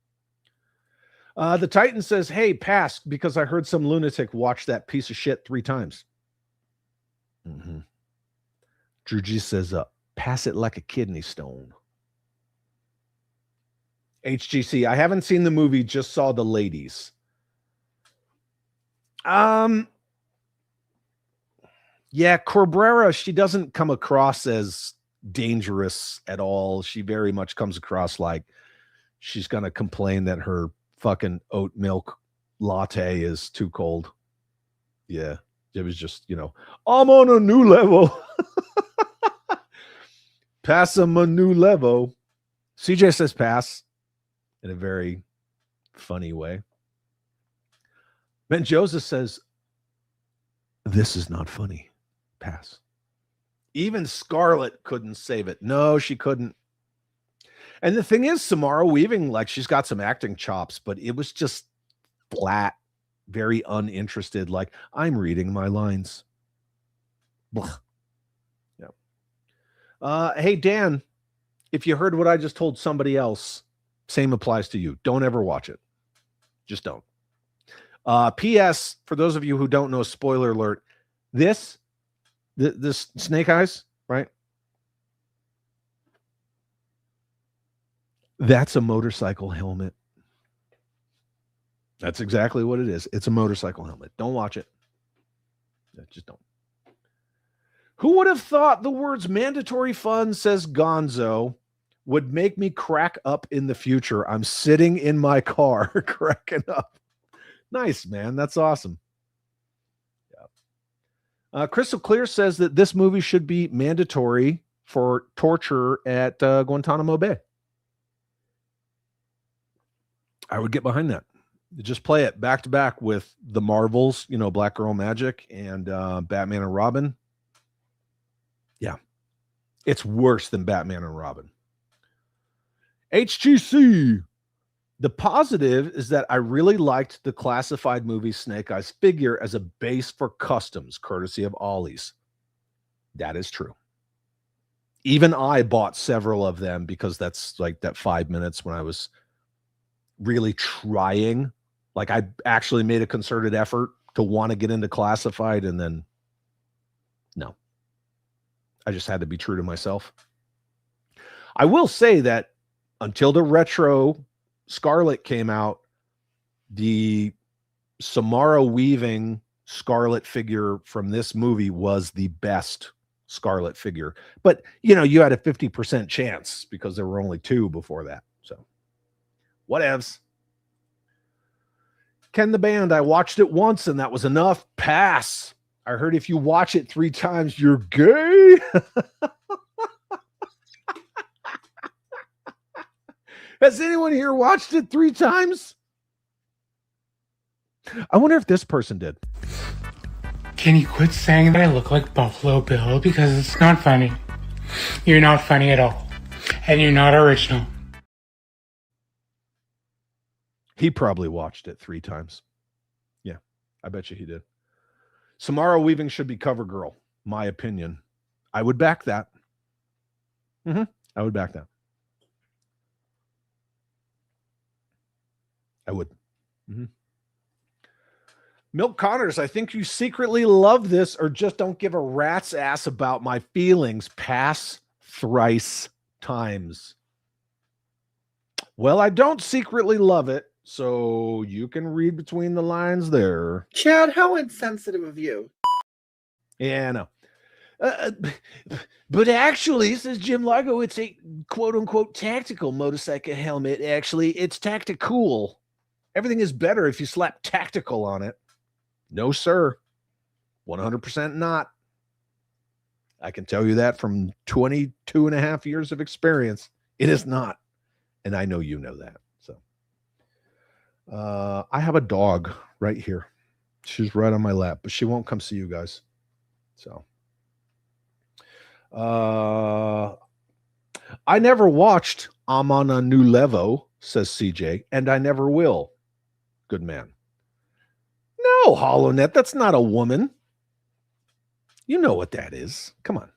The Titan says, hey, pass, because I heard some lunatic watch that piece of shit 3 times. Mm-hmm. Drew G says, pass it like a kidney stone. HGC, I haven't seen the movie, just saw the ladies. Yeah, Cabrera, she doesn't come across as dangerous at all. She very much comes across like she's going to complain that her fucking oat milk latte is too cold. Yeah, it was just, I'm on a new level. Pass him a new level. CJ says pass in a very funny way. Ben Joseph says, this is not funny. Pass. Even Scarlett couldn't save it. No, she couldn't. And the thing is, Samara Weaving, like, she's got some acting chops, but it was just flat, very uninterested. Like, I'm reading my lines. Blah. Yeah. Hey, Dan, if you heard what I just told somebody else, same applies to you. Don't ever watch it. Just don't. P.S. For those of you who don't know, spoiler alert, this Snake Eyes, right? That's a motorcycle helmet. That's exactly what it is. It's a motorcycle helmet. Don't watch it. Just don't. Who would have thought the words mandatory fun, says Gonzo, would make me crack up in the future? I'm sitting in my car cracking up. Nice, man. That's awesome. Yeah. Crystal Clear says that this movie should be mandatory for torture at Guantanamo Bay. I would get behind that. Just play it back to back with the Marvels, Black Girl Magic and Batman and Robin. Yeah. It's worse than Batman and Robin. HGC. The positive is that I really liked the classified movie Snake Eyes figure as a base for customs, courtesy of Ollie's. That is true. Even I bought several of them because that's like that 5 minutes when I was really trying. Like, I actually made a concerted effort to want to get into classified, and then no. I just had to be true to myself. I will say that until the retro Scarlet came out, the Samara Weaving Scarlet figure from this movie was the best Scarlet figure. But, you had a 50% chance because there were only 2 before that. So, whatevs. Ken the Band, I watched it once and that was enough. Pass. I heard if you watch it 3 times, you're gay. Has anyone here watched it 3 times? I wonder if this person did. Can you quit saying that I look like Buffalo Bill? Because it's not funny. You're not funny at all. And you're not original. He probably watched it 3 times. Yeah, I bet you he did. Samara Weaving should be cover girl, my opinion. I would back that. I would back that. I would. Milk Connors, I think you secretly love this or just don't give a rat's ass about my feelings. Pass thrice times. Well, I don't secretly love it, so you can read between the lines there. Chad, how insensitive of you. Yeah, I know. But actually, says Jim Largo, it's a quote-unquote tactical motorcycle helmet. Actually, it's tactical. Everything is better if you slap tactical on it. No, sir. 100% not. I can tell you that from 22 and a half years of experience. It is not. And I know you know that. So I have a dog right here. She's right on my lap, but she won't come see you guys. So I never watched I'm on a New Level, says CJ, and I never will. Good man. No, HollowNet, that's not a woman. You know what that is. Come on.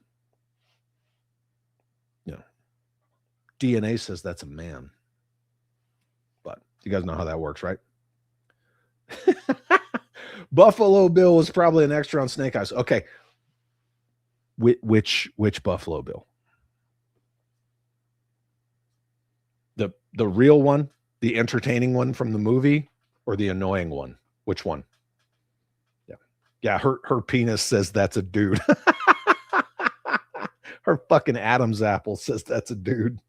No. DNA says that's a man. But you guys know how that works, right? Buffalo Bill was probably an extra on Snake Eyes. Okay. Which Buffalo Bill? The real one, the entertaining one from the movie, or the annoying one? Which one? Yeah, her penis says that's a dude. Her fucking Adam's apple says that's a dude.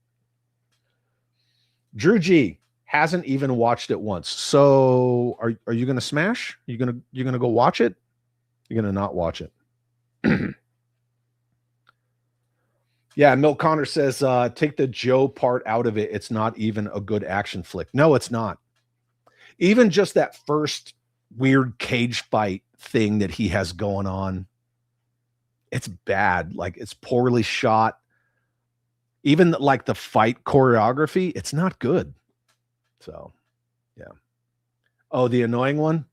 Drew G hasn't even watched it once. So are you gonna smash? You're gonna go watch it? You're gonna not watch it. Yeah, Milk Connor says, take the Joe part out of it. It's not even a good action flick. No, it's not. Even just that first weird cage fight thing that he has going on, it's bad. Like, it's poorly shot. Even like the fight choreography, it's not good. So, yeah. Oh, the annoying one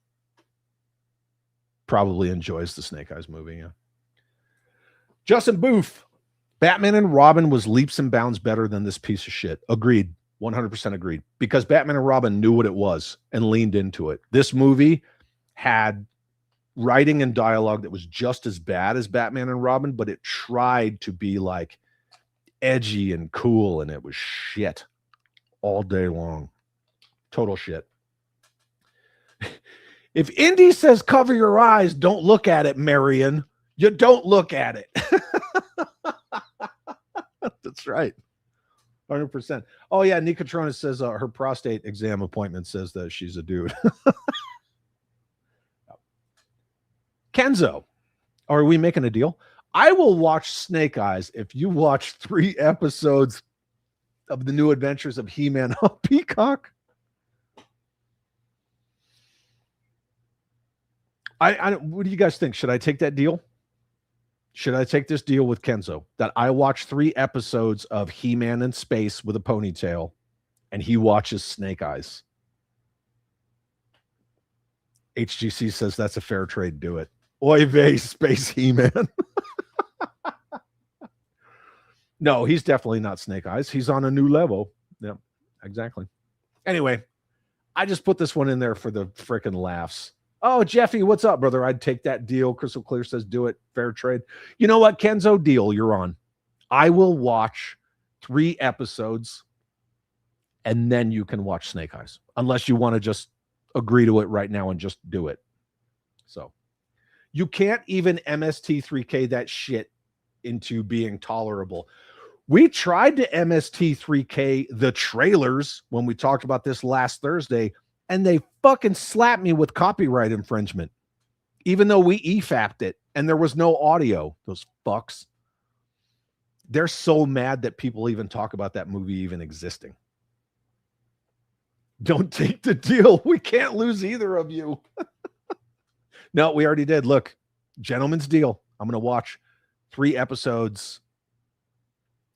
probably enjoys the Snake Eyes movie. Yeah. Justin Booth, Batman and Robin was leaps and bounds better than this piece of shit. Agreed. 100% agreed. Because Batman and Robin knew what it was and leaned into it. This movie had writing and dialogue that was just as bad as Batman and Robin, but it tried to be like edgy and cool, and it was shit all day long. Total shit. If Indy says cover your eyes, don't look at it, Marion. You don't look at it. That's right. 100%. Oh, yeah. Nikatrona says her prostate exam appointment says that she's a dude. Kenzo, are we making a deal? I will watch Snake Eyes if you watch 3 episodes of the New Adventures of He-Man on Peacock. What do you guys think? Should I take that deal? Should I take this deal with Kenzo that I watch 3 episodes of He-Man in space with a ponytail and he watches Snake Eyes? HGC says that's a fair trade. Do it. Oy vey, Space He-Man. No, he's definitely not Snake Eyes. He's on a new level. Yeah, exactly. Anyway, I just put this one in there for the freaking laughs. Oh, Jeffy, what's up, brother? I'd take that deal. Crystal Clear says do it. Fair trade. You know what, Kenzo? Deal. You're on. I will watch 3 episodes and then you can watch Snake Eyes. Unless you want to just agree to it right now and just do it. So you can't even MST3K that shit into being tolerable. We tried to MST3K the trailers when we talked about this last Thursday, and they fucking slapped me with copyright infringement, even though we EFAP'd it and there was no audio. Those fucks. They're so mad that people even talk about that movie even existing. Don't take the deal. We can't lose either of you. No, we already did. Look, gentleman's deal. I'm going to watch 3 episodes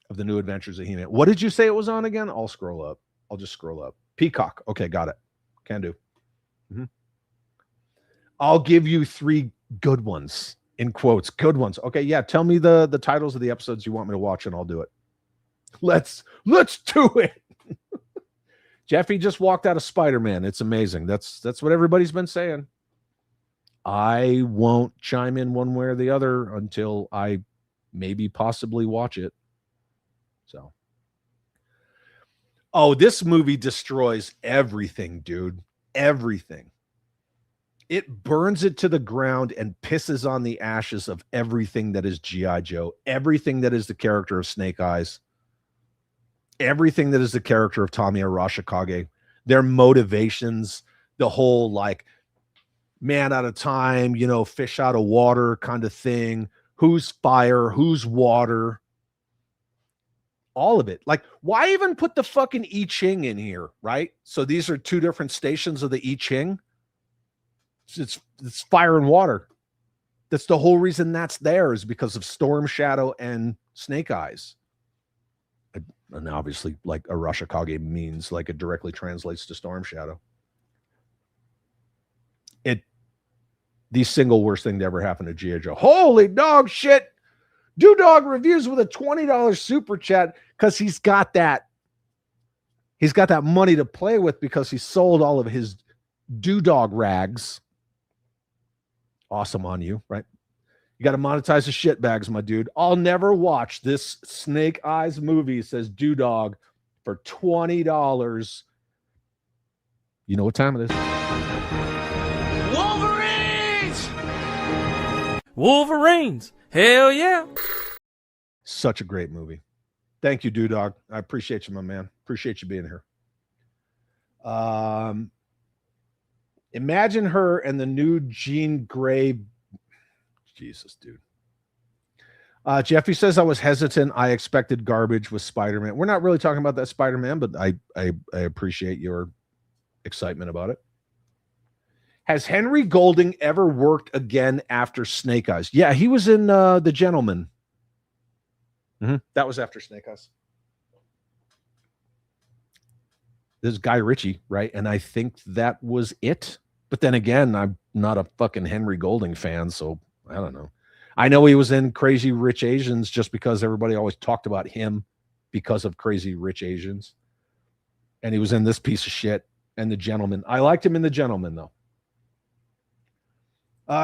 of the New Adventures of He-Man. What did you say it was on again? I'll scroll up. I'll just scroll up. Peacock. Okay, got it. Can do. Mm-hmm. I'll give you 3 good ones, in quotes. Good ones. Okay, yeah. Tell me the titles of the episodes you want me to watch, and I'll do it. Let's do it. Jeffy just walked out of Spider-Man. It's amazing. That's what everybody's been saying. I won't chime in one way or the other until I maybe possibly watch it. So, oh, this movie destroys everything, dude. Everything. It burns it to the ground and pisses on the ashes of everything that is G.I. Joe, everything that is the character of Snake Eyes, everything that is the character of Tommy Arashikage, their motivations, the whole like man out of time, you know, fish out of water kind of thing. Who's fire? Who's water? All of it. Like, why even put the fucking I Ching in here, right? So these are 2 different stations of the I Ching. It's fire and water. That's the whole reason that's there, is because of Storm Shadow and Snake Eyes. And obviously, like Arashikage means, like, it directly translates to Storm Shadow. The single worst thing to ever happen to G.I. Joe. Holy dog shit. Dog Reviews with a $20 super chat because he's got that money to play with because he sold all of his dog rags. Awesome on you, right? You got to monetize the shit bags, my dude. I'll never watch this Snake Eyes movie, says Dog, for $20. You know what time it is? Wolverines! Hell yeah! Such a great movie. Thank you, Dog. I appreciate you, my man. Appreciate you being here. Imagine her and the new Jean Grey. Jesus, dude. Jeffy says I was hesitant. I expected garbage with Spider-Man. We're not really talking about that Spider-Man, but I appreciate your excitement about it. Has Henry Golding ever worked again after Snake Eyes? Yeah, he was in The Gentleman. That was after Snake Eyes. This Guy Ritchie, right? And I think that was it. But then again, I'm not a fucking Henry Golding fan, so I don't know. I know he was in Crazy Rich Asians just because everybody always talked about him because of Crazy Rich Asians. And he was in this piece of shit and The Gentleman. I liked him in The Gentleman, though.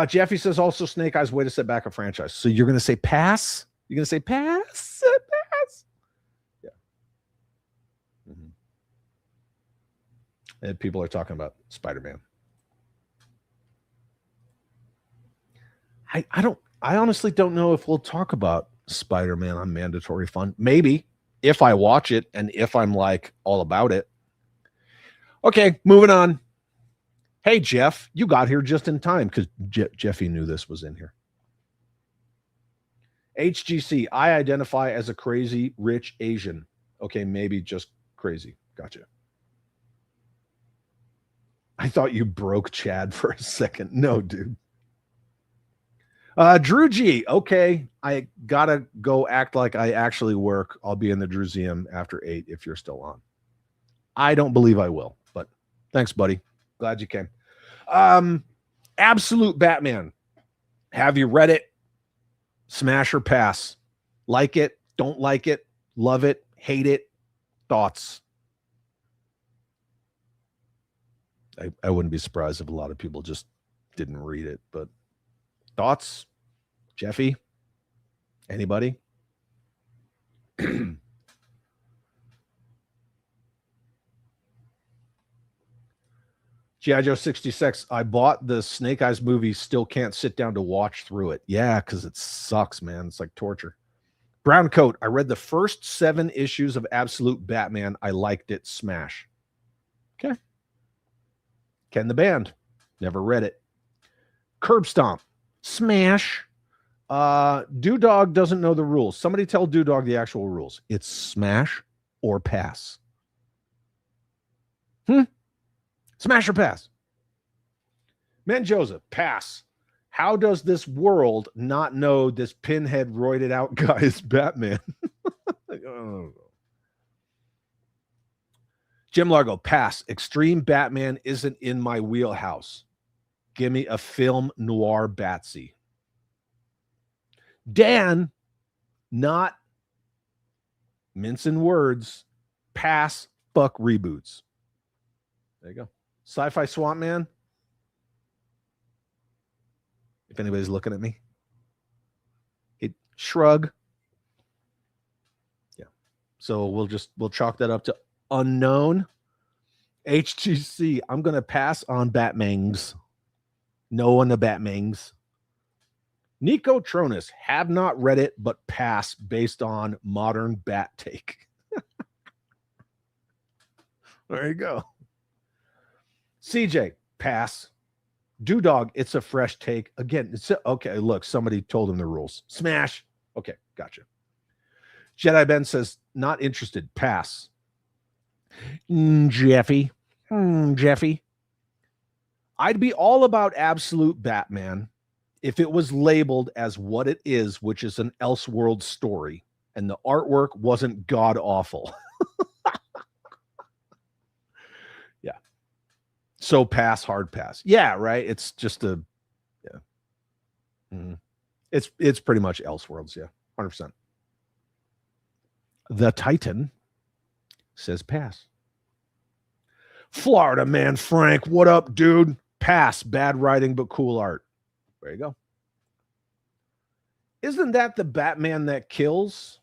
Jeffy says also Snake Eyes way to set back a franchise. So you're going to say pass? You're going to say pass? Pass? Yeah. Mm-hmm. And people are talking about Spider-Man. I honestly don't know if we'll talk about Spider-Man on Mandatory Fun. Maybe if I watch it and if I'm like all about it. Okay, moving on. Hey, Jeff, you got here just in time because Jeffy knew this was in here. HGC, I identify as a crazy rich Asian. Okay, maybe just crazy. Gotcha. I thought you broke Chad for a second. No, dude. Drew G. Okay, I gotta go act like I actually work. I'll be in the Drewseum after 8 if you're still on. I don't believe I will, but thanks, buddy. Glad you came. Absolute Batman. Have you read it? Smash or pass? Like it? Don't like it? Love it? Hate it? Thoughts? I wouldn't be surprised if a lot of people just didn't read it, but thoughts? Jeffy? Anybody? G.I. Joe 66. I bought the Snake Eyes movie, still can't sit down to watch through it. Yeah, because it sucks, man. It's like torture. Brown Coat. I read the first 7 issues of Absolute Batman. I liked it. Smash. Okay. Ken the Band. Never read it. Curb Stomp. Smash. Dewdog doesn't know the rules. Somebody tell Dewdog the actual rules. It's smash or pass. Smash or pass? Menjoza, pass. How does this world not know this pinhead roided out guy is Batman? Oh. Jim Largo, pass. Extreme Batman isn't in my wheelhouse. Give me a film noir Batsy. Dan, not mincing words, pass, fuck reboots. There you go. Sci-Fi Swamp Man. If anybody's looking at me, shrug. Yeah. So we'll chalk that up to unknown. HTC, I'm going to pass on Batmangs. No on the Batmangs. Nico Tronus, have not read it, but pass based on modern bat take. There you go. CJ, pass. Dewdog, it's a fresh take. Again, okay, look, somebody told him the rules. Smash. Okay, gotcha. Jedi Ben says, not interested. Pass. Jeffy. Jeffy. I'd be all about Absolute Batman if it was labeled as what it is, which is an Elseworld story, and the artwork wasn't god-awful. Yeah. So pass, hard pass. Yeah, right? It's just a... Yeah. Mm-hmm. It's pretty much Elseworlds, yeah. 100%. The Titan says pass. Florida man Frank, what up, dude? Pass. Bad writing, but cool art. There you go. Isn't that the Batman that kills?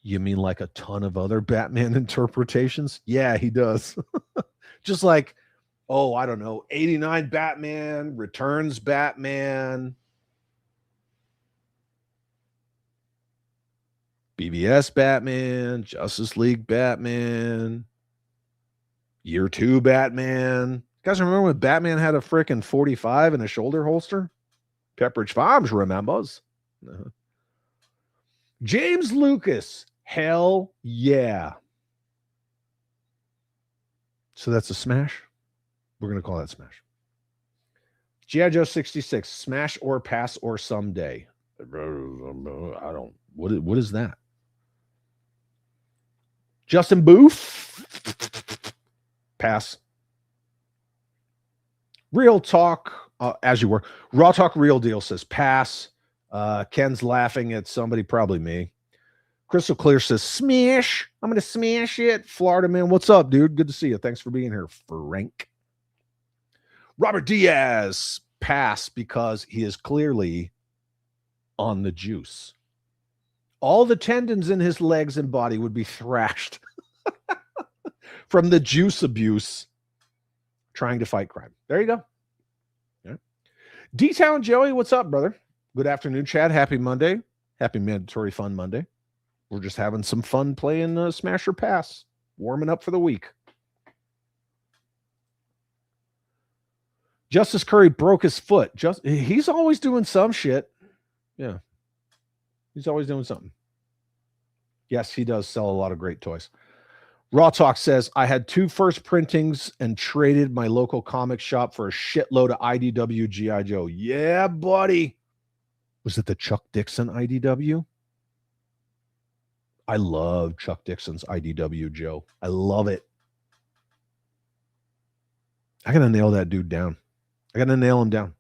You mean like a ton of other Batman interpretations? Yeah, he does. Just like, oh, I don't know, 89 Batman, Returns Batman, BVS Batman, Justice League Batman, Year 2 Batman. You guys remember when Batman had a frickin' 45 in a shoulder holster? Pepperidge Farms remembers. Uh-huh. James Lucas. Hell yeah. So that's a smash. We're going to call that smash. G.I. Joe 66. Smash or pass or someday. I don't. What is that? Justin Booth. Pass. Real talk, as you were. Raw Talk Real Deal says pass. Ken's laughing at somebody, probably me. Crystal Clear says smash. I'm going to smash it. Florida man, what's up, dude? Good to see you. Thanks for being here, Frank. Robert Diaz, pass, because he is clearly on the juice. All the tendons in his legs and body would be thrashed from the juice abuse trying to fight crime. There you go. Yeah. D-Town Joey, what's up, brother? Good afternoon, Chad. Happy Monday. Happy Mandatory Fun Monday. We're just having some fun playing Smash or Pass, warming up for the week. Justice Curry broke his foot. He's always doing some shit. Yeah. He's always doing something. Yes, he does sell a lot of great toys. Raw Talk says, I had 2 first printings and traded my local comic shop for a shitload of IDW G.I. Joe. Yeah, buddy. Was it the Chuck Dixon IDW? I love Chuck Dixon's IDW Joe. I love it. I got to nail that dude down. I got to nail him down.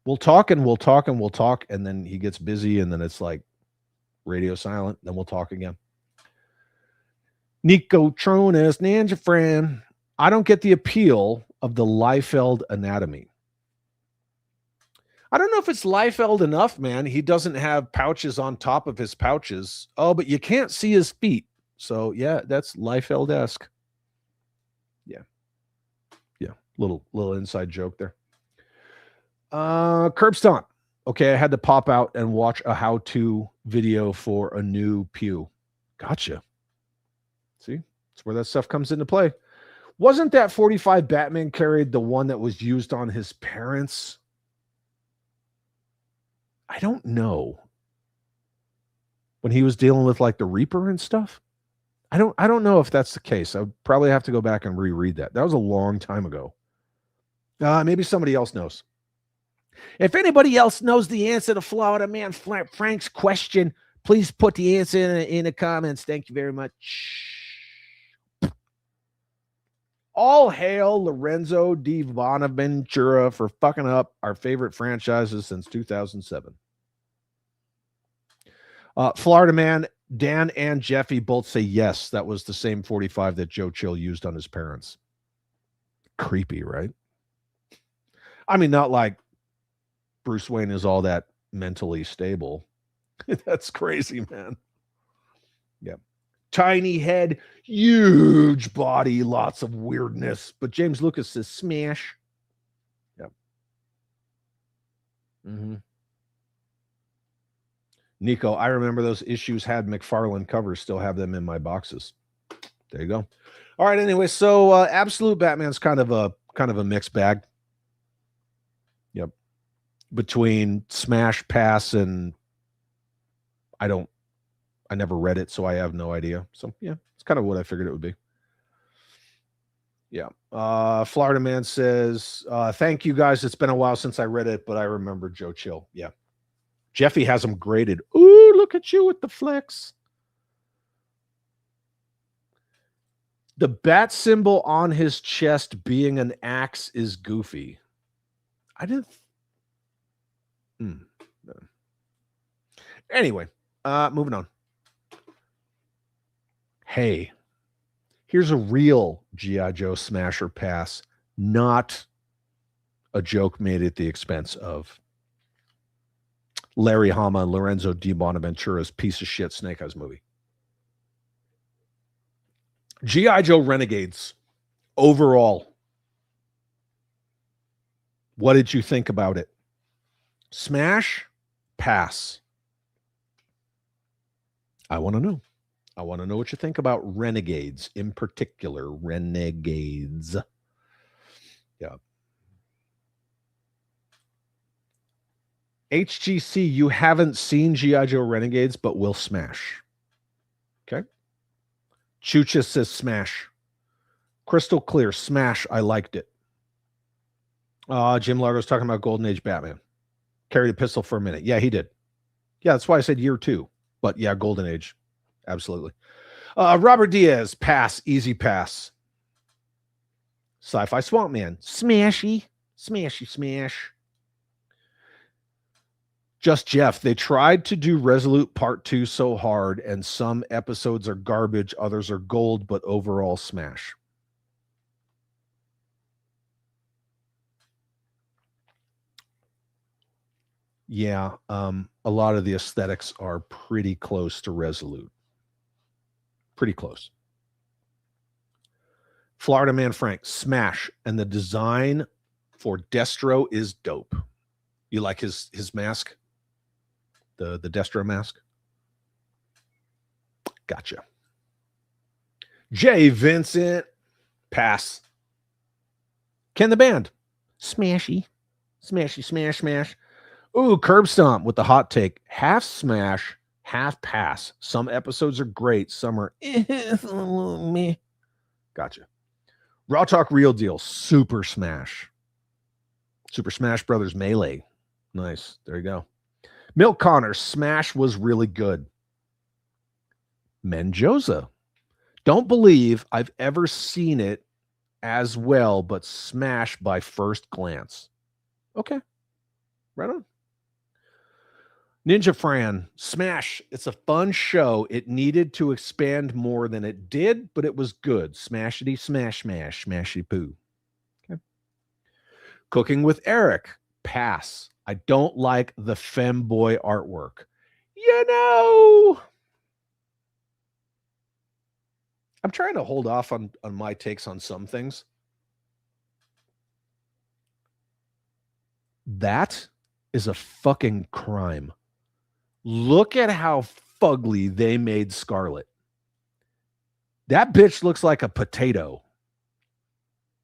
We'll talk and we'll talk and we'll talk, and then he gets busy, and then it's like radio silent. Then we'll talk again. Nico Tronas, Ninja Friend. I don't get the appeal of the Liefeld anatomy. I don't know if it's Liefeld enough, man. He doesn't have pouches on top of his pouches. Oh, but you can't see his feet. So, yeah, that's Liefeld-esque. Yeah. Yeah. Little inside joke there. Curb Stomp. Okay, I had to pop out and watch a how-to video for a new pew. Gotcha. See, that's where that stuff comes into play. Wasn't that 45 Batman carried the one that was used on his parents? I don't know. When he was dealing with like the Reaper and stuff? I don't know if that's the case. I would probably have to go back and reread that. That was a long time ago. Maybe somebody else knows. If anybody else knows the answer to Florida Man Frank's question, please put the answer in the comments. Thank you very much. All hail Lorenzo Di Bonaventura for fucking up our favorite franchises since 2007. Florida Man, Dan and Jeffy both say yes. That was the same 45 that Joe Chill used on his parents. Creepy, right? I mean, not like Bruce Wayne is all that mentally stable. That's crazy, man. Yeah. Tiny head, huge body, lots of weirdness. But James Lucas says smash. Yep. Mm-hmm. Nico, I remember those issues had McFarlane covers. Still have them in my boxes. There you go. All right. Anyway, so Absolute Batman's kind of a mixed bag. Yep. Between Smash, Pass, and I never read it, so I have no idea. So yeah, it's kind of what I figured it would be. Yeah. Florida Man says, thank you guys. It's been a while since I read it, but I remember Joe Chill. Yeah. Jeffy has them graded. Ooh, look at you with the flex. The bat symbol on his chest being an axe is goofy. I didn't. No. Anyway, moving on. Hey, here's a real G.I. Joe Smash or Pass, not a joke made at the expense of Larry Hama and Lorenzo Di Bonaventura's piece of shit Snake Eyes movie. G.I. Joe Renegades, overall, what did you think about it? Smash, Pass. I want to know. I want to know what you think about Renegades, in particular, Renegades. Yeah. HGC, you haven't seen G.I. Joe Renegades, but will smash. Okay. Chucha says smash. Crystal clear, smash. I liked it. Jim Largo's talking about Golden Age Batman. Carried a pistol for a minute. Yeah, he did. Yeah, that's why I said year 2. But yeah, Golden Age. Absolutely. Robert Diaz, pass, easy pass. Sci-Fi Swamp Man, smashy, smashy, smash. Just Jeff, they tried to do Resolute Part 2 so hard, and some episodes are garbage, others are gold, but overall smash. Yeah, a lot of the aesthetics are pretty close to Resolute. Pretty close. Florida Man Frank, smash, and the design for Destro is dope. You like his mask? The Destro mask? Gotcha. Jay Vincent, pass. Ken the Band, smashy, smashy, smash, smash. Ooh, Curb Stomp with the hot take. Half smash, half pass. Some episodes are great, some are meh. Gotcha. Raw Talk Real Deal, super smash. Super Smash Brothers Melee. Nice. There you go. Milk Connor, smash was really good. Menjoza, don't believe I've ever seen it as well, but smash by first glance. Okay. Right on. Ninja Fran, smash. It's a fun show. It needed to expand more than it did, but it was good. Smashity, smash, smash, smashy poo. Okay. Cooking with Eric, pass. I don't like the femboy artwork. You know, I'm trying to hold off on my takes on some things. That is a fucking crime. Look at how fugly they made Scarlet. That bitch looks like a potato.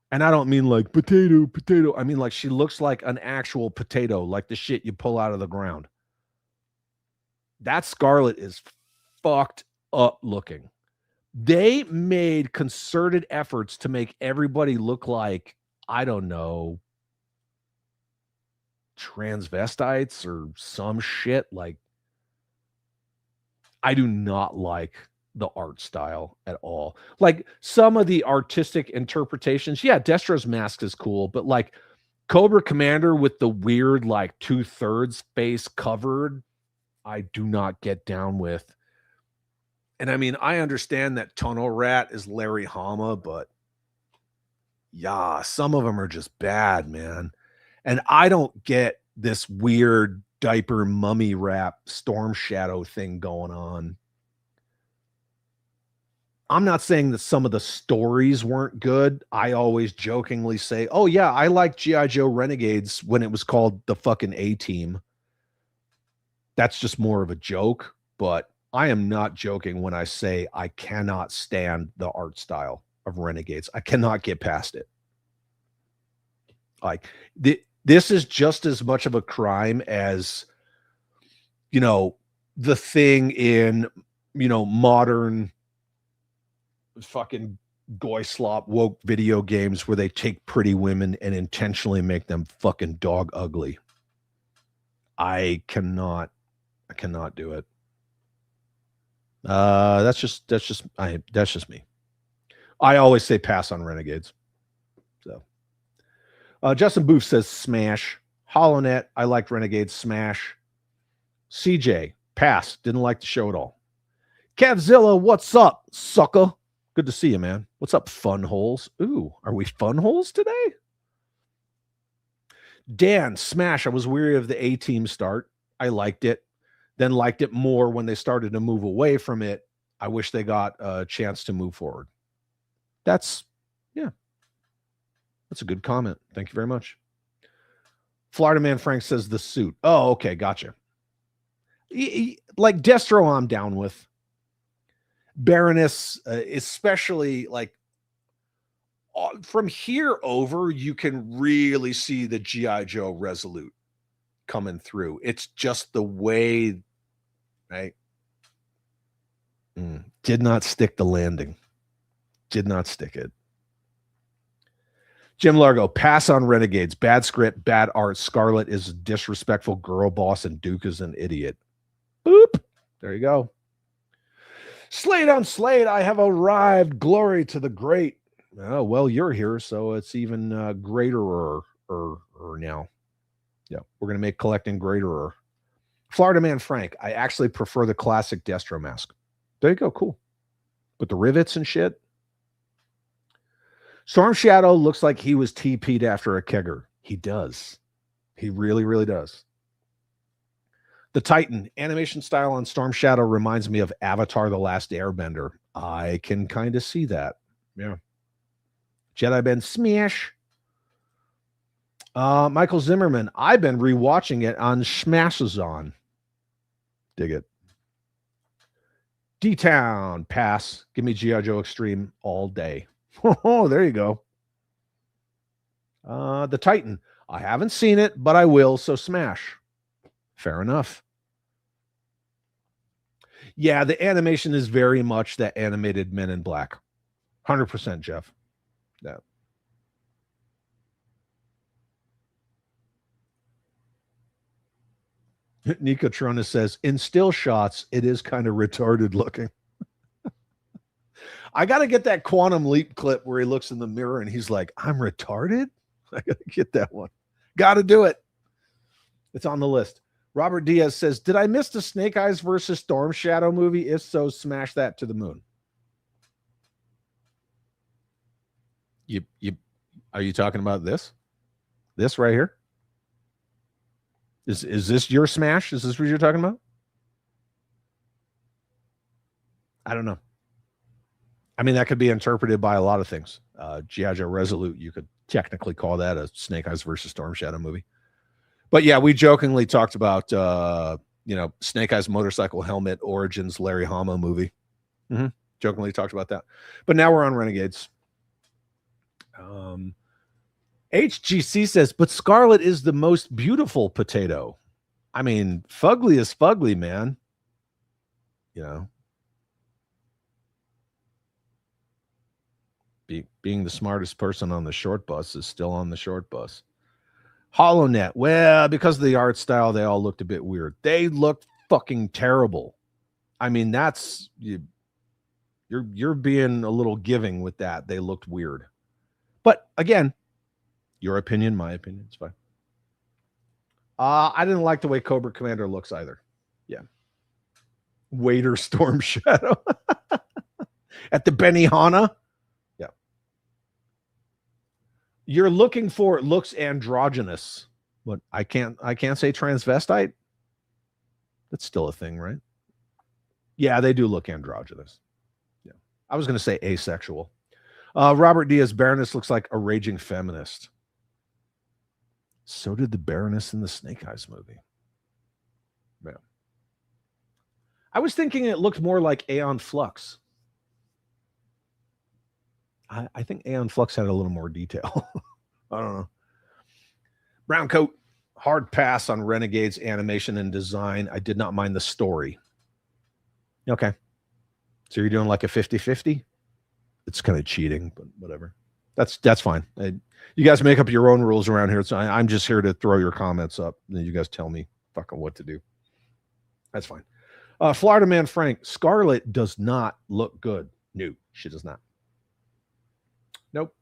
And I don't mean like potato. I mean like she looks like an actual potato, like the shit you pull out of the ground. That Scarlet is fucked up looking. They made concerted efforts to make everybody look like, I don't know, transvestites or some shit. Like, I do not like the art style at all. Like some of the artistic interpretations, yeah, Destro's mask is cool, but like Cobra Commander with the weird like 2/3 face covered, I do not get down with. And I mean, I understand that Tunnel Rat is Larry Hama, but yeah, some of them are just bad, man. And I don't get this weird diaper mummy wrap Storm Shadow thing going on. I'm not saying that some of the stories weren't good. I always jokingly say, oh yeah, I like G.I. Joe Renegades when it was called the fucking A-Team. That's just more of a joke, but I am not joking when I say I cannot stand the art style of Renegades. I cannot get past it. Like this is just as much of a crime as, you know, the thing in, you know, modern fucking goy slop woke video games where they take pretty women and intentionally make them fucking dog ugly. I cannot do it. That's just me. I always say pass on Renegades. So Justin Booth says smash. HoloNet, I liked Renegades, smash. CJ, pass. Didn't like the show at all. Cavzilla, what's up, sucker? Good to see you, man. What's up, fun holes? Ooh, are we fun holes today? Dan, smash. I was weary of the A-Team start. I liked it. Then liked it more when they started to move away from it. I wish they got a chance to move forward. That's a good comment. Thank you very much. Florida Man Frank says the suit. Oh, okay. Gotcha. Like Destro, I'm down with. Baroness, especially like from here over, you can really see the G.I. Joe Resolute coming through. It's just the way, right? Did not stick the landing. Did not stick it. Jim Largo, pass on Renegades. Bad script, bad art. Scarlet is a disrespectful girl boss, and Duke is an idiot. Boop. There you go. Slade on Slade, I have arrived. Glory to the great. Oh, well, you're here, so it's even greater now. Yeah, we're going to make collecting greater. Florida Man Frank, I actually prefer the classic Destro mask. There you go, cool. With the rivets and shit. Storm Shadow looks like he was TP'd after a kegger. He does. He really, really does. The Titan animation style on Storm Shadow reminds me of Avatar: The Last Airbender. I can kind of see that. Yeah. Jedi Ben Smash. Michael Zimmerman, I've been rewatching it on Smashazon. Dig it. D-Town, pass. Give me G.I. Joe Extreme all day. Oh, there you go. The Titan, I haven't seen it, but I will, so smash. Fair enough. Yeah, the animation is very much that animated Men in Black. 100%, Jeff. Yeah. Nico Trona says, in still shots, it is kind of retarded looking. I got to get that Quantum Leap clip where he looks in the mirror and he's like, I'm retarded? I got to get that one. Got to do it. It's on the list. Robert Diaz says, did I miss the Snake Eyes versus Storm Shadow movie? If so, smash that to the moon. Are you talking about this? This right here? Is this your smash? Is this what you're talking about? I don't know. I mean, that could be interpreted by a lot of things. G.I. Joe Resolute, you could technically call that a Snake Eyes versus Storm Shadow movie. But yeah, we jokingly talked about, Snake Eyes motorcycle helmet origins, Larry Hama movie. Mm-hmm. Jokingly talked about that. But now we're on Renegades. HGC says, but Scarlet is the most beautiful potato. I mean, fugly is fugly, man. You know. Being the smartest person on the short bus is still on the short bus. HoloNet. Well, because of the art style, they all looked a bit weird. They looked fucking terrible. I mean, that's you're being a little giving with that. They looked weird. But again, your opinion, my opinion, it's fine. I didn't like the way Cobra Commander looks either. Yeah. Waiter Storm Shadow at the Benihana. Yeah. You're looking for, it looks androgynous. But I can't say transvestite. That's still a thing, right? Yeah, they do look androgynous. Yeah. I was going to say asexual. Robert Diaz, Baroness looks like a raging feminist. So did the Baroness in the Snake Eyes movie. Yeah. I was thinking it looked more like Aeon Flux. I think Aeon Flux had a little more detail. I don't know. Brown Coat, hard pass on Renegades animation and design. I did not mind the story. Okay. So you're doing like a 50-50? It's kind of cheating, but whatever. That's fine. You guys make up your own rules around here. So I'm just here to throw your comments up. And you guys tell me fucking what to do. That's fine. Florida Man Frank, Scarlet does not look good. No, she does not. Nope.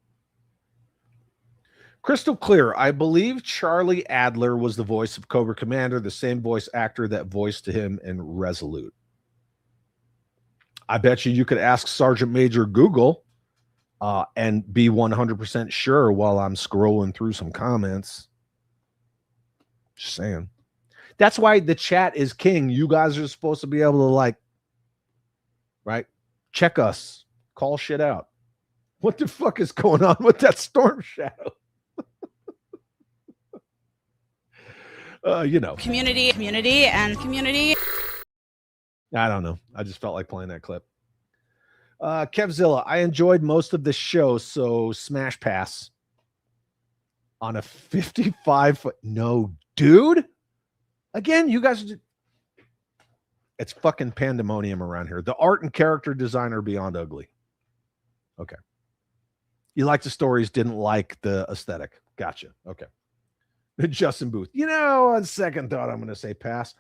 Crystal clear. I believe Charlie Adler was the voice of Cobra Commander, the same voice actor that voiced him in Resolute. I bet you could ask Sergeant Major Google and be 100% sure while I'm scrolling through some comments. Just saying. That's why the chat is king. You guys are supposed to be able to right? Check us. Call shit out. What the fuck is going on with that Storm Shadow? Community, and community. I don't know. I just felt like playing that clip. Kevzilla, I enjoyed most of the show, so smash pass on a 55-foot. No, dude. Again, you guys, it's fucking pandemonium around here. The art and character design are beyond ugly. Okay. You like the stories, didn't like the aesthetic. Gotcha. Okay. Justin Booth. On second thought, I'm going to say pass.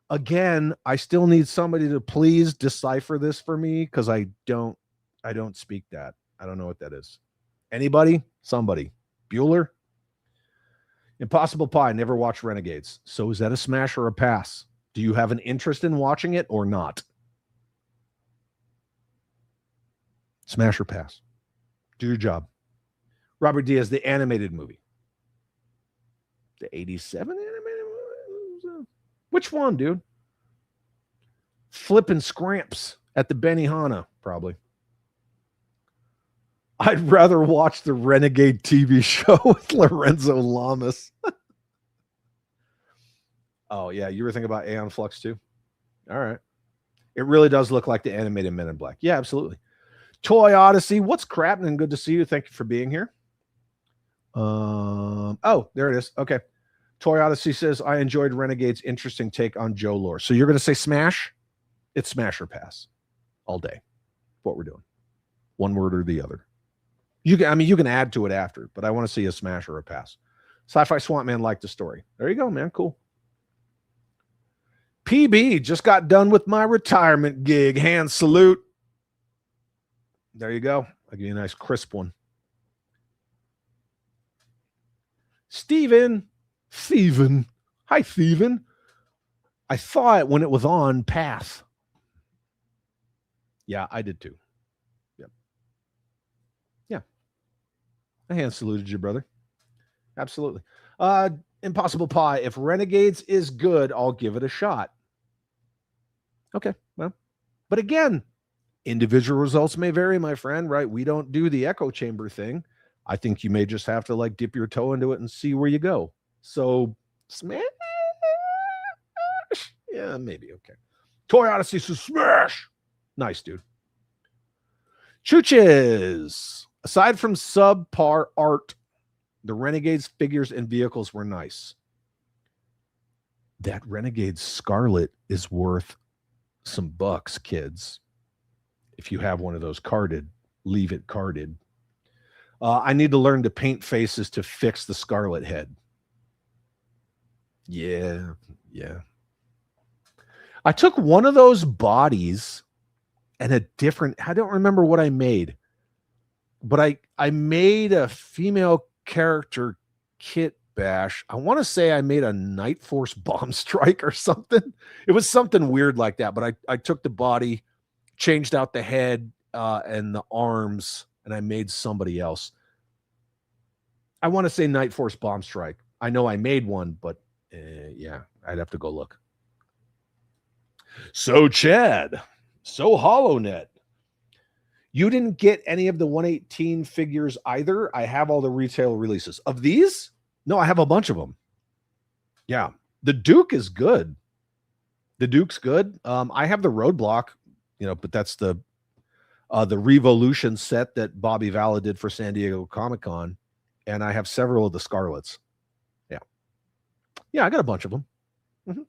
Again, I still need somebody to please decipher this for me because I don't speak that. I don't know what that is. Anybody? Somebody. Bueller? Impossible Pie. Never watched Renegades. So is that a smash or a pass? Do you have an interest in watching it or not? Smash or pass? Do your job. Robert Diaz, the animated movie. The 87 animated movie? Which one, dude? Flippin' Scramps at the Benihana, probably. I'd rather watch the Renegade TV show with Lorenzo Lamas. Oh, yeah. You were thinking about Aeon Flux, too? All right. It really does look like the animated Men in Black. Yeah, absolutely. Toy Odyssey. What's crappening? Good to see you. Thank you for being here. Oh, there it is. Okay. Toy Odyssey says, I enjoyed Renegade's interesting take on Joe lore. So you're going to say smash? It's smash or pass all day. What we're doing. One word or the other. You can add to it after, but I want to see a smash or a pass. Sci-Fi Swamp Man liked the story. There you go, man. Cool. PB just got done with my retirement gig. Hand salute. There you go. I'll give you a nice crisp one. Steven. Hi, Steven. I thought when it was on, pass. Yeah, I did too. Yep. Yeah. I hand saluted you, brother. Absolutely. Impossible Pie. If Renegades is good, I'll give it a shot. Okay. Well, but again, individual results may vary, my friend, right? We don't do the echo chamber thing. I think you may just have to like dip your toe into it and see where you go. So smash. Yeah, maybe. Okay. Toy Odyssey says smash. Nice, dude. Chooches. Aside from subpar art, the Renegades figures and vehicles were nice. That Renegade Scarlet is worth some bucks, kids. If you have one of those carded, leave it carded. I need to learn to paint faces to fix the Scarlet head. Yeah. I took one of those bodies and I don't remember what I made, but I made a female character kit bash. I want to say I made a Night Force bomb strike or something. It was something weird like that, but I took the body, changed out the head and the arms, and I made somebody else. I want to say Night Force bomb strike. I know I made one, but yeah, I'd have to go look. So Chad, so HoloNet. You didn't get any of the 118 figures either. I have all the retail releases. Of these? No, I have a bunch of them. Yeah. The Duke is good. The Duke's good. I have the Roadblock, but that's the Revolution set that Bobby Valla did for San Diego Comic-Con. And I have several of the Scarlets. Yeah. Yeah, I got a bunch of them. Mm-hmm.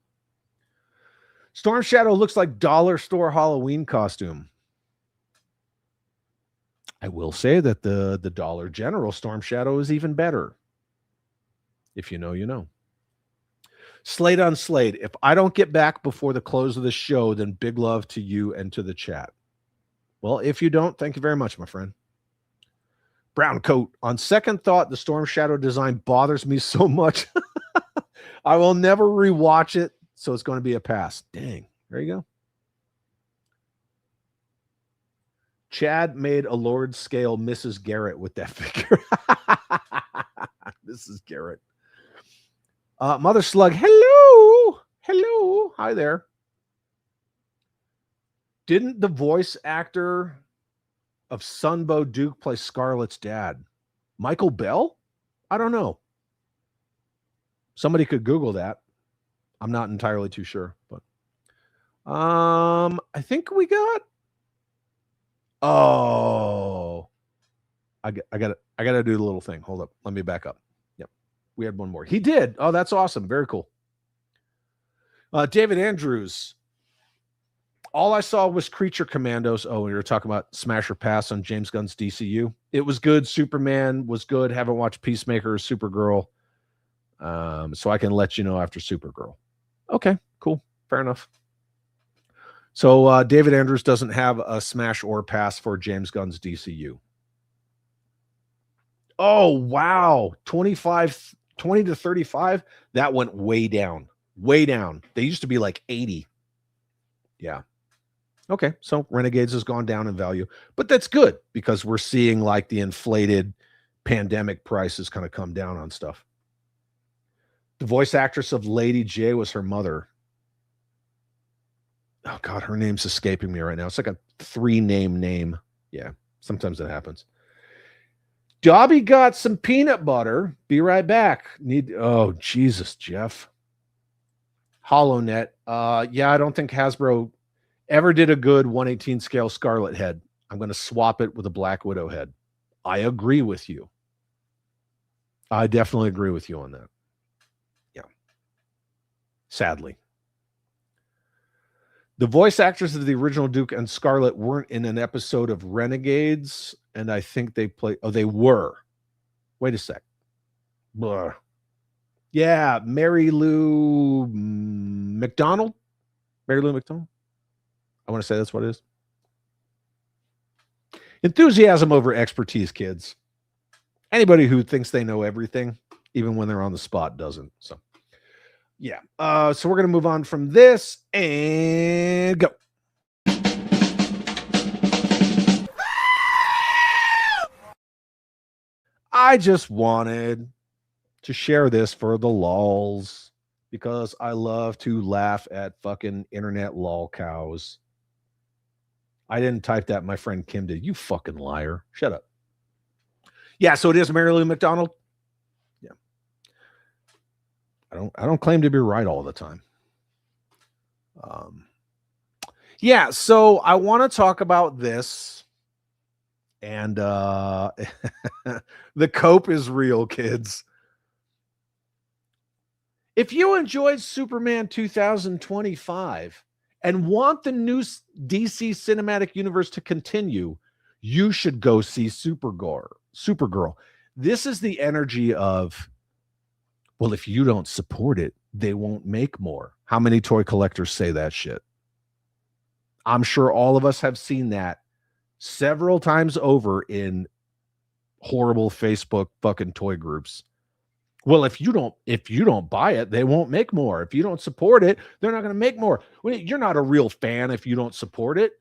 Storm Shadow looks like dollar store Halloween costume. I will say that the Dollar General Storm Shadow is even better. If you know, you know. Slade on Slade. If I don't get back before the close of the show, then big love to you and to the chat. Well, if you don't, thank you very much, my friend. Brown Coat. On second thought, the Storm Shadow design bothers me so much. I will never rewatch it, so it's going to be a pass. Dang. There you go. Chad made a Lord scale Mrs. Garrett with that figure. Mrs. Garrett. Mother Slug. Hello. Hello. Hi there. Didn't the voice actor of Sunbow Duke play Scarlett's dad? Michael Bell? I don't know. Somebody could Google that. I'm not entirely too sure, but I think we got. Oh, I gotta do the little thing. Hold up. Let me back up. Yep. We had one more. He did. Oh, that's awesome. Very cool. David Andrews. All I saw was Creature Commandos. Oh, we were talking about Smash or Pass on James Gunn's DCU. It was good. Superman was good. Haven't watched Peacemaker or Supergirl. So I can let you know after Supergirl. Okay, cool. Fair enough. So David Andrews doesn't have a smash or pass for James Gunn's DCU. Oh, wow. 20 to 35. That went way down. Way down. They used to be like 80. Yeah. Okay. So Renegades has gone down in value, but that's good because we're seeing like the inflated pandemic prices kind of come down on stuff. The voice actress of Lady J was her mother. Oh God, her name's escaping me right now. It's like a 3-name name. Yeah. Sometimes it happens. Dobby got some peanut butter. Be right back. Oh, Jesus, Jeff. HoloNet. Yeah, I don't think Hasbro ever did a good 1/18 scale Scarlet head. I'm going to swap it with a Black Widow head. I agree with you. I definitely agree with you on that. Yeah. Sadly. The voice actors of the original Duke and Scarlet weren't in an episode of Renegades, and I think they played. Oh, they were. Wait a sec. Blah. Yeah, Mary Lou McDonald. Mary Lou McDonald. I want to say that's what it is. Enthusiasm over expertise, kids. Anybody who thinks they know everything, even when they're on the spot, doesn't. So, yeah. So we're going to move on from this and go. I just wanted to share this for the lols because I love to laugh at fucking internet lol cows. I didn't type that. My friend Kim did. You fucking liar. Shut up. Yeah, so it is Mary Lou McDonald. Yeah. I don't claim to be right all the time. Yeah, so I want to talk about this. And the cope is real, kids. If you enjoyed Superman 2025 and want the new DC cinematic universe to continue, you should go see Supergirl. This is the energy of, well, if you don't support it, they won't make more. How many toy collectors say that shit? I'm sure all of us have seen that several times over in horrible Facebook fucking toy groups. Well, if you don't buy it, they won't make more. If you don't support it, they're not going to make more. Well, you're not a real fan if you don't support it.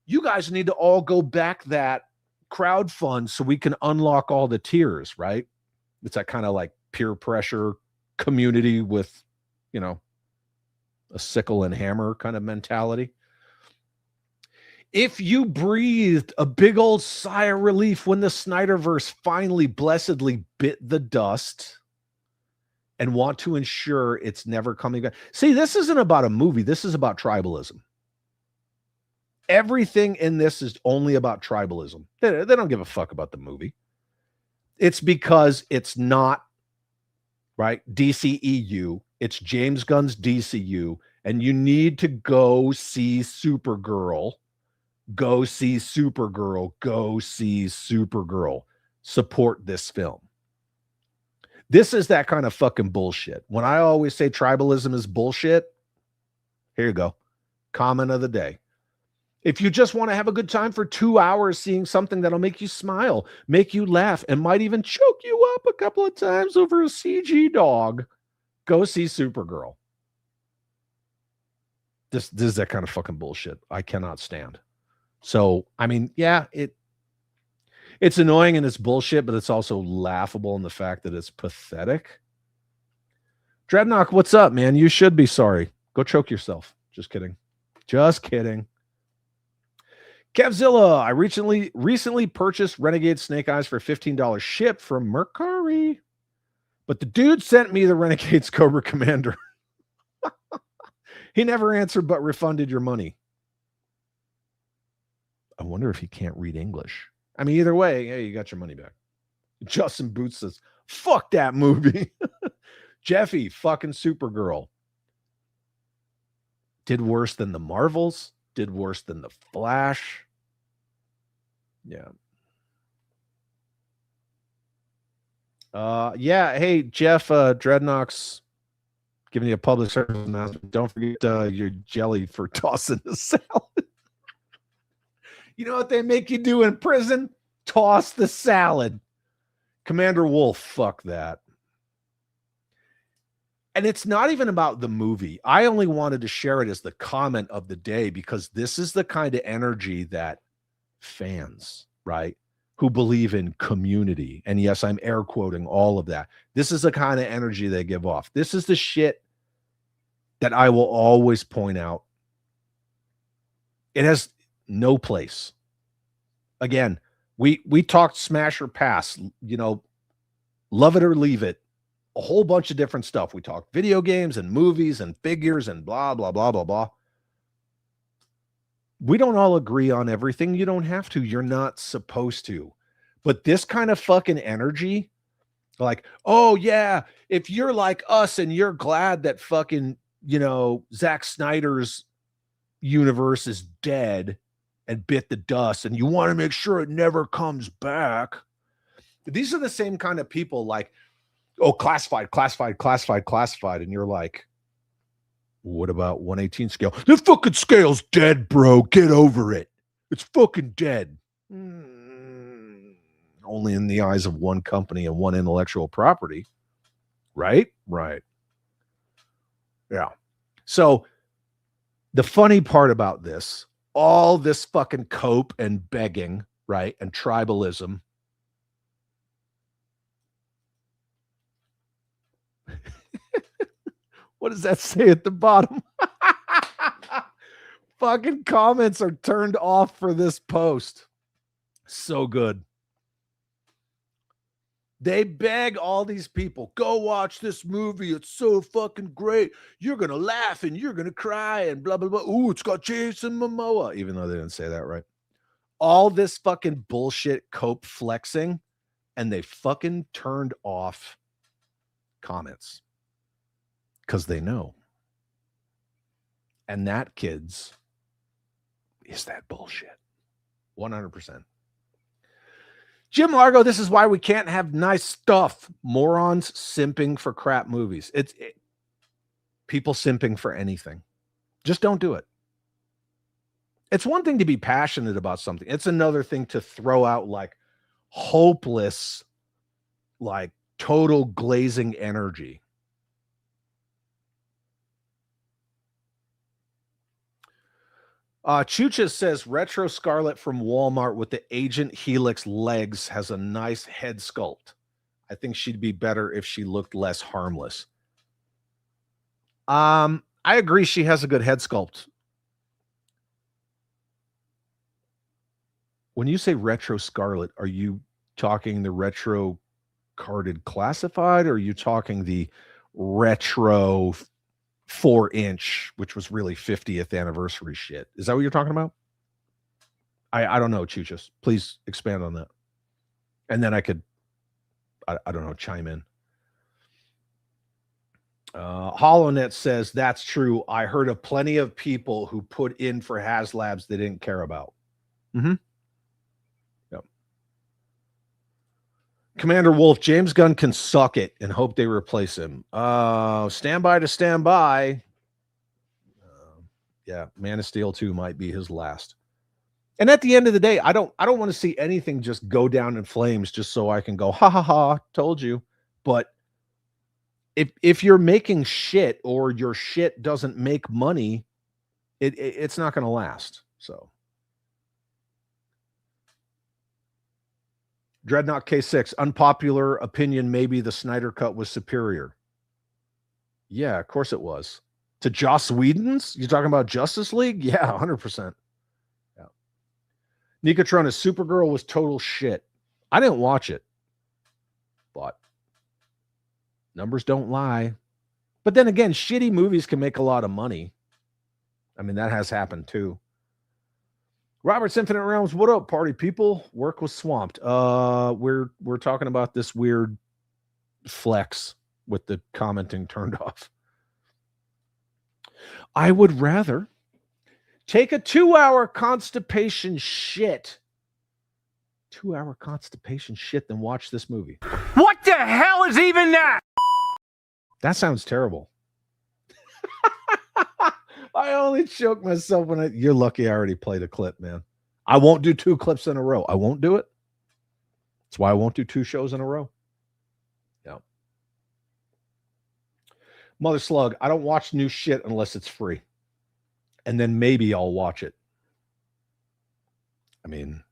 You guys need to all go back that crowd fund so we can unlock all the tiers, right? It's that kind of like peer pressure community with, a sickle and hammer kind of mentality. If you breathed a big old sigh of relief when the Snyderverse finally blessedly bit the dust and want to ensure it's never coming back. See, this isn't about a movie. This is about tribalism. Everything in this is only about tribalism. They don't give a fuck about the movie. It's because it's not, right, DCEU. It's James Gunn's DCU, and you need to go see Supergirl. Go see Supergirl. Go see Supergirl. Support this film. This is that kind of fucking bullshit. When I always say tribalism is bullshit, here you go. Comment of the day. If you just want to have a good time for 2 hours seeing something that'll make you smile, make you laugh, and might even choke you up a couple of times over a CG dog, go see Supergirl. This is that kind of fucking bullshit I cannot stand. So, I mean, yeah, it's annoying and it's bullshit, but it's also laughable in the fact that it's pathetic. Dreadnought, what's up, man? You should be sorry. Go choke yourself. Just kidding. Just kidding. Kevzilla, I recently purchased Renegade Snake Eyes for $15 ship from Mercari, but the dude sent me the Renegade's Cobra Commander. He never answered but refunded your money. I wonder if he can't read English. I mean, either way, hey, you got your money back. Justin Boots says, fuck that movie. Jeffy, fucking Supergirl. Did worse than the Marvels. Did worse than the Flash. Yeah. Yeah. Hey, Jeff, Dreadnoks Giving you a public service announcement. Don't forget your jelly for tossing the salad. You know what they make you do in prison? Toss the salad. Commander Wolf, fuck that. And it's not even about the movie. I only wanted to share it as the comment of the day because this is the kind of energy that fans, right, who believe in community, and yes, I'm air quoting all of that. This is the kind of energy they give off. This is the shit that I will always point out. It has no place. Again, we talked smash or pass, you know, love it or leave it. A whole bunch of different stuff. We talked video games and movies and figures and blah, blah, blah, blah, blah. We don't all agree on everything. You don't have to. You're not supposed to. But this kind of fucking energy, like, oh, yeah, if you're like us and you're glad that fucking, you know, Zack Snyder's universe is dead and bit the dust and you want to make sure it never comes back. These are the same kind of people like, oh, classified. And you're like, what about 1/18 scale? The fucking scale's dead, bro. Get over it. It's fucking dead. Only in the eyes of one company and one intellectual property. Right? Right. Yeah. So the funny part about this, all this fucking cope and begging, right? And tribalism. What does that say at the bottom? Fucking comments are turned off for this post. So good. They beg all these people, go watch this movie. It's so fucking great. You're going to laugh and you're going to cry and blah, blah, blah. Ooh, it's got Jason Momoa, even though they didn't say that right. All this fucking bullshit cope flexing, and they fucking turned off comments. Because they know. And that, kids, is that bullshit. 100%. Jim Largo, this is why we can't have nice stuff. Morons simping for crap movies. It's people simping for anything. Just don't do it. It's one thing to be passionate about something. It's another thing to throw out like hopeless, like total glazing energy. Chucha says retro Scarlet from Walmart with the Agent Helix legs has a nice head sculpt. I think she'd be better if she looked less harmless. I agree she has a good head sculpt. When you say retro Scarlet, are you talking the retro carded classified, or are you talking the retro 4-inch, which was really 50th anniversary shit? Is that what you're talking about? I don't know, Chuchas. Please expand on that. And then I could, I don't know, chime in. HoloNet says, that's true. I heard of plenty of people who put in for HasLabs they didn't care about. Mm-hmm. Yep. Commander Wolf, James Gunn can suck it and hope they replace him. Stand by to stand by. Yeah, Man of Steel 2 might be his last. And at the end of the day, I don't want to see anything just go down in flames just so I can go, ha ha ha, told you. But if you're making shit or your shit doesn't make money, it's not going to last. So Dreadnought K6, unpopular opinion, maybe the Snyder Cut was superior. Yeah, of course it was. To Joss Whedon's? You talking about Justice League? Yeah, 100%. Yeah. Nicotronis, Supergirl was total shit. I didn't watch it, but numbers don't lie. But then again, shitty movies can make a lot of money. I mean, that has happened too. Robert's Infinite Realms, what up, party people? Work was swamped. We're talking about this weird flex with the commenting turned off. I would rather take a 2-hour constipation shit. 2-hour constipation shit than watch this movie. What the hell is even that? That sounds terrible. I only choke myself when you're lucky I already played a clip, man. I won't do 2 clips in a row. I won't do it. That's why I won't do 2 shows in a row. Yeah. Mother Slug, I don't watch new shit unless it's free. And then maybe I'll watch it. I mean,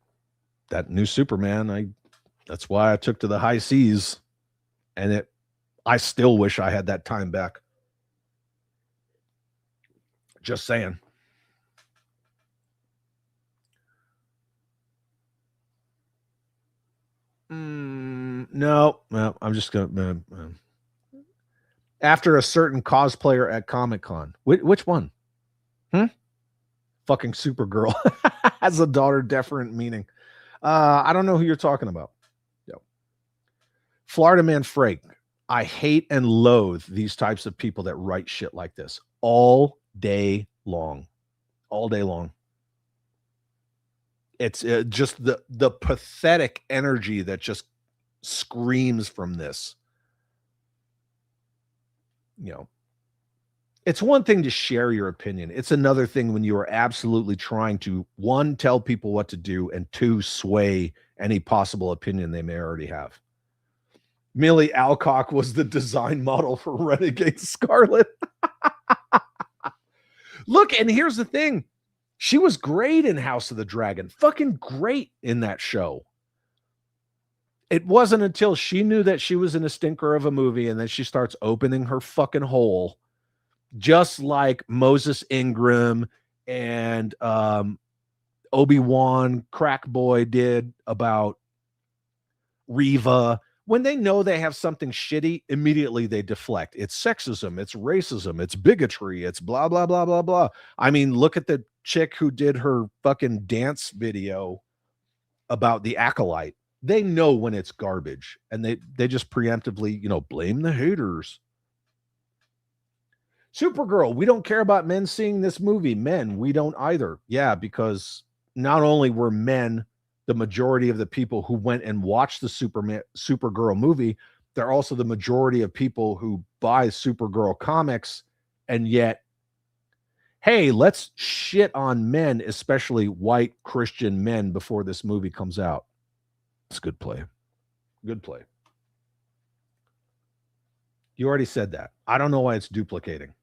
that new Superman, that's why I took to the high seas. And I still wish I had that time back. Just saying. No, I'm just going to. After a certain cosplayer at Comic-Con. Which one? Fucking Supergirl has a daughter deferent meaning. I don't know who you're talking about. Yep. Florida Man Frank. I hate and loathe these types of people that write shit like this all day long. All day long. It's just the pathetic energy that just screams from this. You know, it's one thing to share your opinion. It's another thing when you are absolutely trying to, 1, tell people what to do, and 2, sway any possible opinion they may already have. Millie Alcock was the design model for Renegade Scarlet. Look, and here's the thing. She was great in House of the Dragon. Fucking great in that show. It wasn't until she knew that she was in a stinker of a movie and then she starts opening her fucking hole, just like Moses Ingram and Obi-Wan Crackboy did about Reva. When they know they have something shitty, immediately they deflect. It's sexism, it's racism, it's bigotry, it's blah, blah, blah, blah, blah. I mean, look at the chick who did her fucking dance video about the Acolyte. They know when it's garbage, and they just preemptively, blame the haters. Supergirl, we don't care about men seeing this movie. Men, we don't either. Yeah, because not only were men the majority of the people who went and watched the Supergirl movie, they're also the majority of people who buy Supergirl comics, and yet, hey, let's shit on men, especially white Christian men, before this movie comes out. It's good play. Good play. You already said that. I don't know why it's duplicating.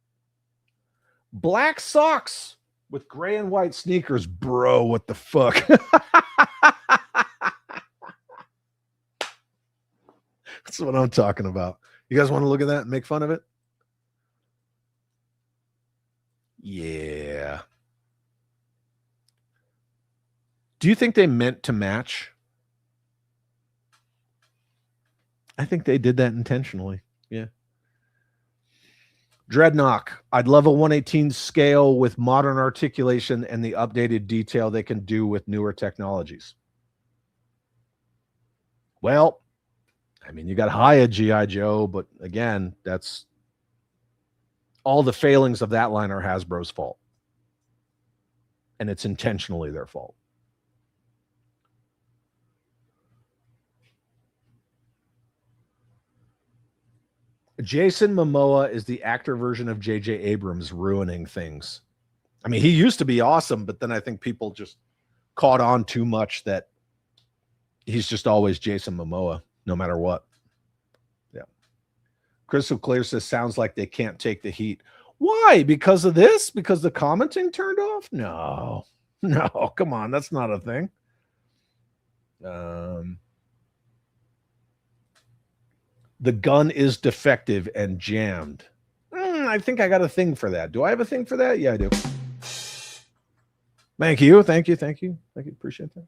Black socks with gray and white sneakers. Bro, what the fuck? That's what I'm talking about. You guys want to look at that and make fun of it? Yeah. Do you think they meant to match? I think they did that intentionally. Yeah. Dreadnought. I'd love a 1/18 scale with modern articulation and the updated detail they can do with newer technologies. Well, I mean, you got Hiya G.I. Joe, but again, that's all the failings of that line are Hasbro's fault. And it's intentionally their fault. Jason Momoa is the actor version of J.J. Abrams, ruining things. I mean, he used to be awesome, but then I think people just caught on too much that he's just always Jason Momoa, no matter what. Yeah. Crystal Clear says, sounds like they can't take the heat. Why? Because of this? Because the commenting turned off? No. No, come on. That's not a thing. The gun is defective and jammed. I think I got a thing for that. Do I have a thing for that? Yeah, I do. Thank you. Thank you. Thank you. Thank you. Appreciate that.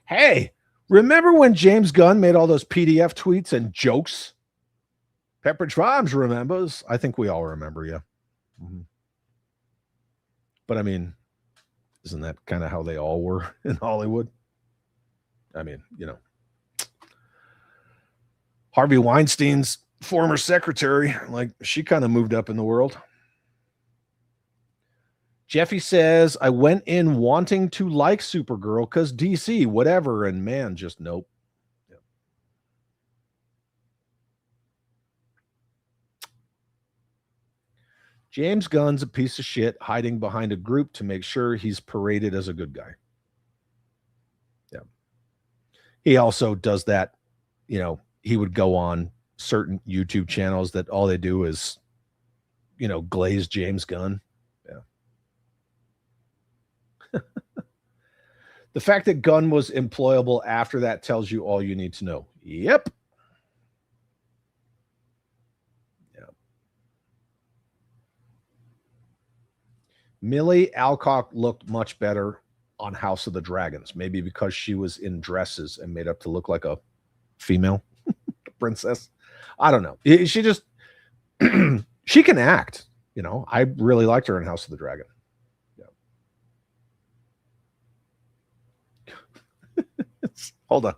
Hey, remember when James Gunn made all those PDF tweets and jokes? Pepperidge Farms remembers. I think we all remember, yeah. Mm-hmm. But I mean, isn't that kind of how they all were in Hollywood? I mean, Harvey Weinstein's former secretary, like, she kind of moved up in the world. Jeffy says, I went in wanting to like Supergirl because DC, whatever, and man, just nope. Yep. James Gunn's a piece of shit hiding behind a group to make sure he's paraded as a good guy. Yeah. He also does that, you know, he would go on certain YouTube channels that all they do is, you know, glaze James Gunn. Yeah. The fact that Gunn was employable after that tells you all you need to know. Yep. Yeah. Millie Alcock looked much better on House of the Dragons, maybe because she was in dresses and made up to look like a female princess. I don't know. She just she can act, you know. I really liked her in House of the Dragon. Hold on.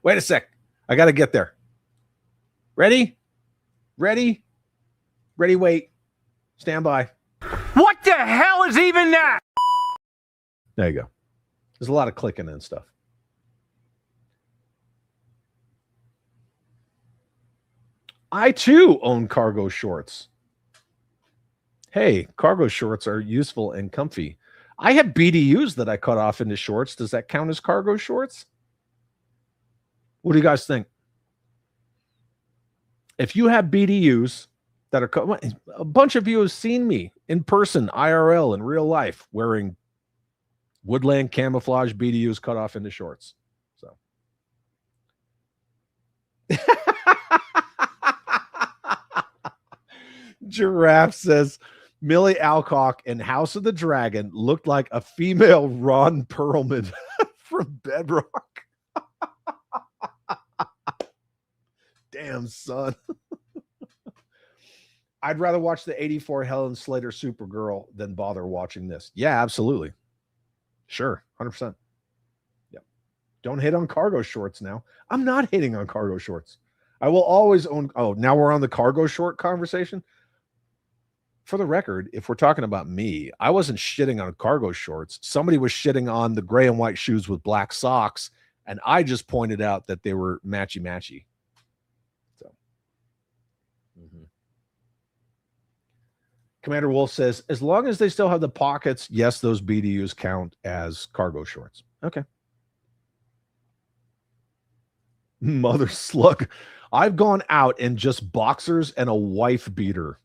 Wait a sec. I got to get there. Ready? Ready? Ready, wait. Stand by. What the hell is even that? There you go. There's a lot of clicking and stuff. I too own cargo shorts. Hey, cargo shorts are useful and comfy. I have BDUs that I cut off into shorts. Does that count as cargo shorts? What do you guys think? If you have BDUs that are, a bunch of you have seen me in person, IRL, in real life, wearing woodland camouflage BDUs cut off into shorts. So. Giraffe says, Millie Alcock in House of the Dragon looked like a female Ron Perlman from Bedrock. Damn, son. I'd rather watch the 84 Helen Slater Supergirl than bother watching this. Yeah, absolutely. Sure, 100%. Yeah. Don't hit on cargo shorts now. I'm not hitting on cargo shorts. I will always own. Oh, now we're on the cargo short conversation. For the record, if we're talking about me, I wasn't shitting on cargo shorts. Somebody was shitting on the gray and white shoes with black socks, and I just pointed out that they were matchy-matchy. So, Commander Wolf says, as long as they still have the pockets, yes, those BDUs count as cargo shorts. Okay. Mother slug. I've gone out in just boxers and a wife beater.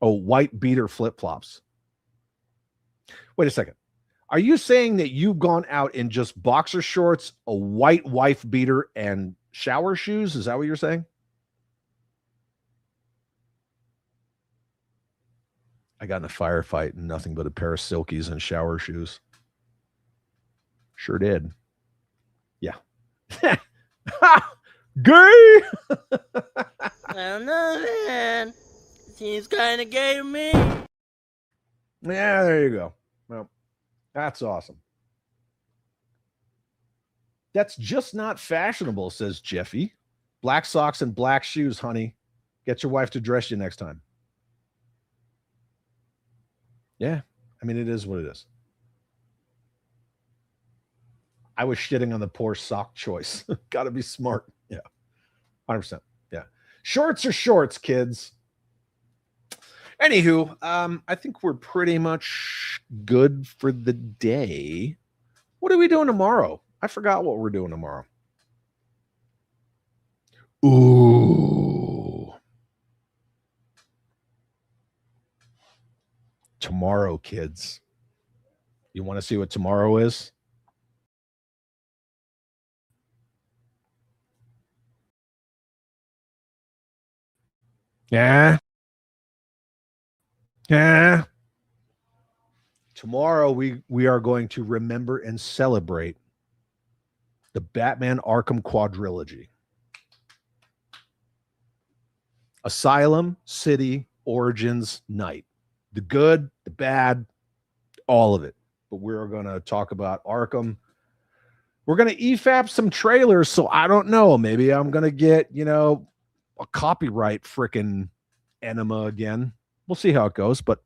Oh, white beater flip-flops. Wait a second. Are you saying that you've gone out in just boxer shorts, a white wife beater, and shower shoes? Is that what you're saying? I got in a firefight and nothing but a pair of silkies and shower shoes. Sure did. Yeah. Gay! I don't know, man. Seems kind of gay to me. Yeah, there you go. Well, that's awesome. That's just not fashionable, says Jeffy. Black socks and black shoes, honey. Get your wife to dress you next time. Yeah, I mean, it is what it is. I was shitting on the poor sock choice. Got to be smart. Yeah, 100%. Yeah. Shorts are shorts, kids. Anywho, I think we're pretty much good for the day. What are we doing tomorrow? I forgot what we're doing tomorrow. Ooh. Tomorrow, kids. You want to see what tomorrow is? Yeah. Yeah. Tomorrow we are going to remember and celebrate the Batman Arkham quadrilogy. Asylum, City, Origins, Night. The good, the bad, all of it. But we're going to talk about Arkham. We're going to EFAP some trailers, so I don't know. Maybe I'm going to get, a copyright frickin' enema again. We'll see how it goes. But,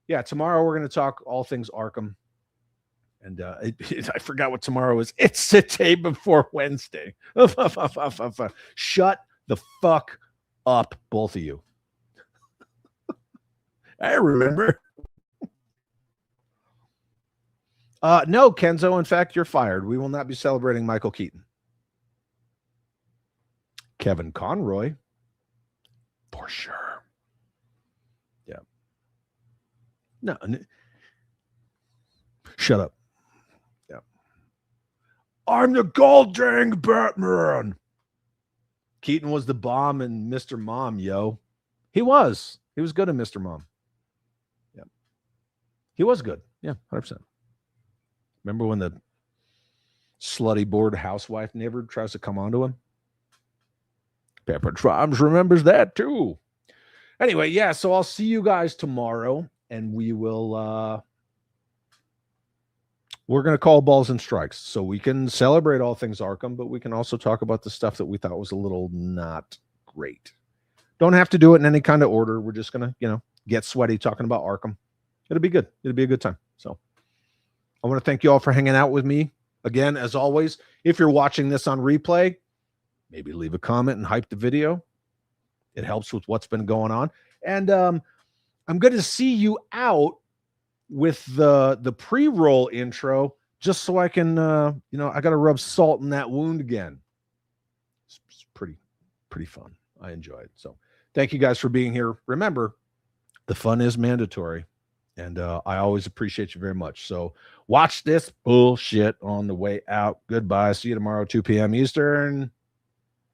yeah, tomorrow we're going to talk all things Arkham. And I forgot what tomorrow is. It's the day before Wednesday. Shut the fuck up, both of you. I remember. No, Kenzo, in fact, you're fired. We will not be celebrating Michael Keaton. Kevin Conroy. For sure. Yeah. No. Shut up. Yeah. I'm the gold dang Batman. Keaton was the bomb in Mr. Mom, yo. He was. He was good in Mr. Mom. Yeah. He was good. Yeah, 100%. Remember when the slutty bored housewife neighbor tries to come onto him? Pepper Trams remembers that too. Anyway, yeah, so I'll see you guys tomorrow, and we will we're going to call balls and strikes, so we can celebrate all things Arkham, but we can also talk about the stuff that we thought was a little not great. Don't have to do it in any kind of order. We're just going to, get sweaty talking about Arkham. It'll be good. It'll be a good time. So I want to thank you all for hanging out with me. Again, as always, if you're watching this on replay, maybe leave a comment and hype the video. It helps with what's been going on. And I'm going to see you out with the pre-roll intro, just so I can, I got to rub salt in that wound again. It's pretty fun. I enjoy it. So thank you guys for being here. Remember, the fun is mandatory. And I always appreciate you very much. So watch this bullshit on the way out. Goodbye. See you tomorrow, 2 p.m. Eastern.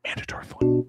Mandatory fun.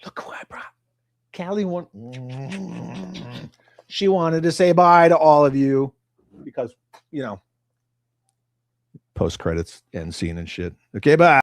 Look who I brought. Callie she wanted to say bye to all of you because, post credits end scene and shit. Okay, bye.